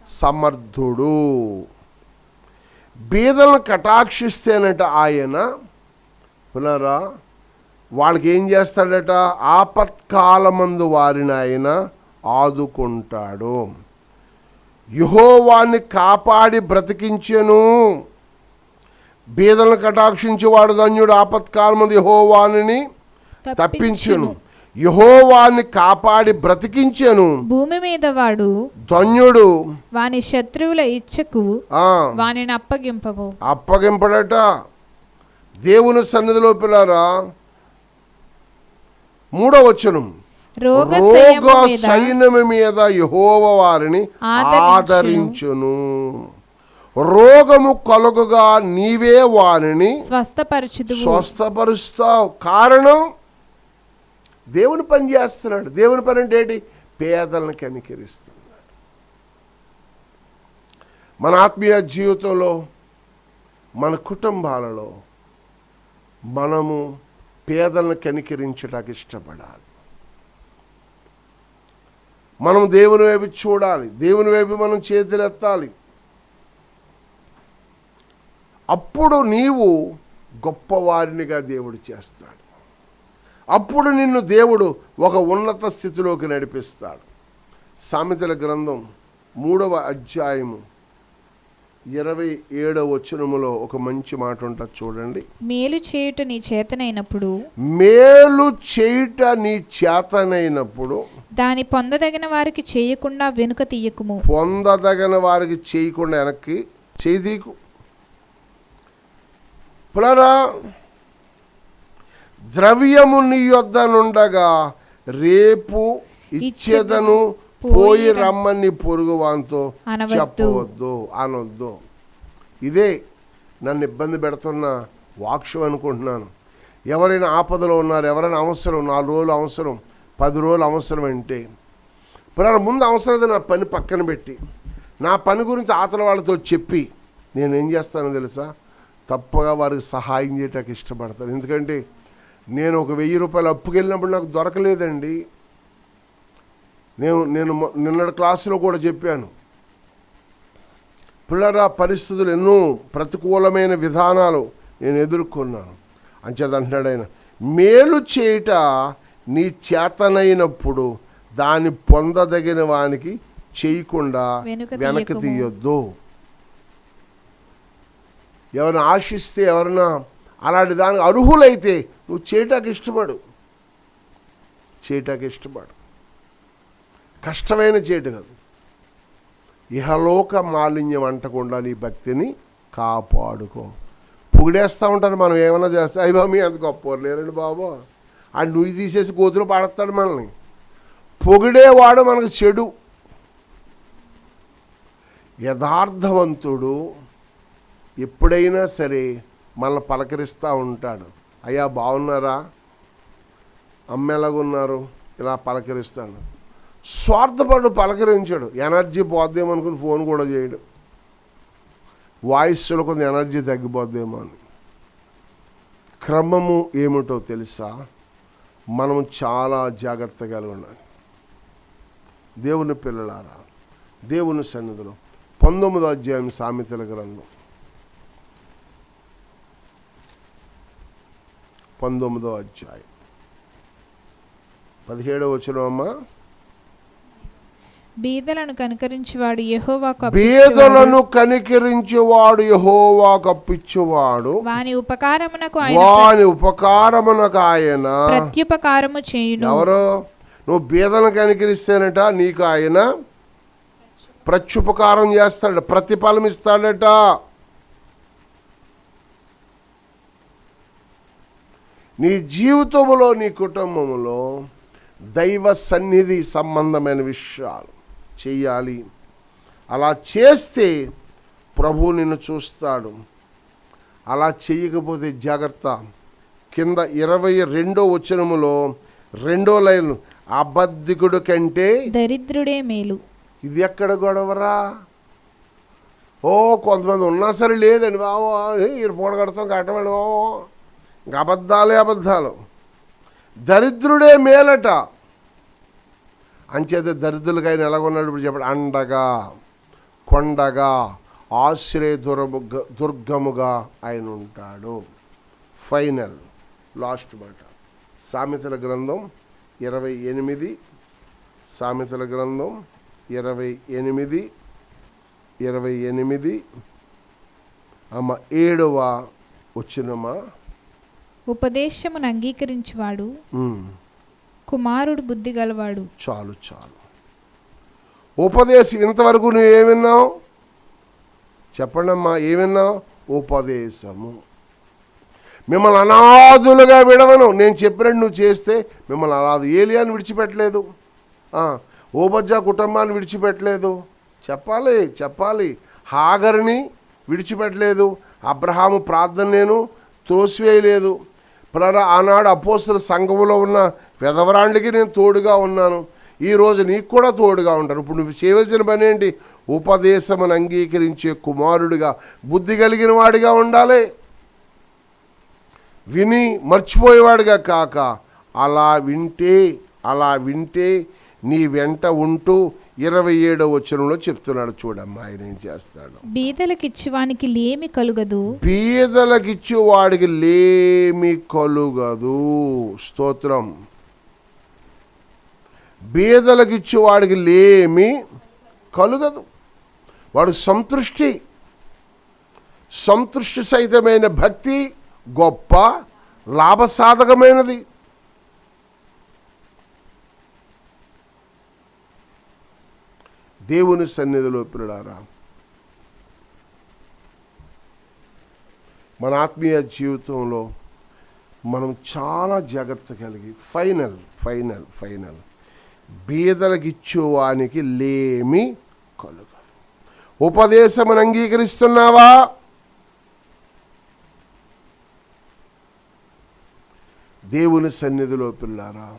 సమర్థుడు. బీదలను కటాక్షిస్తేనట ఆయన పునరా వాళ్ళకి ఏం చేస్తాడట? ఆపత్కాలమందు వారిని ఆయన ఆదుకుంటాడు. యెహోవాని కాపాడి బ్రతికించెను. బీదలను కటాక్షించేవాడు ధన్యుడు. ఆపత్కాలమందు యెహోవాని తప్పించెను. యెహోవాని కాపాడి బ్రతికించెను. భూమి మీద వాడు ధన్యుడు. వాని శత్రువుల ఇచ్చకు వానిని అప్పగింపడట. దేవుని సన్నిధిలో పిల్లారా, 3వ వచనం, రోగ సైన్యము మీద యెహోవా వారిని ఆదరించును. రోగము కలుగుగా నీవే వారిని స్వస్థపరుస్తావు. కారణం దేవుని పని చేస్తున్నాడు. దేవుని పని అంటే ఏంటి? పేదలను కనికరిస్తున్నాడు. మన ఆత్మీయ జీవితంలో, మన కుటుంబాలలో మనము పేదలను కనికరించడానికి ఇష్టపడాలి. మనం దేవుని వైపు చూడాలి. దేవుని వైపు మనం చేతులెత్తాలి. అప్పుడు నీవు గొప్పవారినిగా దేవుడు చేస్తాడు. అప్పుడు నిన్ను దేవుడు ఒక ఉన్నత స్థితిలోకి నడిపిస్తాడు. సామెతల గ్రంథం 3వ అధ్యాయము 27వ వచనములో ఒక మంచి మాట ఉంటుంది చూడండి. మేలు చేయుట నీ చేతనైనప్పుడు, దాని పొందదగిన వారికి చేయకుండా వెనుక తీయకుము. పొందదగిన వారికి చేయకుండా వెనక్కి చేయదీకు. పునరా, ద్రవ్యము నీ యొద్ద నుండగా రేపు ఇచ్చేదను, పోయి రమ్మని పొరుగువాంతో చెప్పవద్దు అనొద్దు. ఇదే నన్ను ఇబ్బంది పెడుతున్న వాక్యం అనుకుంటున్నాను. ఎవరైనా ఆపదలో ఉన్నారు, ఎవరైనా అవసరం, 4 రోజులు అవసరం, 10 రోజులు అవసరం అంటే ముందు అవసరం నా పని పక్కన పెట్టి నా పని గురించి ఆతల వాళ్ళతో చెప్పి నేనేం చేస్తానో తెలుసా, తప్పగా వారికి సహాయం చేయటానికి ఇష్టపడతాను. ఎందుకంటే నేను ఒక 1000 రూపాయలు అప్పుకి వెళ్ళినప్పుడు నాకు దొరకలేదండి. నేను నిన్నటి క్లాసులో కూడా చెప్పాను, పిల్లరా పరిస్థితులు ఎన్నో ప్రతికూలమైన విధానాలు నేను ఎదుర్కొన్నాను. అంచేది అంటున్నాడు ఆయన, మేలు చేయట నీ చేతనైనప్పుడు దాన్ని పొందదగిన వానికి చేయకుండా వెనక్కి తీయొద్దు. ఎవరిని ఆశిస్తే, ఎవరైనా అలాంటి దానికి అర్హులైతే నువ్వు చేయటానికి ఇష్టపడు. కష్టమైన చేయటం కాదు, ఇహలోక మాలిన్యం అంటకుండా నీ భక్తిని కాపాడుకో. పొగిడేస్తూ ఉంటారు, మనం ఏమైనా చేస్తే అయ్యి బాబు మీ అంత గొప్పవారు లేరండి బాబు అని నువ్వు తీసేసి గోతులు పాడతాడు మనల్ని. పొగిడేవాడు మనకు చెడు. యథార్థవంతుడు ఎప్పుడైనా సరే మనల్ని పలకరిస్తూ ఉంటాడు. అయ్యా బాగున్నారా, అమ్మ ఎలాగున్నారు, ఇలా పలకరిస్తాడు. స్వార్థపడు పలకరించాడు, ఎనర్జీ పోద్దేమనుకుని ఫోన్ కూడా చేయడు, వాయిస్లో కొంత ఎనర్జీ తగ్గిపోద్దేమో అని. క్రమము ఏమిటో తెలుసా, మనం చాలా జాగ్రత్తగా ఉండాలి. దేవుని పిల్లలారా, దేవుని సన్నిధిలో 19వ అధ్యాయం సామెతల గ్రంథం 19వ అధ్యాయం 17వ వచనం అమ్మా. బీదలను కనికరించువాడు యెహోవాకు అప్పించువాడు, వాని ఉపకారమునకు ఆయన ప్రత్యుపకారము చేయును. ఎవరో నువ్వు బీదలను కనికరిస్తేనట నీకు ఆయన ప్రత్యుపకారం చేస్తాడట, ప్రతిఫలం ఇస్తాడట. నీ జీవితంలో, నీ కుటుంబంలో దైవ సన్నిధి సంబంధమైన విషయాలు చెయ్యాలి. అలా చేస్తే ప్రభువు నిన్ను చూస్తాడు. అలా చేయకపోతే జాగ్రత్త. కింద 22వ వచనములో 2వ లైన్, అబద్ధికుడు కంటే దరిద్రుడే మేలు. ఇది ఎక్కడ గొడవరా? కొంతమంది ఉన్నా సరే లేదండి బాబు, పూట కడతాం కట్టమని బాబు, ఇంకా అబద్ధాలు. దరిద్రుడే మేలట. అంచేత దరిద్రులకైనా ఎలాగొన్నాడు ఇప్పుడు చెప్పండి. అండగా, కొండగా, ఆశ్రయ దుర్గముగా ఆయన ఉంటాడు. ఫైనల్ లాస్ట్ మాట. సామెతల గ్రంథం 28, సామెతల గ్రంథం 28 అమ్మ 7వ వచనమా. ఉపదేశమును అంగీకరించువాడు కుమారుడు బుద్ధి గలవాడు. చాలు. ఉపదేశం ఇంతవరకు నువ్వు ఏమిన్నావు చెప్పండమ్మా, ఏమిన్నావు? ఉపదేశము. మిమ్మల్ని అనాథులుగా విడవను, నేను చెప్పినట్టు నువ్వు చేస్తే మిమ్మల్ని అనాథ. ఏలియాని విడిచిపెట్టలేదు, ఓబజ్జా కుటుంబాన్ని విడిచిపెట్టలేదు. చెప్పాలి. హాగర్ని విడిచిపెట్టలేదు. అబ్రహాము ప్రార్థన నేను త్రోసివేయలేదు. ఆనాడు అపోస్తుల సంఘములో ఉన్న వెధవరాండ్లకి నేను తోడుగా ఉన్నాను. ఈరోజు నీకు కూడా తోడుగా ఉంటాను. ఇప్పుడు నువ్వు చేయవలసిన పని ఏంటి? ఉపదేశమును అంగీకరించే కుమారుడిగా, బుద్ధి కలిగిన వాడిగా ఉండాలి. విని మర్చిపోయేవాడిగా కాక అలా వింటే నీ వెంట ఉంటూ 27వ వచనంలో చెప్తున్నాడు. చూడమ్మా ఆయన ఏం చేస్తాడు. బీదలకిచ్చువానికి లేమి కలుగదు. బీదలకిచ్చువాడికి లేమి కలుగదు. స్తోత్రం. బీదలకిచ్చువాడికి లేమి కలుగదు. వాడు సంతృష్టి సహితమైన భక్తి గొప్ప లాభసాధకమైనది. దేవుని సన్నిధిలో పిల్లారా, మన ఆత్మీయ జీవితంలో మనం చాలా జాగ్రత్త కలిగి ఫైనల్ బీదలకిచ్చువానికి లేమి కలుగదు. ఉపదేశమును అంగీకరిస్తున్నావా? దేవుని సన్నిధిలో పిల్లారా,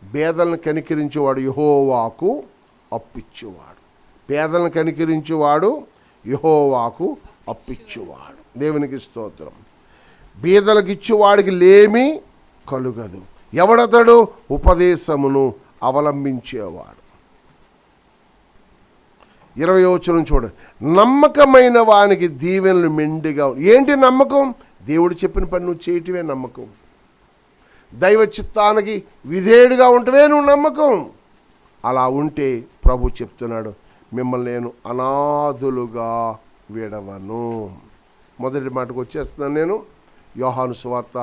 పేదలను కనికరించేవాడు యెహోవాకు అప్పిచ్చువాడు. పేదలను కనికరించేవాడు యెహోవాకు అప్పిచ్చువాడు. దేవునికి స్తోత్రం. బీదలకు ఇచ్చేవాడికి లేమి కలుగదు. ఎవడతడు? ఉపదేశమును అవలంబించేవాడు. 20వ వచనం చూడండి. నమ్మకమైన వానికి దీవెనలు మెండుగా. ఏంటి నమ్మకం? దేవుడు చెప్పిన పని నువ్వు చేయటమే నమ్మకం. దైవ చిత్తానికి విధేయుడిగా ఉంటమే నువ్వు నమ్మకం. అలా ఉంటే ప్రభు చెప్తున్నాడు, మిమ్మల్ని నేను అనాథులుగా విడవను. మొదటి మాటకు వచ్చేస్తున్నాను నేను. యోహాను సువార్త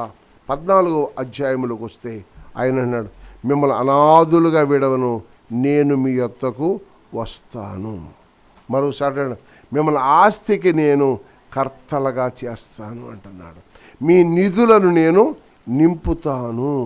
14వ అధ్యాయంలోకి వస్తే ఆయన అన్నాడు, మిమ్మల్ని అనాథులుగా విడవను, నేను మీ యొద్దకు వస్తాను. మరోసారి మిమ్మల్ని ఆస్తికి నేను కర్తలుగా చేస్తాను అంటున్నాడు. మీ నిధులను నేను నింపుతాను.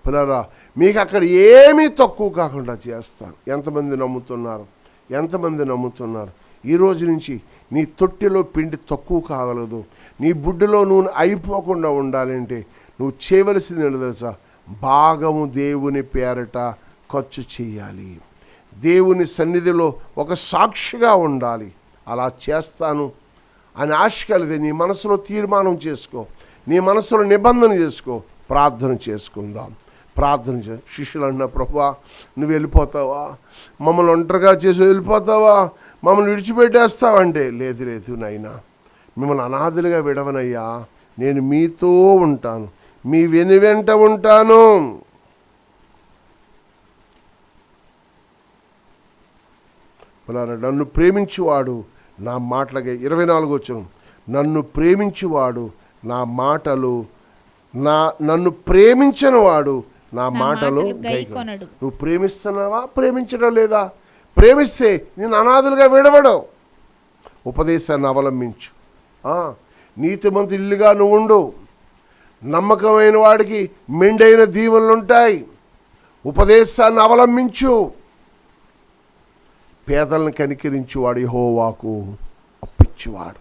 పిల్లరా, మీకు అక్కడ ఏమీ తక్కువ కాకుండా చేస్తాను. ఎంతమంది నమ్ముతున్నారు? ఎంతమంది నమ్ముతున్నారు? ఈ రోజు నుంచి నీ తొట్టెలో పిండి తక్కువ కాగలదు. నీ బుడ్డులో నూనె అయిపోకుండా ఉండాలంటే నువ్వు చేయవలసింది ఏంటో తెలుసా? భాగము దేవుని పేరట ఖర్చు చేయాలి. దేవుని సన్నిధిలో ఒక సాక్షిగా ఉండాలి. అలా చేస్తాను అని ఆశ కలిగితే నీ మనసులో తీర్మానం చేసుకో, నీ మనసులో నిబంధన చేసుకో. ప్రార్థన చేసుకుందాం. ప్రార్థన శిష్యులు అన్న, ప్రభువా నువ్వు వెళ్ళిపోతావా? మమ్మల్ని ఒంటరిగా చేసి వెళ్ళిపోతావా? మమ్మల్ని విడిచిపెట్టేస్తావంటే, లేదు లేదు నాయనా, మిమ్మల్ని అనాథులుగా విడవనయ్యా, నేను మీతో ఉంటాను, మీ వెనువెంట ఉంటాను. నన్ను ప్రేమించువాడు నా మాటలకే. 24వ వచనం, నన్ను ప్రేమించువాడు నా మాటలు, నన్ను ప్రేమించిన వాడు నా మాటలు గైకొనడు. నువ్వు ప్రేమిస్తున్నావా? ప్రేమించడం లేదా? ప్రేమిస్తే నేను అనాథులుగా విడవడం. ఉపదేశాన్ని అవలంబించు. నీతిమంతు ఇల్లుగా నువ్వు ఉండు. నమ్మకమైన వాడికి మెండైన దీవెనలు ఉంటాయి. ఉపదేశాన్ని అవలంబించు. పేదలను కనికరించువాడు యెహోవాకు అప్పిచ్చువాడు.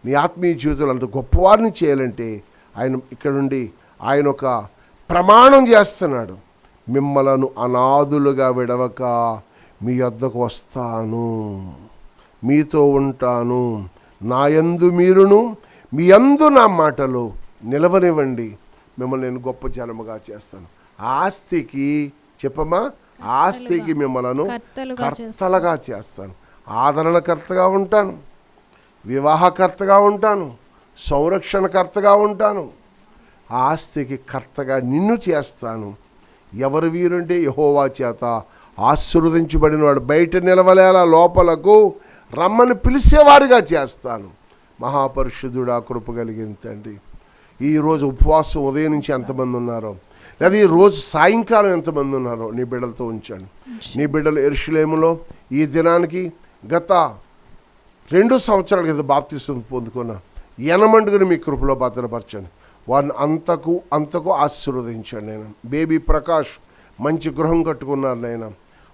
నీ ఆత్మీయ జీవితంలో అంత గొప్పవారిని చేయాలంటే ఆయన ఇక్కడ నుండి ఆయన ఒక ప్రమాణం చేస్తున్నాడు. మిమ్మలను అనాథులుగా విడవక మీ వద్దకు వస్తాను, మీతో ఉంటాను, నా యందు మీరును మీ యందు నా మాటలు నిలవనివ్వండి, మిమ్మల్ని నేను గొప్ప జనముగా చేస్తాను. ఆస్తికి చెప్పమా, ఆస్తికి మిమ్మలను కర్తలుగా చేస్తాను. ఆదరణకర్తగా ఉంటాను, వివాహకర్తగా ఉంటాను, సంరక్షణకర్తగా ఉంటాను, ఆస్తికి కర్తగా నిన్ను చేస్తాను. ఎవరు వీరుంటే యెహోవా చేత ఆశీర్వదించబడిన వాడు బయట నిలవలేలా లోపలకు రమ్మని పిలిచేవారిగా చేస్తాను. మహాపరిశుద్ధుడా, కృప కలిగిన తండ్రి, ఈరోజు ఉపవాసం ఉదయం నుంచి ఎంతమంది ఉన్నారో, లేదా ఈరోజు సాయంకాలం ఎంతమంది ఉన్నారో నీ బిడ్డలతో ఉంచండి. నీ బిడ్డలు యెరూషలేములో ఈ దినానికి గత 2 సంవత్సరాల క్రితం బాప్తిసం పొందుకున్న యనమండుగుని మీ కృపలో భద్రపరచండి. వారిని అంతకు ఆశీర్వదించండి. నేను బేబీ ప్రకాష్ మంచి గృహం కట్టుకున్నారు నాయన.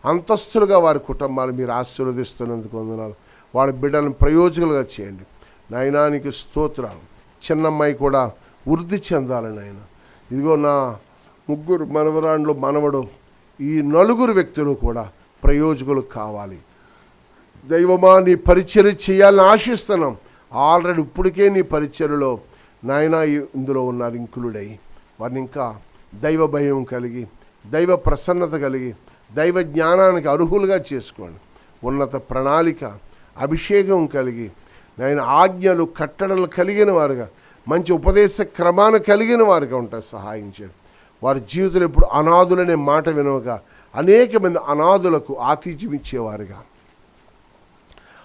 అంతస్తులుగా వారి కుటుంబాలు మీరు ఆశీర్వదిస్తున్నందుకు వందనాలు. వాళ్ళ బిడ్డలను ప్రయోజకులుగా చేయండి నాయనా. నీకు స్తోత్రాలు. చిన్నమ్మాయి కూడా వృద్ధి చెందాలని నాయన. ఇదిగో నా 3 మనవరాండ్లు మనవడు, ఈ 4 వ్యక్తులు కూడా ప్రయోజకులు కావాలి. దైవమా, నీ పరిచర్య చేయాలని ఆశిస్తున్నాం. ఆల్రెడీ ఇప్పటికే నీ పరిచర్యలో నాయన ఇందులో ఉన్నారు ఇంక్లూడై. వారిని ఇంకా దైవ భయం కలిగి, దైవ ప్రసన్నత కలిగి, దైవ జ్ఞానానికి అర్హులుగా చేసుకోండి. ఉన్నత ప్రణాళిక, అభిషేకం కలిగి, నాయన ఆజ్ఞలు కట్టడలు కలిగిన వారుగా, మంచి ఉపదేశ క్రమాన్ని కలిగిన వారుగా ఉంటారు. సహాయం చేయండి. వారి జీవితంలో ఎప్పుడు అనాథులనే మాట వినవగా అనేక మంది అనాథులకు ఆతిథ్యం ఇచ్చేవారుగా,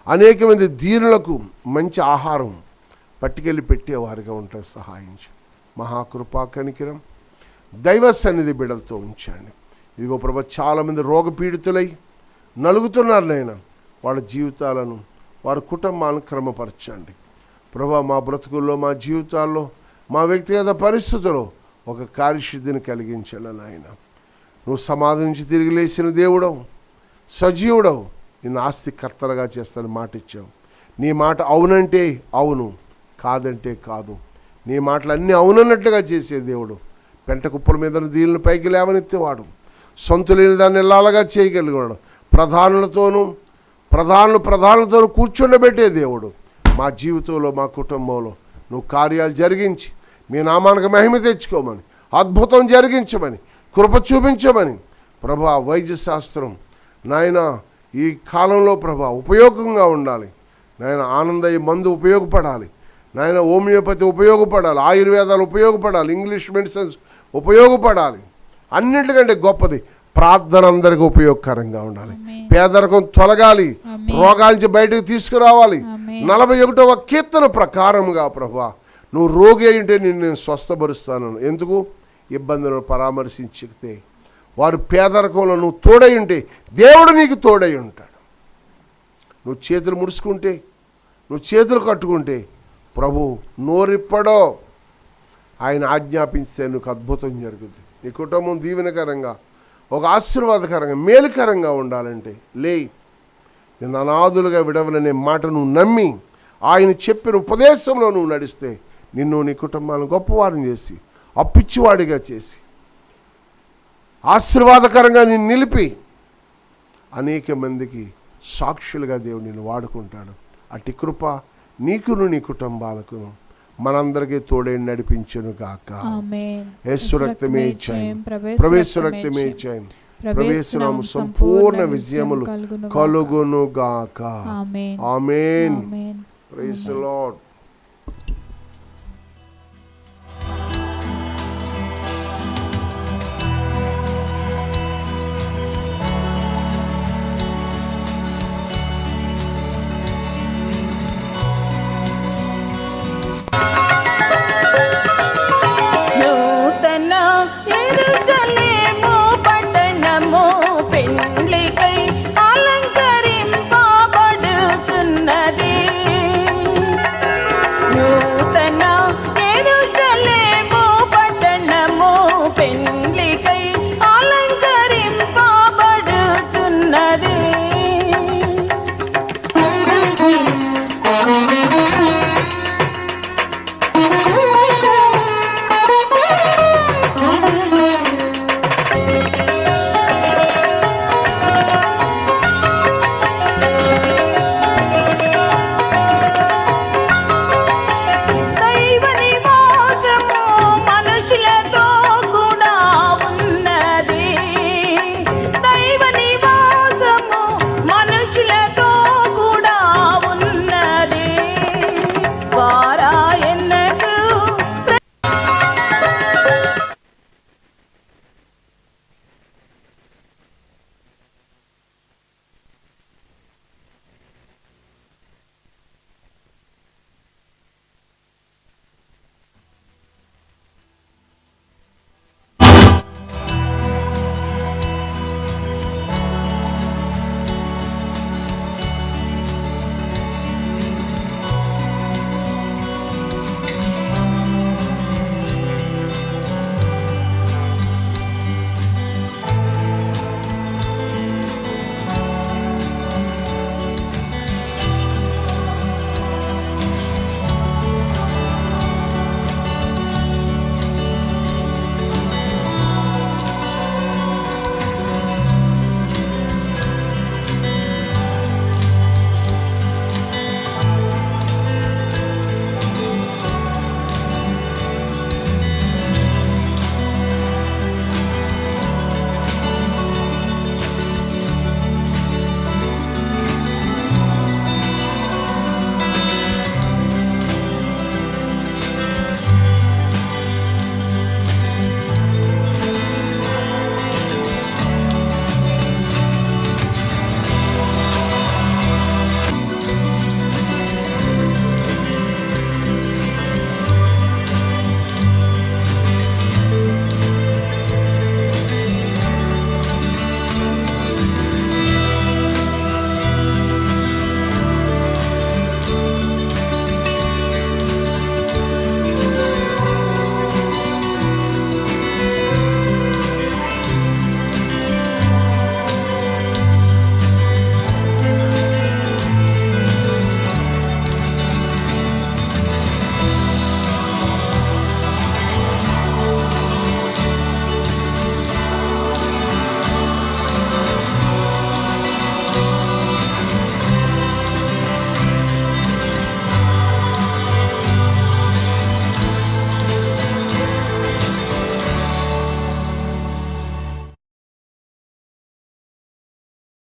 అనేక మంది దీనులకు మంచి ఆహారం పట్టుకెళ్ళి పెట్టేవారుగా ఉంటారు. సహాయించి మహాకృపా కనికరం దైవ సన్నిధి బిడ్డలతో ఉంచండి. ఇదిగో ప్రభు, చాలామంది రోగపీడితులై నలుగుతున్నారు నాయన. వాళ్ళ జీవితాలను, వారి కుటుంబాలను క్రమపరచండి ప్రభు. మా బ్రతుకుల్లో, మా జీవితాల్లో, మా వ్యక్తిగత పరిస్థితుల్లో ఒక కార్యసిద్ధిని కలిగించండి నాయన. నువ్వు సమాధి నుంచి తిరిగి లేచిన దేవుడవు, సజీవుడవు, నిన్ను ఆస్తికర్తలుగా చేస్తాను మాట ఇచ్చావు. నీ మాట అవునంటే అవును, కాదంటే కాదు. నీ మాటలు అన్నీ అవునన్నట్టుగా చేసే దేవుడు. పెంట కుప్పల మీద దీనిని పైకి లేవనెత్తేవాడు, సొంత లేని దాన్ని ఎల్లాలుగా చేయగలిగాడు. ప్రధానులతోనూ కూర్చుండబెట్టే దేవుడు. మా జీవితంలో, మా కుటుంబంలో నువ్వు కార్యాలు జరిగించి మీ నామానికి మహిమ తెచ్చుకోమని, అద్భుతం జరిగించమని, కృప చూపించమని ప్రభా. వైద్యశాస్త్రం నాయన ఈ కాలంలో ప్రభా ఉపయోగంగా ఉండాలి నాయన. ఆనందయ్య మందు ఉపయోగపడాలి నాయన, హోమియోపతి ఉపయోగపడాలి, ఆయుర్వేదాలు ఉపయోగపడాలి, ఇంగ్లీష్ మెడిసిన్స్ ఉపయోగపడాలి. అన్నింటికంటే గొప్పది ప్రార్థన అందరికీ ఉపయోగకరంగా ఉండాలి. పేదరికం తొలగాలి, రోగాల నుంచి బయటకు తీసుకురావాలి. 41వ కీర్తన ప్రకారంగా ప్రభా నువ్వు రోగి అయింటే నేను స్వస్థపరుస్తాను. ఎందుకు? ఇబ్బందులను పరామర్శించితే, వారు పేదరికంలో నువ్వు తోడై ఉంటే దేవుడు నీకు తోడై ఉంటాడు. నువ్వు చేతులు ముడుచుకుంటే, నువ్వు చేతులు కట్టుకుంటే ప్రభు నోరిప్పడో ఆయన ఆజ్ఞాపించే నీకు అద్భుతం జరుగుతుంది. నీ కుటుంబం దీవెనకరంగా, ఒక ఆశీర్వాదకరంగా, మేలుకరంగా ఉండాలంటే నేను అనాథులుగా విడవలనే మాట నువ్వు నమ్మి ఆయన చెప్పిన ఉపదేశంలో నువ్వు నడిస్తే నిన్ను, నీ కుటుంబాలను గొప్పవారిని చేసి, అప్పిచ్చివాడిగా చేసి, ఆశీర్వాదకరంగా నిన్ను నిలిపి అనేక మందికి సాక్షులుగా దేవుడు నిన్ను వాడుకుంటాడు. అట్టి కృప నీకును నీ కుటుంబాలకును మనందరికీ తోడే నడిపించును గాక. యేసు రక్తమే జయం, ప్రవేశ రక్తమే జయం, ప్రవేశనామ సంపూర్ణ విజయములు కలుగును గాక. ఆమేన్. Praise the Lord. అలంకరింపబడుచున్నది.